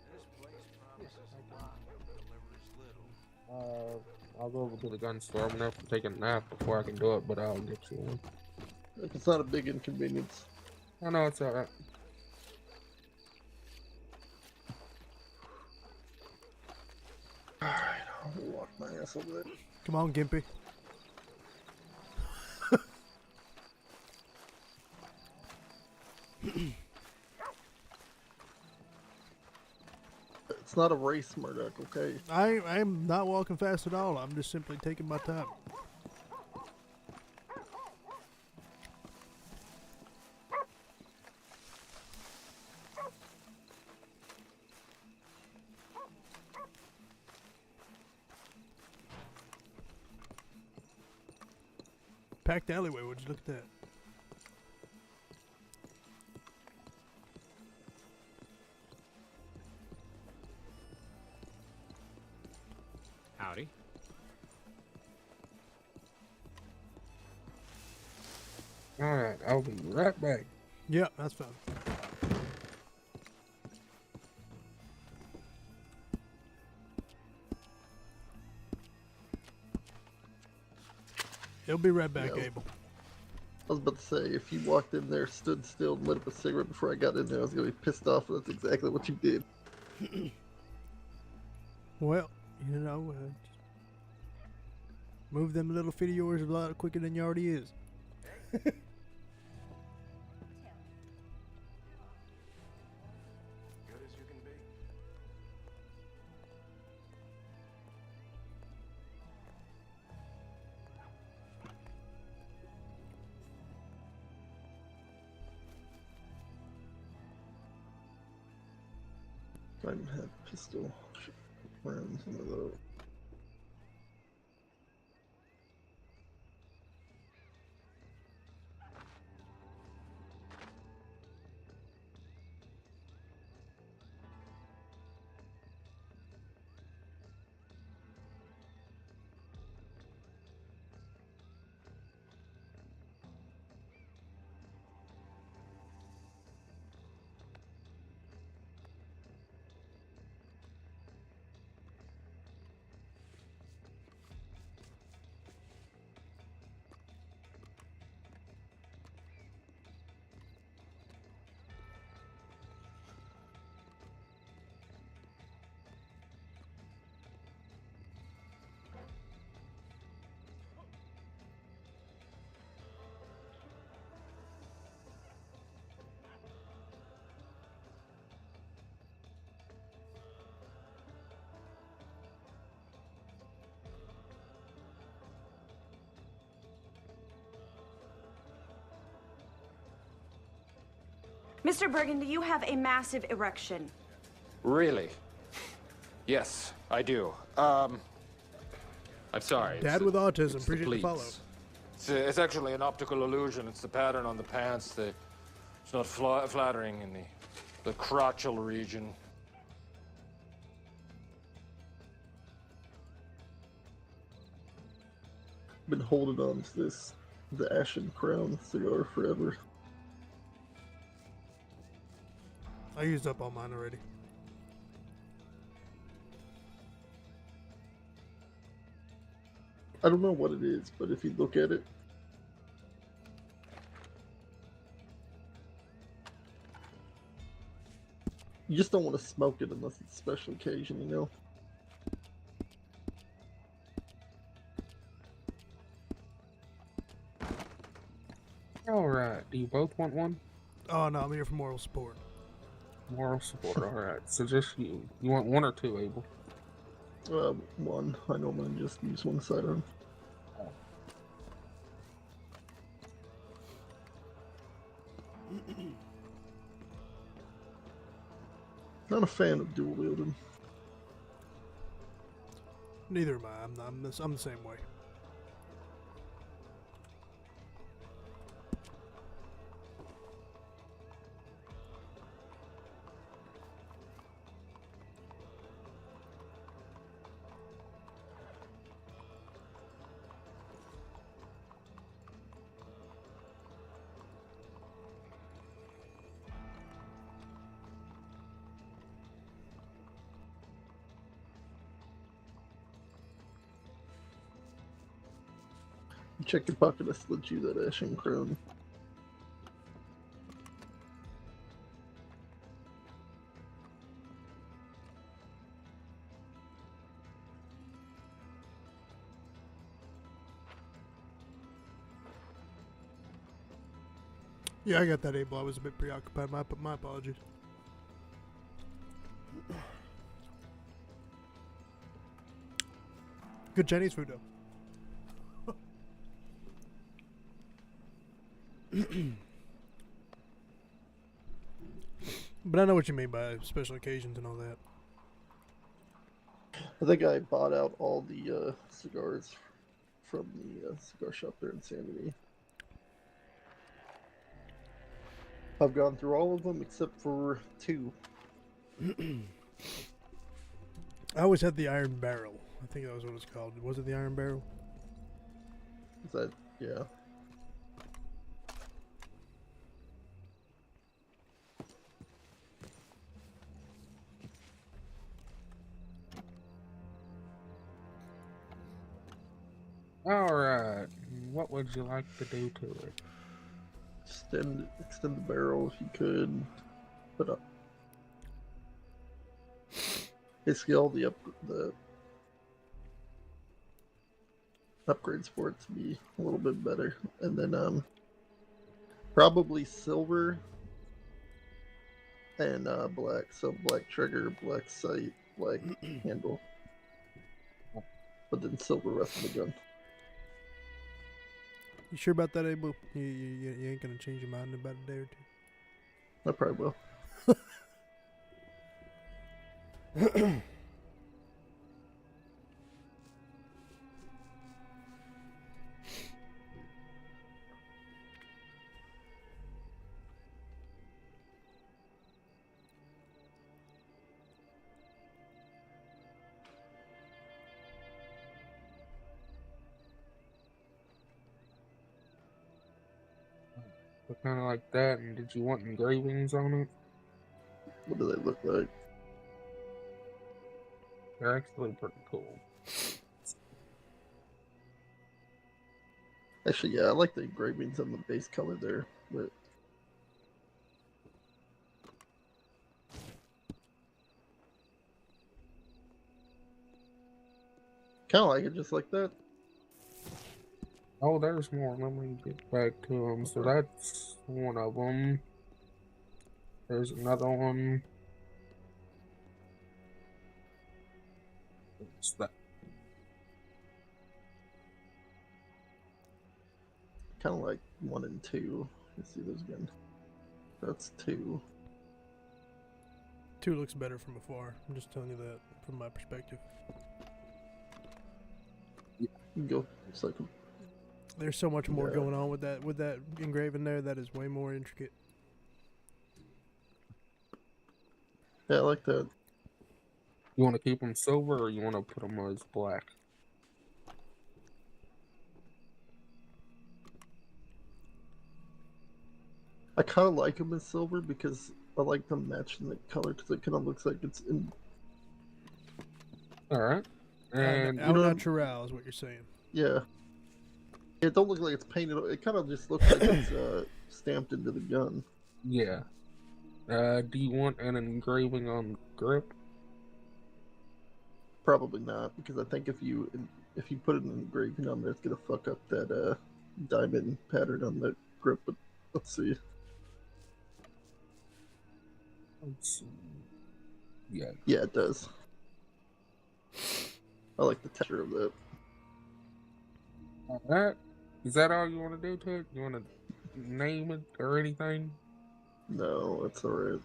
This place promises a lot, but delivers little. I'll go over to the gun store. I'm gonna have to take a nap before I can do it, but I'll get you one. If it's not a big inconvenience. I know it's alright. Alright, I'll walk my ass over there. Come on, Gimpy. It's not a race, Murdock, okay? I'm not walking fast at all. I'm just simply taking my time. Packed alleyway, would you look at that? Howdy. Alright, I'll be right back. Yeah, that's fine. He'll be right back, Yeah. Abel. I was about to say, if you walked in there, stood still, and lit up a cigarette before I got in there, I was gonna be pissed off. That's exactly what you did. Well, you know, move them little feet of yours a lot quicker than you already is. Good as you can be. I don't have pistol rounds in those. Mr. Bergen, do you have a massive erection? Really? Yes, I do. I'm sorry. Dad with autism, it's appreciate the follow. pleats. It's actually an optical illusion. It's the pattern on the pants. It's not flattering in the crotchal region. Been holding on to the Ashen Crown cigar forever. I used up all mine already. I don't know what it is, but if you look at it, you just don't want to smoke it unless it's a special occasion, you know? Alright, do you both want one? Oh no, I'm here for moral support. Moral support, alright. So just you. You want one or two, Abel? One. I normally just use one sidearm. Not a fan of dual wielding. Neither am I. I'm the same way. Check your pocket, I slid you that Ashen Crown. Yeah, I got that, Abel. I was a bit preoccupied. My apologies. Good Chinese food, though. But I know what you mean by special occasions and all that. I think I bought out all the cigars from the cigar shop there in Sanity. I've gone through all of them except for 2. I always had the Iron Barrel. I think that was what it's called. Was it the Iron Barrel? Is that, yeah. Alright, what would you like to do to it? extend the barrel if you could. But basically all the upgrades for it to be a little bit better, and then probably silver and black. So black trigger, black sight, black handle, but then silver rest of the gun. You sure about that, Abel? You ain't gonna change your mind in about a day or two? I probably will. Kind of like that. And did you want engravings on it? What do they look like? They're actually pretty cool. Actually, yeah, I like the engravings on the base color there, but kind of like it just like that. Oh, there's more. Let me get back to them. So that's one of them. There's another one. What's that? Kind of like 1 and 2. Let's see those again. That's 2. 2 looks better from afar. I'm just telling you that from my perspective. You can go second. There's so much more going on with that engraving there. That is way more intricate. Yeah, I like that. You want to keep them silver or you want to put them as black? I kind of like them in silver because I like them matching the color because it kind of looks like it's in. All right. And au natural is what you're saying. Yeah. It don't look like it's painted. It kind of just looks like it's stamped into the gun. Yeah. Do you want an engraving on grip? Probably not, because I think if you put an engraving on there, it's gonna fuck up that diamond pattern on the grip. But let's see. Let's see. Yeah. Yeah, it does. I like the texture of that. All right. Is that all you want to do to it? You want to name it or anything? No, that's alright.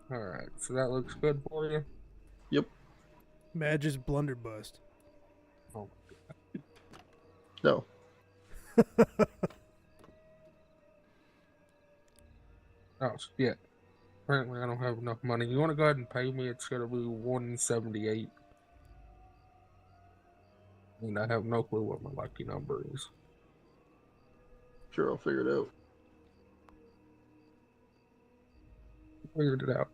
All right. So that looks good for you? Yep. Madge's blunderbust. Oh. No. Oh, shit. Apparently I don't have enough money. You want to go ahead and pay me? It's going to be $178. And I have no clue what my lucky number is. Sure, I'll figure it out. Figured it out.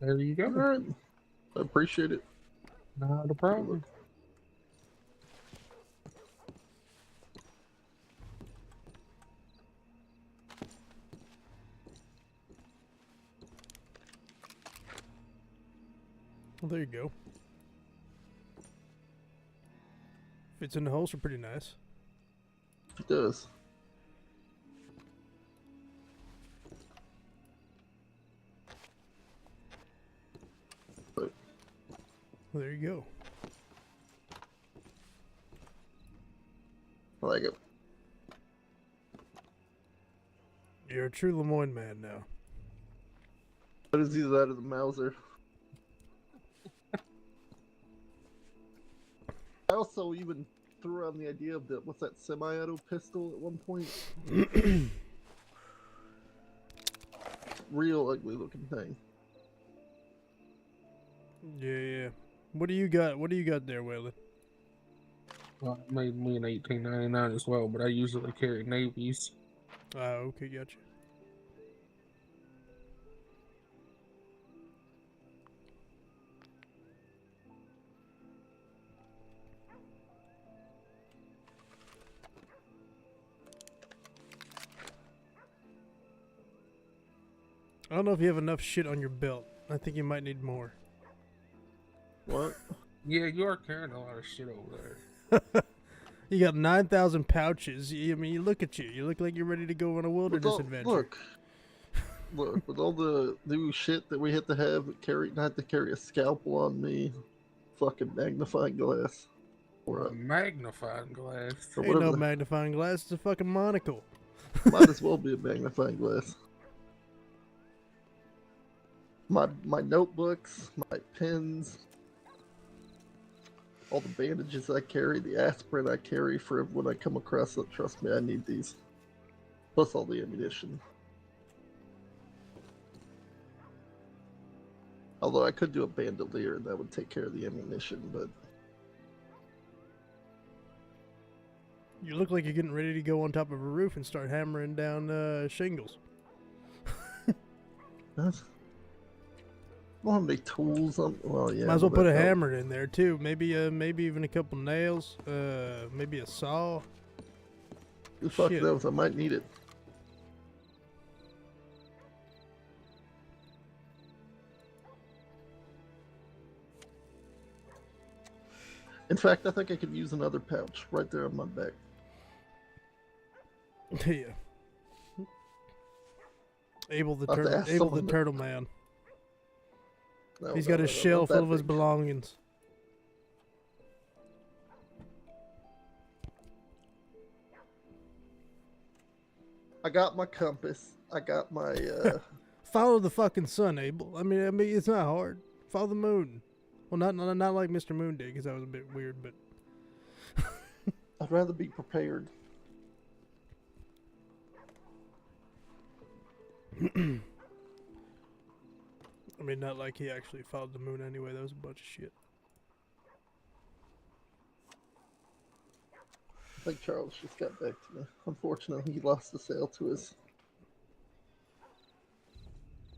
There you go. Alright. I appreciate it. Not a problem. Well, there you go. Fits in the holster pretty nice. It does. Well, there you go. I like it. You're a true Lemoyne man now. I just use that as a Mauser. I also even threw around the idea of what's that semi-auto pistol at one point. Real ugly looking thing. Yeah. What do you got? What do you got there, Waylon? Well, it made me in 1899 as well, but I usually carry navies. Okay, gotcha. I don't know if you have enough shit on your belt. I think you might need more. What? Yeah, you are carrying a lot of shit over there. You got 9,000 pouches. I mean, you look at you. You look like you're ready to go on a wilderness adventure. Look, with all the new shit that we had to have, I had to carry a scalpel on me, fucking magnifying glass, or A magnifying glass. or Ain't whatever. no magnifying glass. It's a fucking monocle. Might as well be a magnifying glass. My notebooks, my pens, all the bandages I carry, the aspirin I carry for when I come across it. Trust me, I need these. Plus all the ammunition. Although I could do a bandolier and that would take care of the ammunition, but You look like you're getting ready to go on top of a roof and start hammering down shingles. that's... I don't have any tools. Well, yeah. Might as well put a that helps. hammer in there too. Maybe even a couple nails. Maybe a saw. Who the fuck Shit. knows? I might need it. In fact, I think I could use another pouch right there on my back. Yeah. Abel the I'll have to ask someone to- turtle man. No, He's no, got a no, shell not full that of his big. belongings. I got my compass. I got my. Follow the fucking sun, Abel. I mean, it's not hard. Follow the moon. Well, not like Mr. Moon did, because that was a bit weird, but I'd rather be prepared. I mean, not like he actually followed the moon anyway. That was a bunch of shit. I think Charles just got back to me. Unfortunately, he lost the sale to his.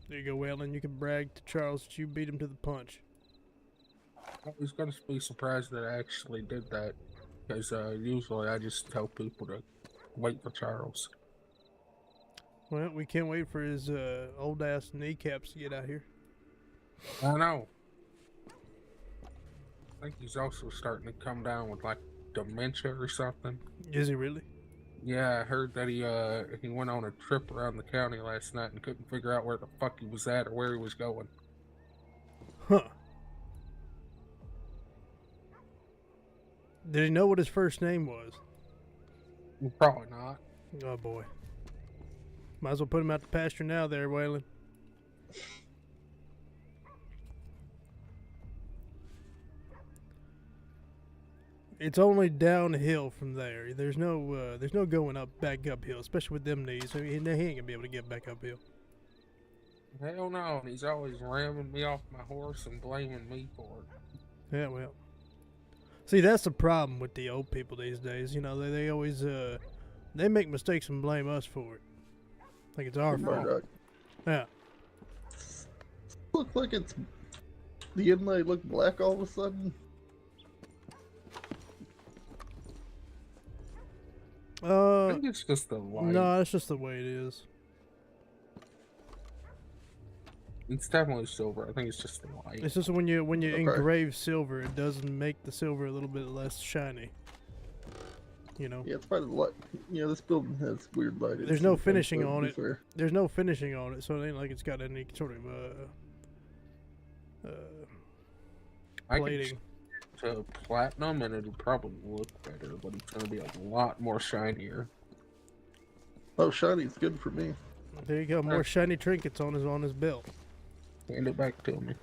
There you go, Waylon. You can brag to Charles that you beat him to the punch. He's going to be surprised that I actually did that. Because usually I just tell people to wait for Charles. Well, we can't wait for his old ass kneecaps to get out here. I know. I think he's also starting to come down with like dementia or something. Is he really? Yeah, I heard that he went on a trip around the county last night and couldn't figure out where the fuck he was at or where he was going. Huh. Did he know what his first name was? Probably not. Oh boy. Might as well put him out to pasture now there, Waylon. It's only downhill from there. There's no going back uphill, especially with them knees. I mean, he ain't gonna be able to get back uphill. Hell no, and he's always ramming me off my horse and blaming me for it. Yeah, well. See, that's the problem with the old people these days. You know, they always they make mistakes and blame us for it. Like it's our fault. Murdock. Yeah. Look like it's the inlay look black all of a sudden. I think it's just the light. No, that's just the way it is. It's definitely silver. I think it's just the light. It's just when you Okay. engrave silver, it does make the silver a little bit less shiny. You know. Yeah, it's probably the light. You know, this building has weird lighting. There's no sometimes, finishing so to on be it. fair. There's no finishing on it, so it ain't like it's got any sort of I could plating. to platinum and it'll probably look better, but it's gonna be a lot more shinier. Oh, shiny's good for me. There you go, more shiny trinkets on his belt. Hand it back to me.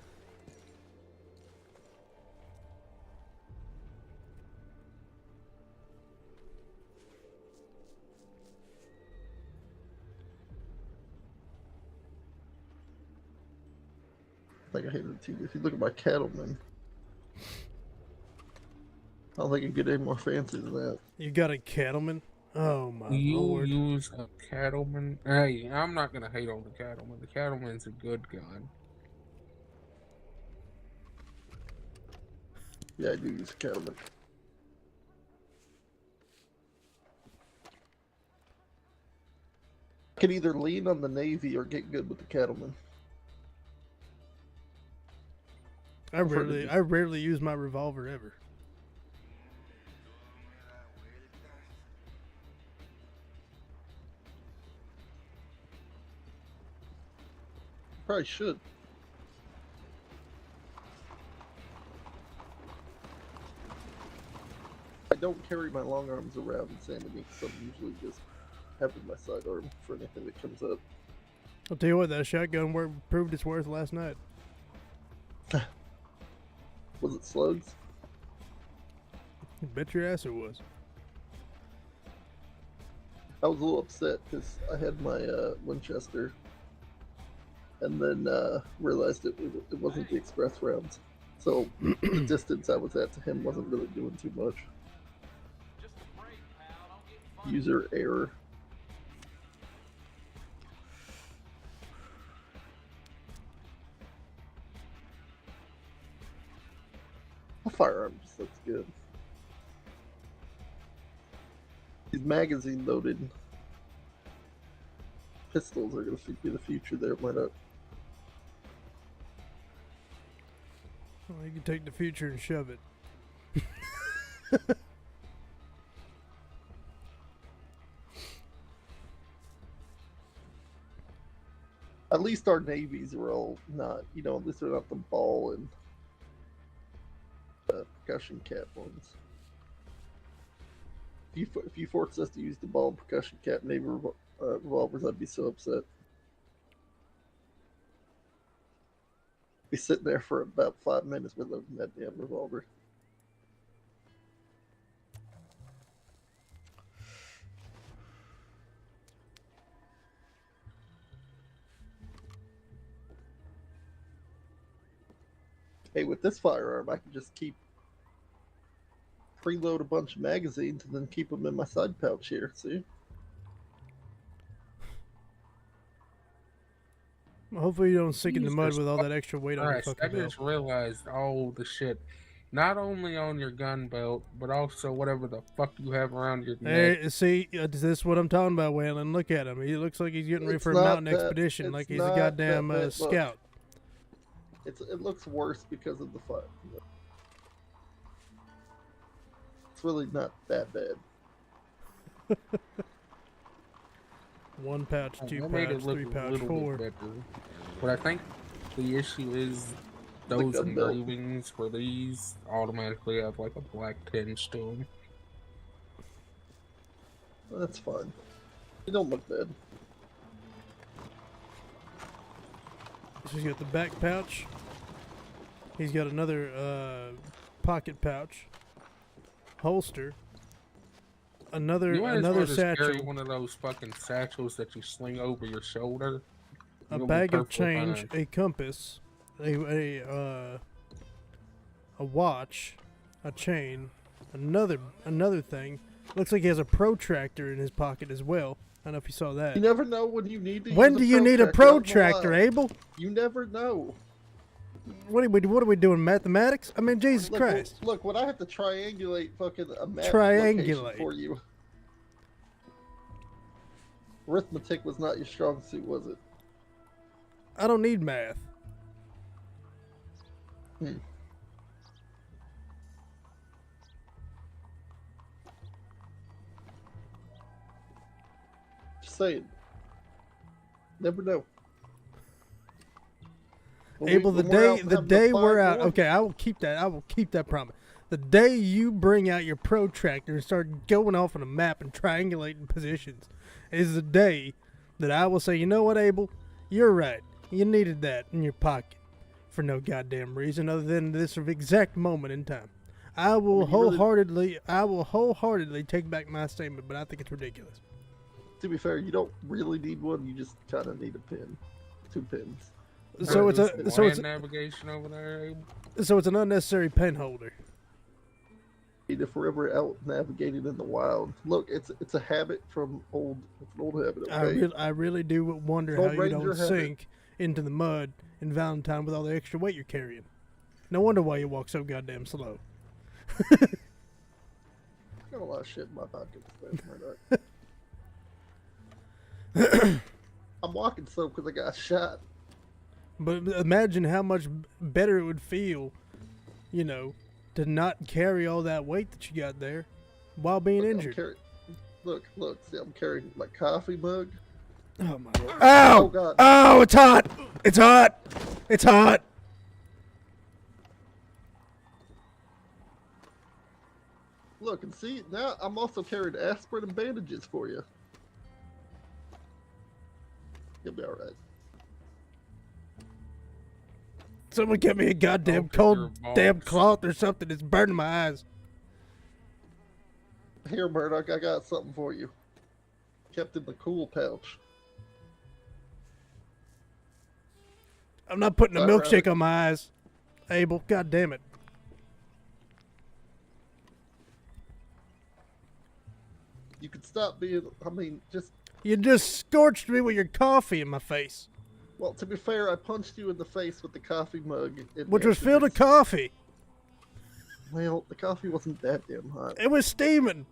think I hated it too. If you look at my cattleman, I don't think I can get any more fancy than that. You got a cattleman? Oh my You lord. use a cattleman? Hey, I'm not gonna hate on the cattleman. The cattleman's a good gun. Yeah, I do use a cattleman. I can either lean on the Navy or get good with the cattleman. I rarely use my revolver ever. Probably should. I don't carry my long arms around in Sandy, so I'm usually just having my sidearm for anything that comes up. I'll tell you what, that shotgun proved its worth last night. Was it slugs? Bet your ass it was. I was a little upset because I had my Winchester, and then realized it wasn't the express rounds. So the distance I was at to him wasn't really doing too much. User error. The firearm just looks good. These magazine loaded pistols are going to be the future there, Murdock. Well, you can take the future and shove it. At least our navies are all not, at least they're not the ball and percussion cap ones. If you forced us to use the ball and percussion cap Navy revolvers, I'd be so upset. Be sitting there for about 5 minutes reloading that damn revolver. Hey, with this firearm, I can just preload a bunch of magazines and then keep them in my side pouch here. See? Hopefully you don't sink in the mud with all that extra weight on your I fucking belt. just realized all the shit, not only on your gun belt, but also whatever the fuck you have around your neck. Hey, see, this is what I'm talking about, Waylon. Look at him. He looks like he's getting ready for a mountain expedition, like he's a goddamn scout. It looks worse because of the fire. It's really not that bad. 1 pouch, 2 made pouch, it look 3 a pouch, little 4. bit better. But I think the issue is those engravings for these automatically have like a black tinge to them. That's fine. They don't look bad. So he's got the back pouch. He's got another pocket pouch, holster, another satchel, carry one of those fucking satchels that you sling over your shoulder. a bag of change, a compass, a watch, a chain, another thing. Looks like he has a protractor in his pocket as well. I don't know if you saw that. You never know when you need to. When do you need a protractor, Abel? You never know. What are we doing? Mathematics? I mean, Jesus Christ! Look, when I have to triangulate fucking a map location for you. Arithmetic was not your strong suit, was it? I don't need math. Just saying. Never know. Abel, the day we're out. Okay, I will keep that. I will keep that promise. The day you bring out your protractor and start going off on a map and triangulating positions is the day that I will say, you know what, Abel, you're right. You needed that in your pocket for no goddamn reason other than this exact moment in time. I will wholeheartedly take back my statement, but I think it's ridiculous. To be fair, you don't really need one. You just kind of need a pin, 2 pins. So it's a so it's land navigation over there. Abel? so it's an unnecessary pen holder. If we're ever out navigating in the wild, look, it's a habit from old. It's an old habit. Okay? I really do wonder Old how you Ranger don't habit. sink into the mud in Valentine with all the extra weight you're carrying. No wonder why you walk so goddamn slow. Got a lot of shit in my pockets. Murdock. I'm walking slow because I got shot. But imagine how much better it would feel, you know, to not carry all that weight that you got there while being Look, injured. Look, see, I'm carrying my coffee mug. Oh my god. Ow! Oh god. Oh, it's hot! It's hot! It's hot! Look, and see, now I'm also carrying aspirin and bandages for you. You'll be alright. Someone get me a goddamn cold damn cloth or something. It's burning my eyes. Here, Murdock, I got something for you. Kept in the cool pouch. I'm not putting a All milkshake right. on my eyes. Abel, god damn it. You could stop being, I mean, just, You just scorched me with your coffee in my face, well, to be fair, I punched you in the face with the coffee mug. which was filled with coffee. Well, the coffee wasn't that damn hot. It was steaming.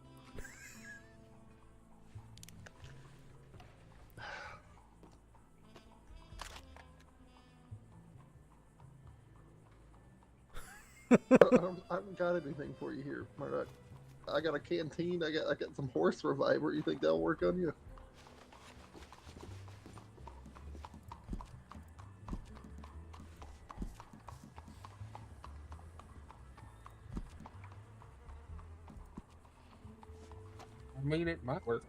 I haven't got anything for you here, Murdock. I got a canteen. I got some horse reviver. You think that'll work on you? I mean, it might work.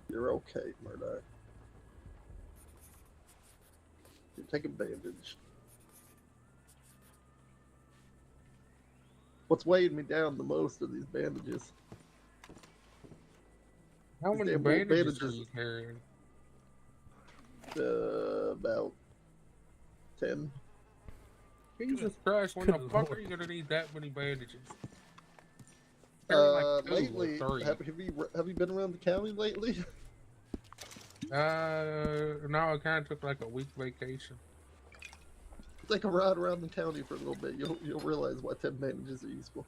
You're okay, Murdock. You take a bandage. What's weighing me down the most are these bandages. How These many damn old bandages are you carrying? About 10. Jesus Christ, when the Good fuck lord. are you gonna need that many bandages? Carry like two or Lately, three. have you been around the county lately? No, I kind of took like a week vacation. Take a ride around the county for a little bit. You'll realize why 10 bandages are useful.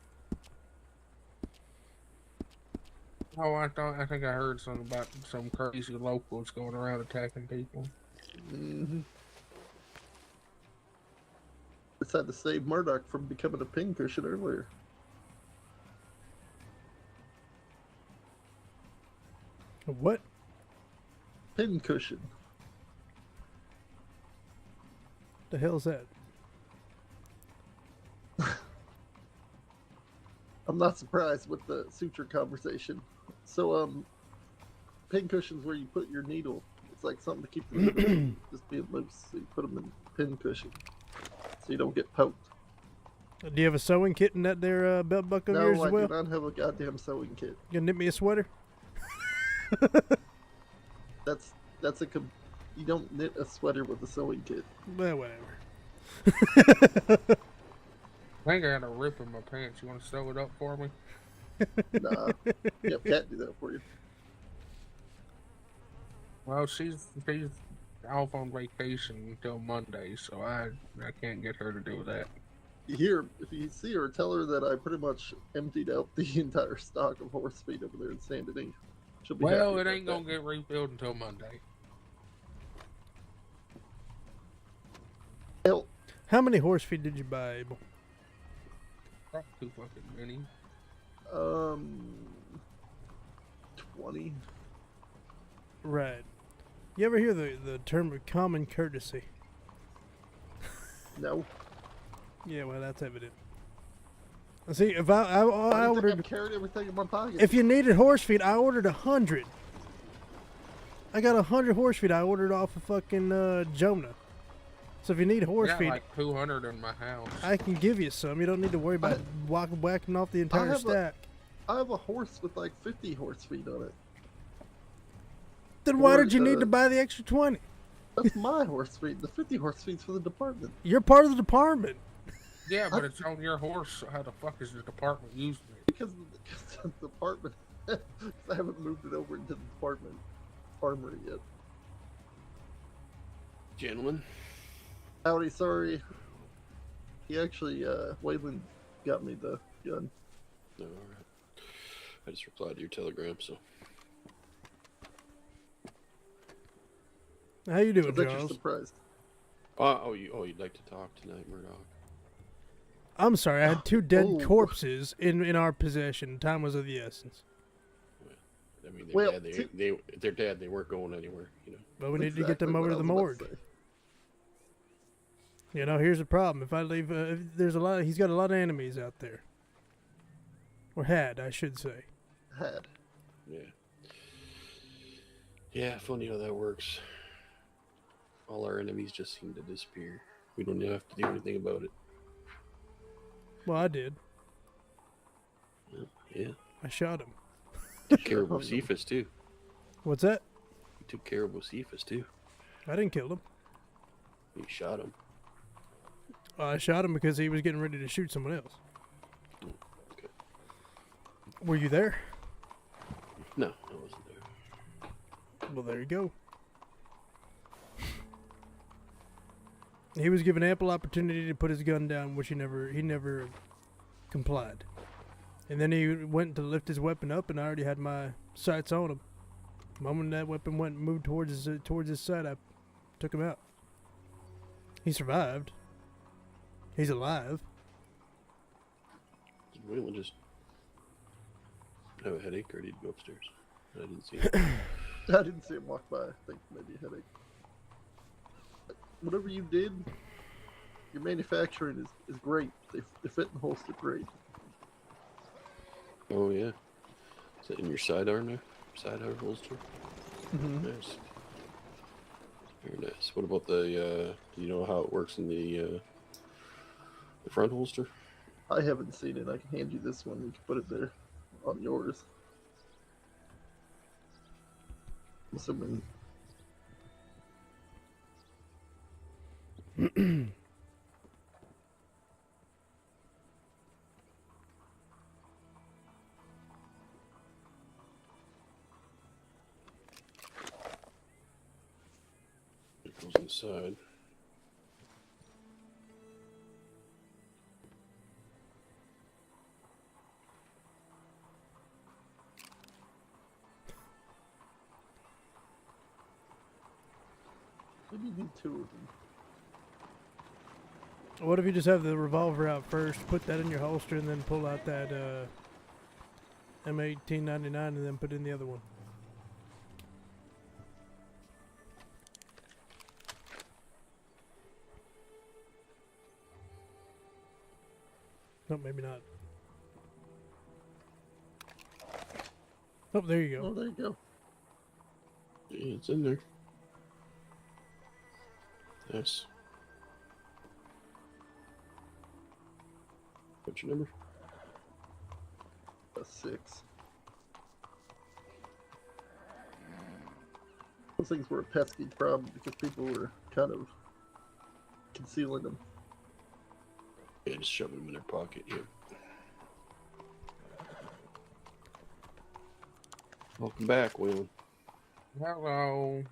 Oh, I think I heard something about some crazy locals going around attacking people. Mm-hmm. Decided to save Murdock from becoming a pincushion earlier. What? Pincushion. The hell's that? I'm not surprised with the suture conversation. So, pincushion's where you put your needle. It's like something to keep the needle just being loose. So you put them in pincushion, so you don't get poked. Do you have a sewing kit in that there belt buckle of yours No, I as well? do not have a goddamn sewing kit. You gonna knit me a sweater? You don't knit a sweater with a sewing kit. Well, whatever. I think I got a rip in my pants. You want to sew it up for me? Nah, yep, can't do that for you. Well, she's off on vacation until Monday, so I can't get her to do that. Here, if you see her, tell her that I pretty much emptied out the entire stock of horse feed over there in Saint Denis. She'll be Well, happy it about ain't that. gonna get refilled until Monday. Hell, How many horse feed did you buy, Abel? Probably too fucking many. 20. Right. You ever hear the term of common courtesy? No. Yeah, well, that's evident. See, if I I ordered, I'm carrying everything in my pocket. if you needed horse feed, I ordered 100. I got 100 horse feed. I ordered off of fucking Jonah. So if you need I horse got feed, like 200 in my house. I can give you some. You don't need to worry about whacking off the entire have stack. I have a horse with like 50 horse feet on it. Then why Or, did you need to buy the extra 20? That's my horse feed. The 50 horse feed's for the department. You're part of the department. Yeah, but it's on your horse. So how the fuck is the department using it? Because the department. I haven't moved it over into the department armory yet. Gentlemen. Howdy, sorry. He actually, Wayland got me the gun. No, alright. I just replied to your telegram, so. How you doing, I bet you're Charles? surprised. You'd like to talk tonight, Murdock? I'm sorry, I had 2 dead Oh. corpses in our possession. Time was of the essence. I mean, Well, they're dead. They weren't going anywhere, you know. But we need to get Exactly them over what to I the was about to morgue. say. You know, here's the problem. If I leave, there's a lot. He's got a lot of enemies out there. Or had, I should say. Had. Yeah. Yeah, funny how that works. All our enemies just seem to disappear. We don't have to do anything about it. Well, I did. Yeah. I shot him. Took care of Josephus, too. What's that? You took care of Josephus, too. I didn't kill him. You shot him. I shot him because he was getting ready to shoot someone else. Okay. Were you there? No, I wasn't there. Well, there you go. He was given ample opportunity to put his gun down, which he never complied. And then he went to lift his weapon up, and I already had my sights on him. The moment that weapon moved towards his side, I took him out. He survived. He's alive. Did Waylon just have a headache, or did he go upstairs? I didn't see him. I didn't see him walk by. I think maybe a headache. Whatever you did, your manufacturing is great. They fit and holster great. Oh, yeah. Is that in your sidearm there? Sidearm holster? Mm-hmm. Nice. Very nice. What about the, do you know how it works in the front holster? I haven't seen it. I can hand you this one. You can put it there on yours. I'm assuming. It goes inside. Maybe you need 2 of them. What if you just have the revolver out first, put that in your holster, and then pull out that M1899 and then put in the other one? No, maybe not. Oh, there you go. Oh, there you go. Yeah, it's in there. Nice. What's your number? 6. Those things were a pesky problem because people were kind of concealing them. Yeah, just shoving them in their pocket, yeah. Welcome back, Waylon. Hello.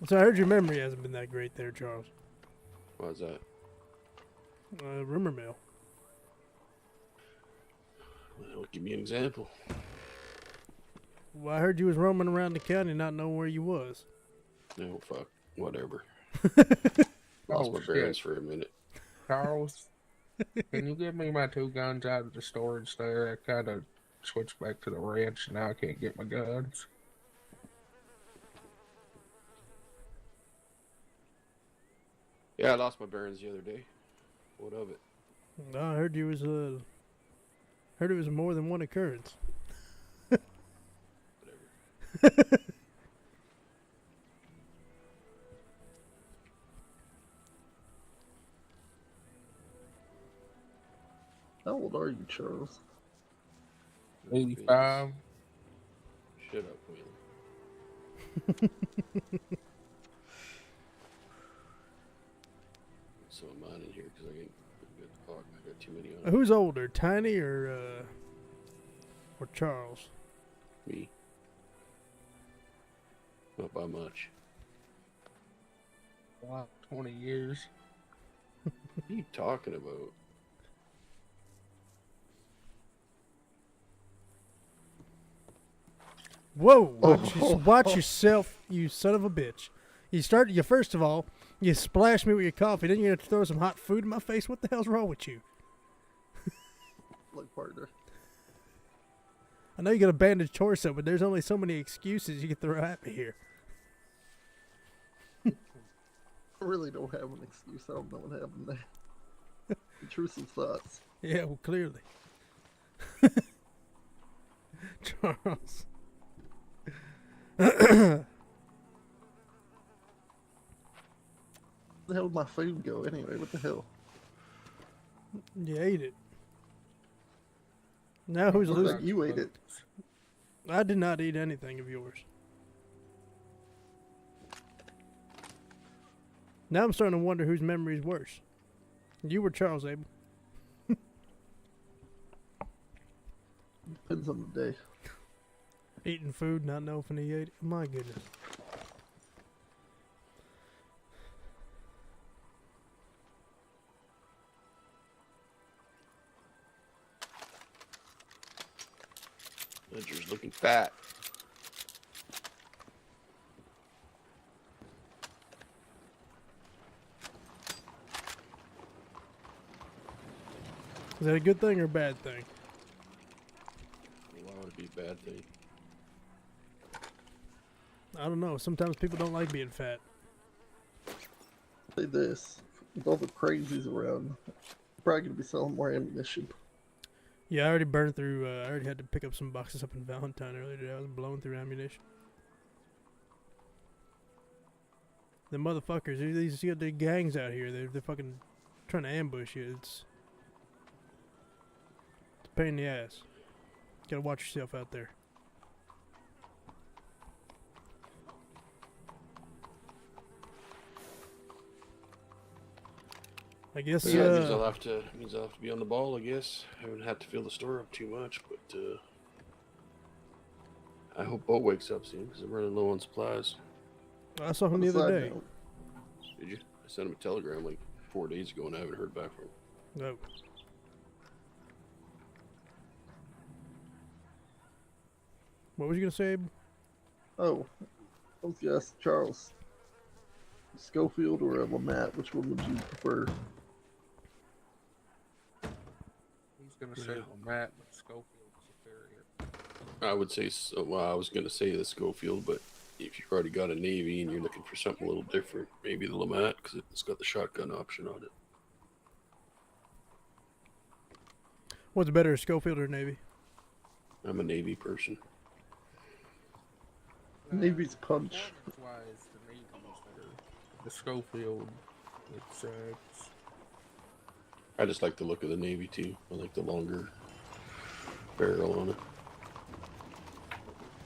So I heard your memory hasn't been that great there, Charles. Why's that? Rumor mill. Well, give me an example. Well, I heard you was roaming around the county not knowing where you was. No, fuck. Whatever. Oh, Lost my bearings for a minute. Charles, can you give me my 2 guns out of the storage there? I kind of switched back to the ranch, and now I can't get my guns. Yeah, I lost my bearings the other day. What of it? No, I heard you was heard it was more than one occurrence. Whatever. How old are you, Charles? 85. Shut up, Wheeler. So I'm on in here because I got too many on. Who's older, Tiny or Charles? Me. Not by much. About 20 years. What are you talking about? Whoa! Watch yourself, you son of a bitch. You first of all, you splash me with your coffee, then you're gonna throw some hot food in my face. What the hell's wrong with you? Like partner. I know you got a bandaged torso, but there's only so many excuses you can throw at me here. I really don't have an excuse. I don't know what happened there. Intrusive thoughts. Yeah, well, clearly. Charles. Where the hell did my food go anyway? What the hell? You ate it. Now who's Looks losing? like you ate it. I did not eat anything of yours. Now I'm starting to wonder whose memory is worse. You or Charles, Abel? Depends on the day. Eating food, not knowing if he ate it. My goodness. Ledger's looking fat. Is that a good thing or a bad thing? Why would it be a bad thing? I don't know. Sometimes people don't like being fat. Say this. With all the crazies around, you're probably going to be selling more ammunition. Yeah, I already burned through. I already had to pick up some boxes up in Valentine earlier today. I was blowing through ammunition. The motherfuckers, these the gangs out here. They're fucking trying to ambush you. It's a pain in the ass. Gotta watch yourself out there. I guess. Yeah, it means I'll have to be on the ball. I guess I haven't had to fill the store up too much, but I hope Bo wakes up soon because I'm running low on supplies. I saw him the other day. Did you? I sent him a telegram like 4 days ago, and I haven't heard back from him. No. What was you gonna say, Abe? Oh, I was going to ask Charles. Schofield or a Lamette, which one would you prefer? He's gonna say Matt, but Schofield's superior. I would say, well, I was going to say the Schofield, but if you've already got a Navy and you're looking for something a little different, maybe the Lamette, because it's got the shotgun option on it. What's better, Schofield or Navy? I'm a Navy person. Navy's punch. Performance-wise, the Navy's better. The Schofield, it's I just like the look of the Navy too. I like the longer barrel on it.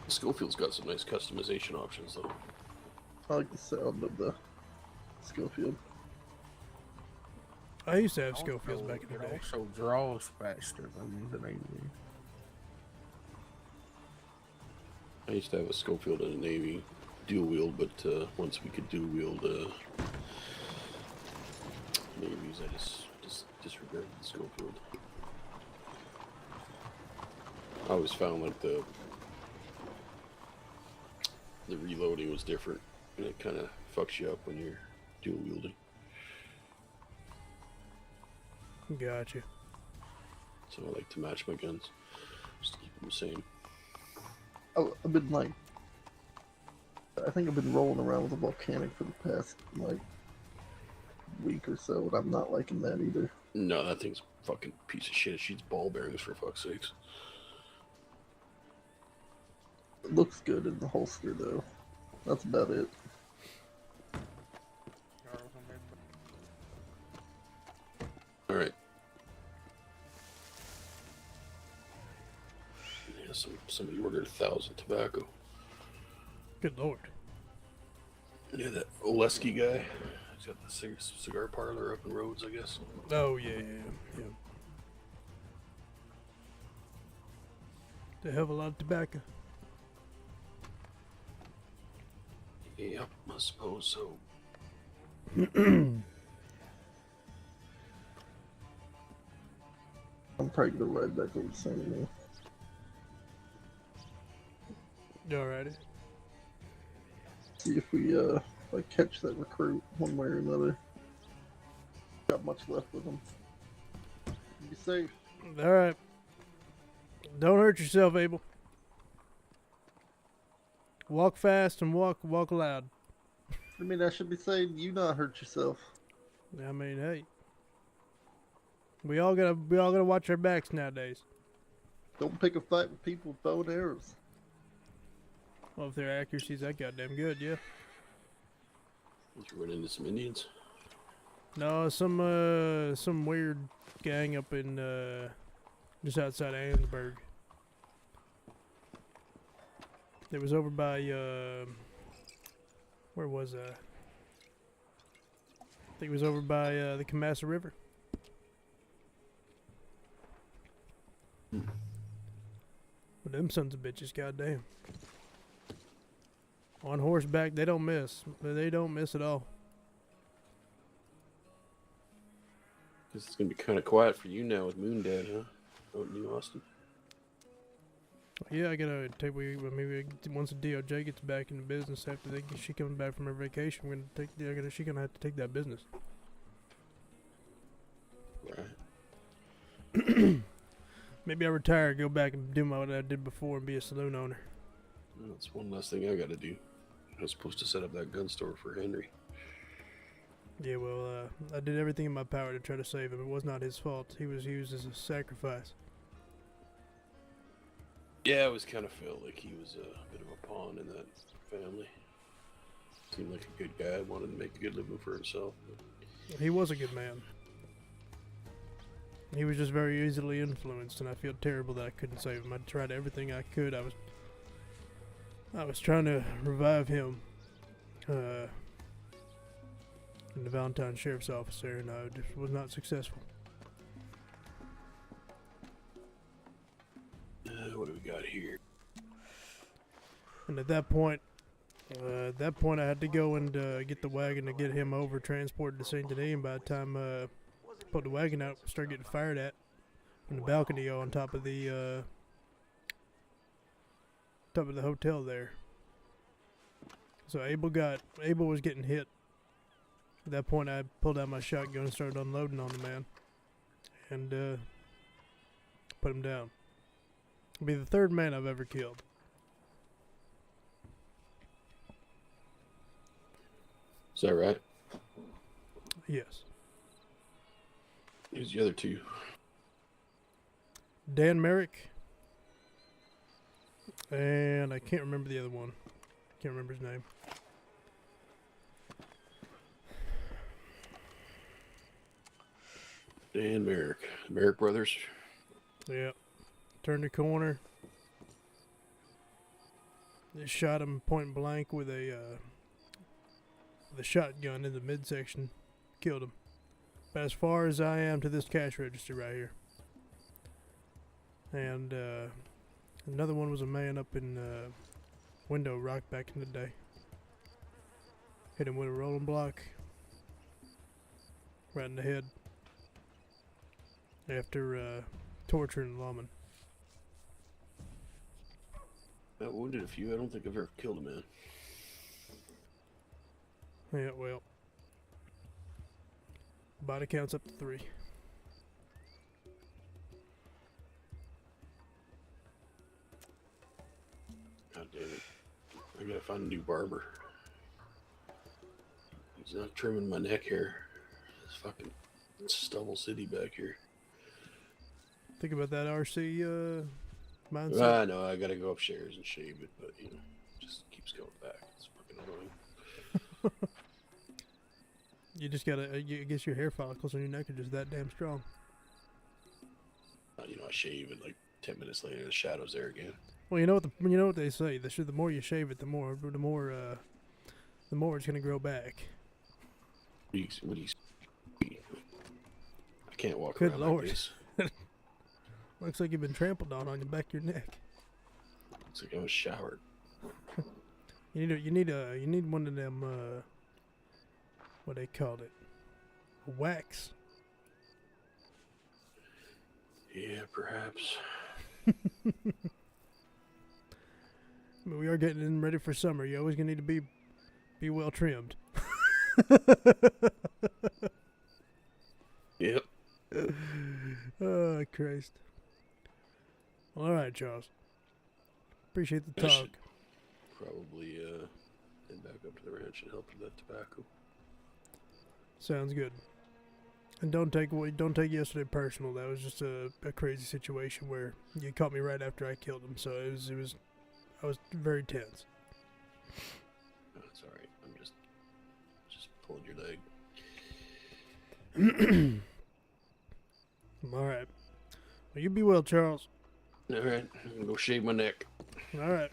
The Schofield's got some nice customization options though. I like the sound of the Schofield. I used to have Schofields back in the day. It also draws faster than the Navy. I used to have a Schofield in the Navy, dual wield, but once we could dual wield Navies, I just disregarded the Schofield. I always found like the reloading was different, and it kind of fucks you up when you're dual wielding. Gotcha. So I like to match my guns, just to keep them the same. Oh, I've been like, I think I've been rolling around with a volcanic for the past like week or so, and I'm not liking that either. No, that thing's a fucking piece of shit. It shoots ball bearings for fuck's sakes. It looks good in the holster though. That's about it. All right. somebody ordered 1,000 tobacco. Good lord. Yeah, that Oleski guy. He's got the cigar parlor up in Rhodes, I guess. Oh, yeah. They have a lot of tobacco. Yep, I suppose so. I'm probably gonna ride back over to San Diego. Alrighty. See if we like catch that recruit one way or another. Got much left with him. Be safe. Alright. Don't hurt yourself, Abel. Walk fast and walk loud. I mean, I should be saying you not hurt yourself. I mean, hey. We all gotta watch our backs nowadays. Don't pick a fight with people with bow and arrows. Well, if their accuracy's that goddamn good, yeah. Did you run into some Indians? No, some weird gang up in just outside of Annensburg. It was over by where was that? I think it was over by the Kamassa River. But them sons of bitches, goddamn. On horseback, they don't miss. They don't miss at all. Guess it's gonna be kind of quiet for you now with Moon Dad, huh? Out in New Austin. Yeah, I gotta take. Maybe once the DOJ gets back into business after she comes back from her vacation, we're gonna take. She's gonna have to take that business. Right. Maybe I retire, go back and do what I did before, and be a saloon owner. Well, that's one last thing I gotta do. I was supposed to set up that gun store for Henry. Yeah, well, I did everything in my power to try to save him. It was not his fault. He was used as a sacrifice. Yeah, I always kind of felt like he was a bit of a pawn in that family. Seemed like a good guy, wanted to make a good living for himself. He was a good man. He was just very easily influenced, and I feel terrible that I couldn't save him. I tried everything I could. I was trying to revive him in the Valentine Sheriff's Office there, and I just was not successful. What do we got here? And at that point, I had to go and get the wagon to get him over, transported to Saint Denis. And by the time I put the wagon out, started getting fired at from the balcony on top of the hotel there. So Abel was getting hit. At that point, I pulled out my shotgun and started unloading on the man, and put him down. It'll be the third man I've ever killed. Is that right? Yes. Who's the other two? Dan Merrick. And I can't remember the other one. Can't remember his name. Dan Merrick. The Merrick brothers. Yeah. Turned the corner. They shot him point blank with a shotgun in the midsection. Killed him. But as far as I am to this cash register right here. And another one was a man up in Window Rock back in the day. Hit him with a rolling block. Right in the head. After torturing the lawman. I wounded a few. I don't think I've ever killed a man. Yeah, well. Body count's up to 3. God damn it. I gotta find a new barber. He's not trimming my neck hair. It's fucking stubble city back here. Think about that RC mindset. I know, I gotta go upstairs and shave it, but you know, it just keeps going back. It's fucking annoying. You just gotta, I guess your hair follicles on your neck are just that damn strong. You know, I shave at like 10 minutes later, the shadow's there again. Well, you know what they say. The more you shave it, the more it's gonna grow back. What do you I can't walk Good around Lord. like this. Looks like you've been trampled on the back of your neck. Looks like I was showered. You need one of them what they called it, wax. Yeah, perhaps. I mean, we are getting in ready for summer. You always gonna need to be well trimmed. Yep. Oh Christ! All right, Charles. Appreciate the I talk. should probably head back up to the ranch and help with that tobacco. Sounds good. And don't take yesterday personal. That was just a crazy situation where you caught me right after I killed him. So I was very tense. Oh, that's all right. I'm just pulling your leg. All right. Well, you be well, Charles. All right, I'm gonna go shave my neck. All right.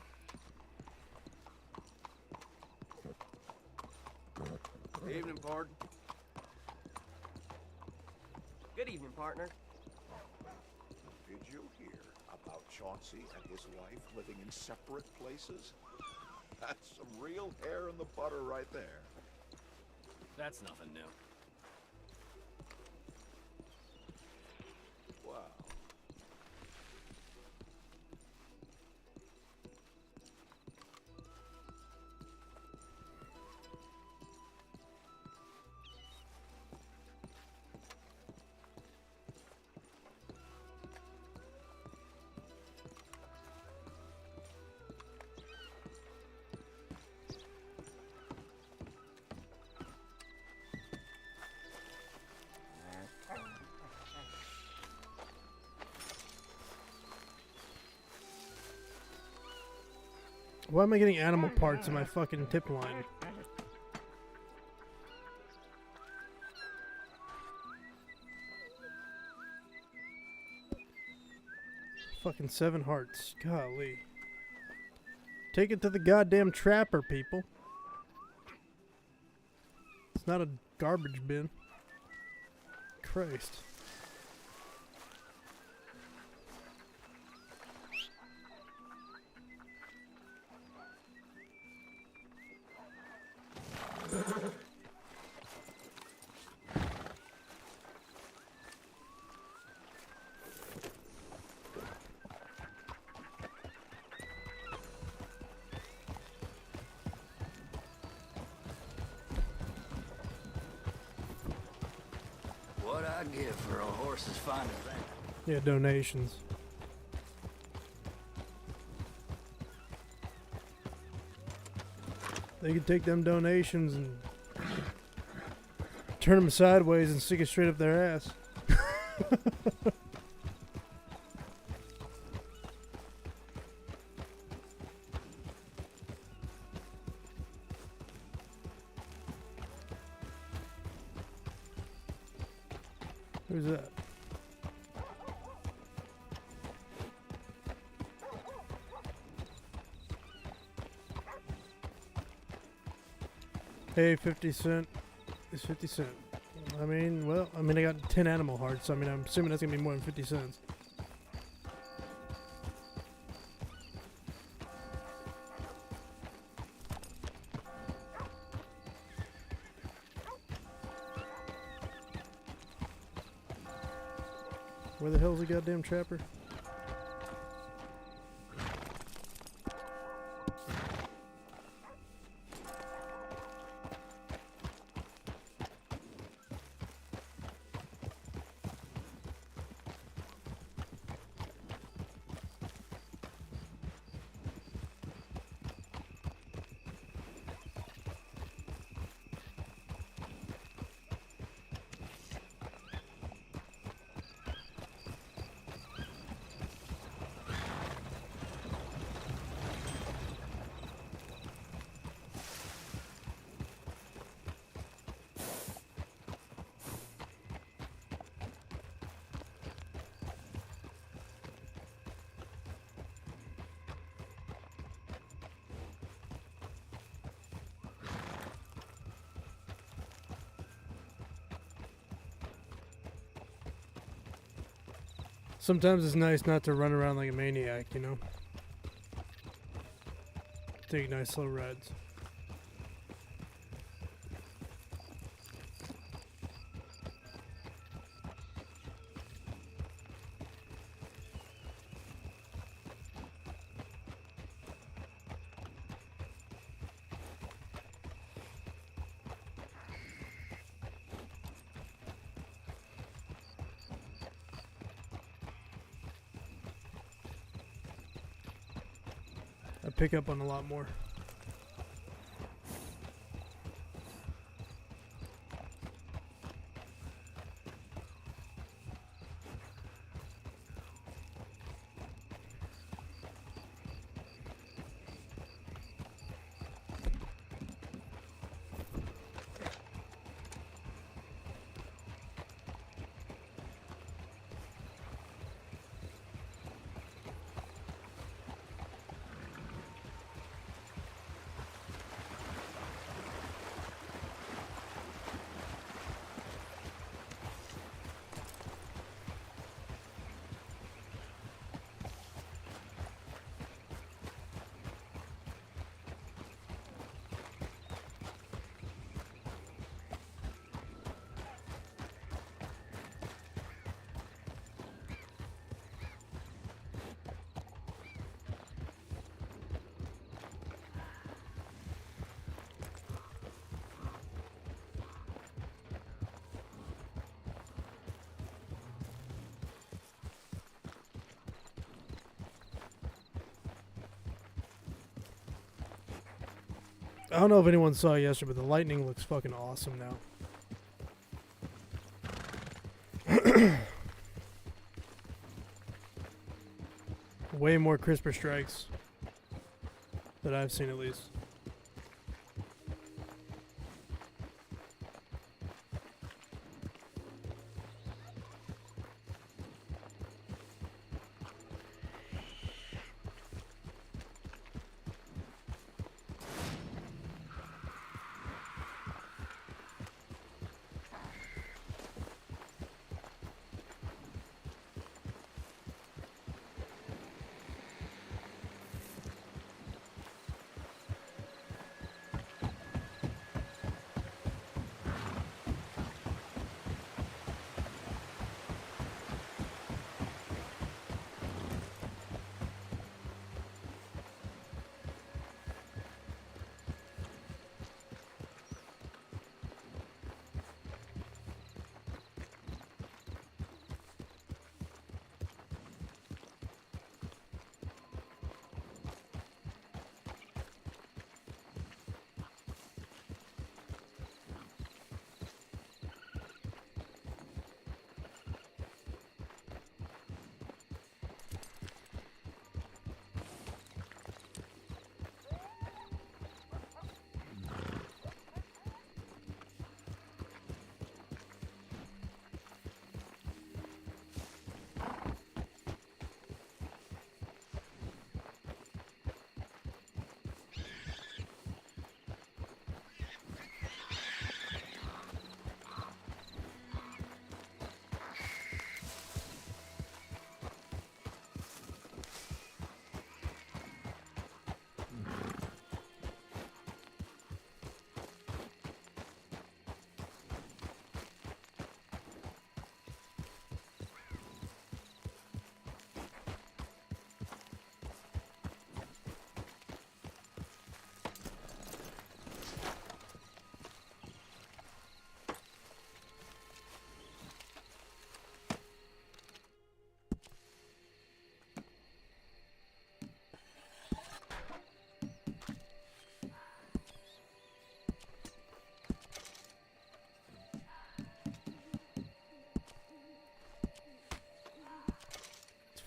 Evening, pard. Good evening, partner. Did you hear about Chauncey and his wife living in separate places? That's some real hair in the butter right there. That's nothing new. Wow. Why am I getting animal parts in my fucking tip line? Fucking 7 hearts. Golly. Take it to the goddamn trapper, people. It's not a garbage bin. Christ. What I'd give for a horse as fine as that. Yeah, donations. They could take them donations and turn them sideways and stick it straight up their ass. Who's that? Hey, 50 cent. It's 50 cent. I mean, well, I got 10 animal hearts. I mean, I'm assuming that's gonna be more than 50 cents. Where the hell's the goddamn trapper? Sometimes it's nice not to run around like a maniac, you know? Take nice slow rides. I pick up on a lot more. I don't know if anyone saw it yesterday, but the lightning looks fucking awesome now. Way more crisper strikes that I've seen, at least.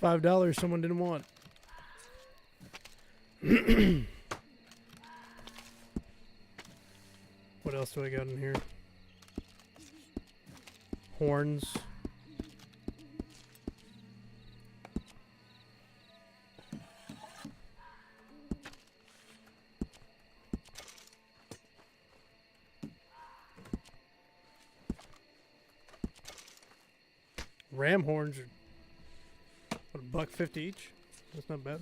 $5 someone didn't want. What else do I got in here? Horns. Ram horns are $1.50 each. That's not bad.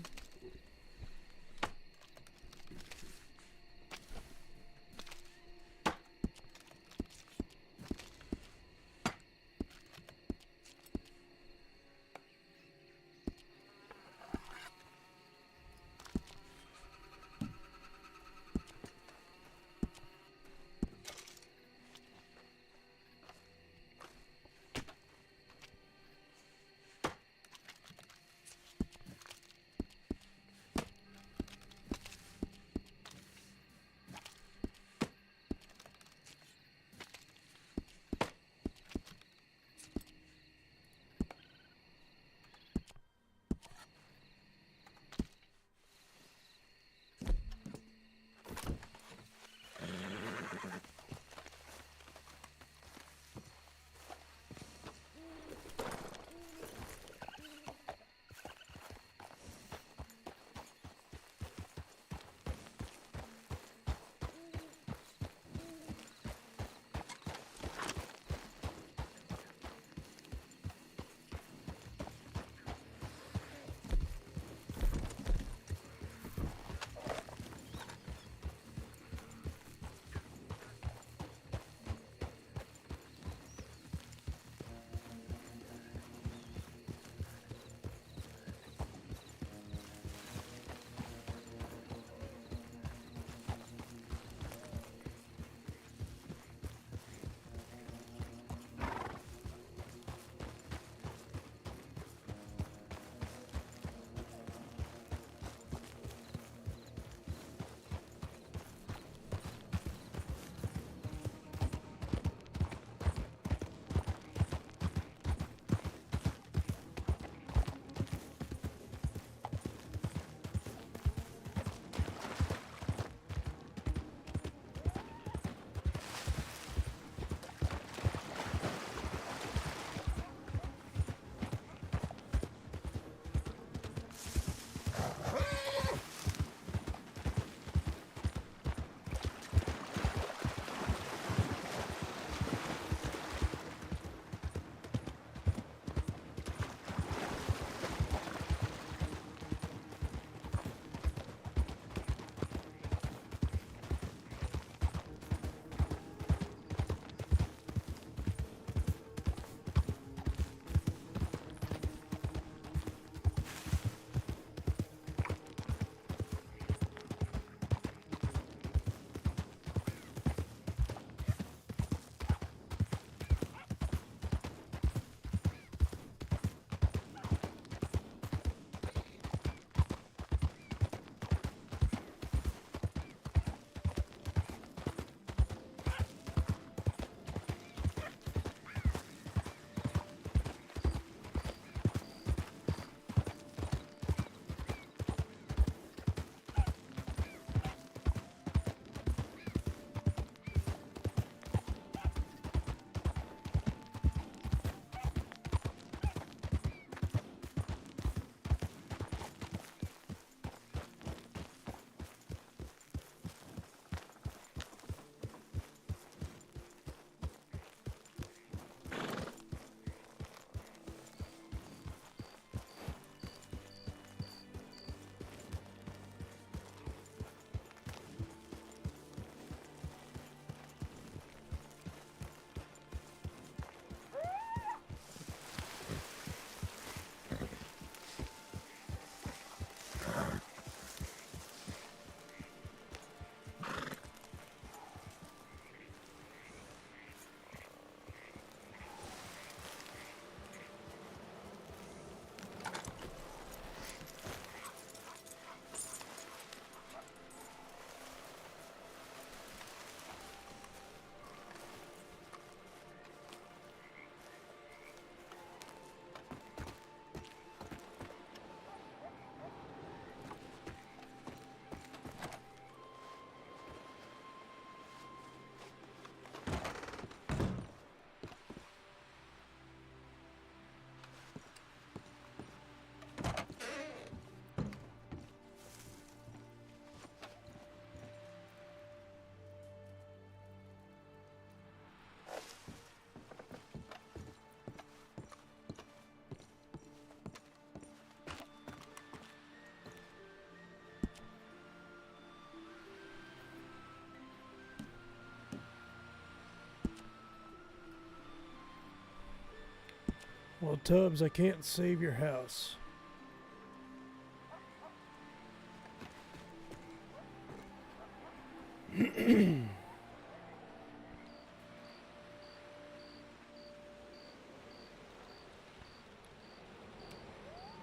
Well, Tubbs, I can't save your house.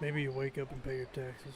Maybe you wake up and pay your taxes.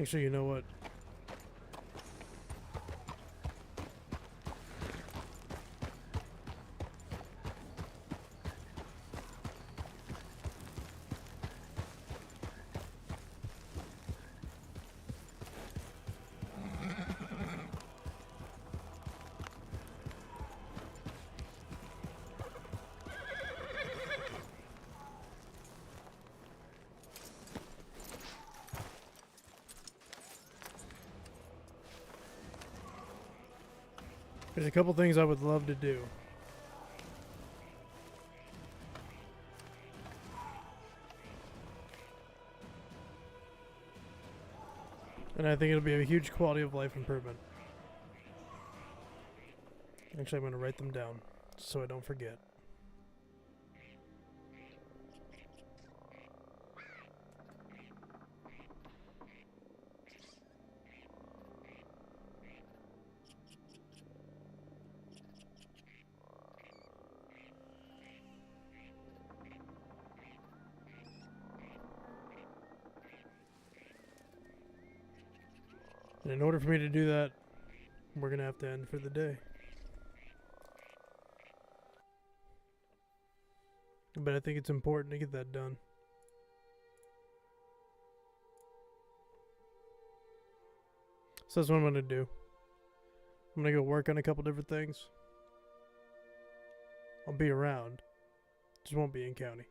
Actually, you know what? There's a couple things I would love to do. And I think it'll be a huge quality of life improvement. Actually, I'm going to write them down so I don't forget. And in order for me to do that, we're going to have to end for the day. But I think it's important to get that done. So that's what I'm going to do. I'm going to go work on a couple different things. I'll be around. Just won't be in county.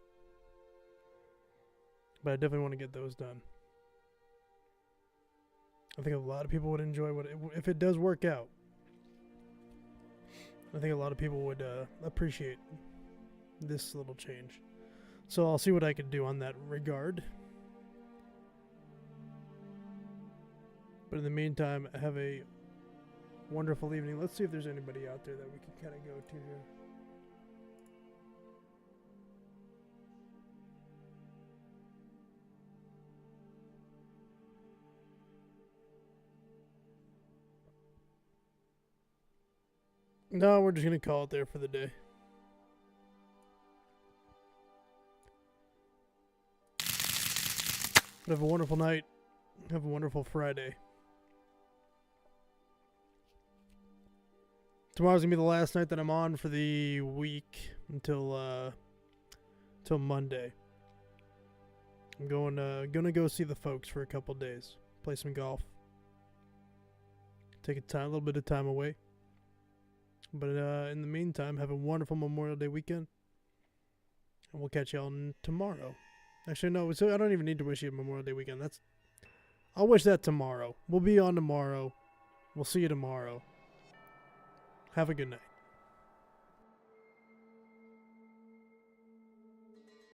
But I definitely want to get those done. I think a lot of people would enjoy if it does work out. I think a lot of people would appreciate this little change. So I'll see what I can do on that regard. But in the meantime, have a wonderful evening. Let's see if there's anybody out there that we can kind of go to here. No, we're just going to call it there for the day. But have a wonderful night. Have a wonderful Friday. Tomorrow's going to be the last night that I'm on for the week until Monday. I'm gonna go see the folks for a couple days. Play some golf. Take a little bit of time away. But in the meantime, have a wonderful Memorial Day weekend. And we'll catch y'all tomorrow. Actually, no. So I don't even need to wish you a Memorial Day weekend. I'll wish that tomorrow. We'll be on tomorrow. We'll see you tomorrow. Have a good night.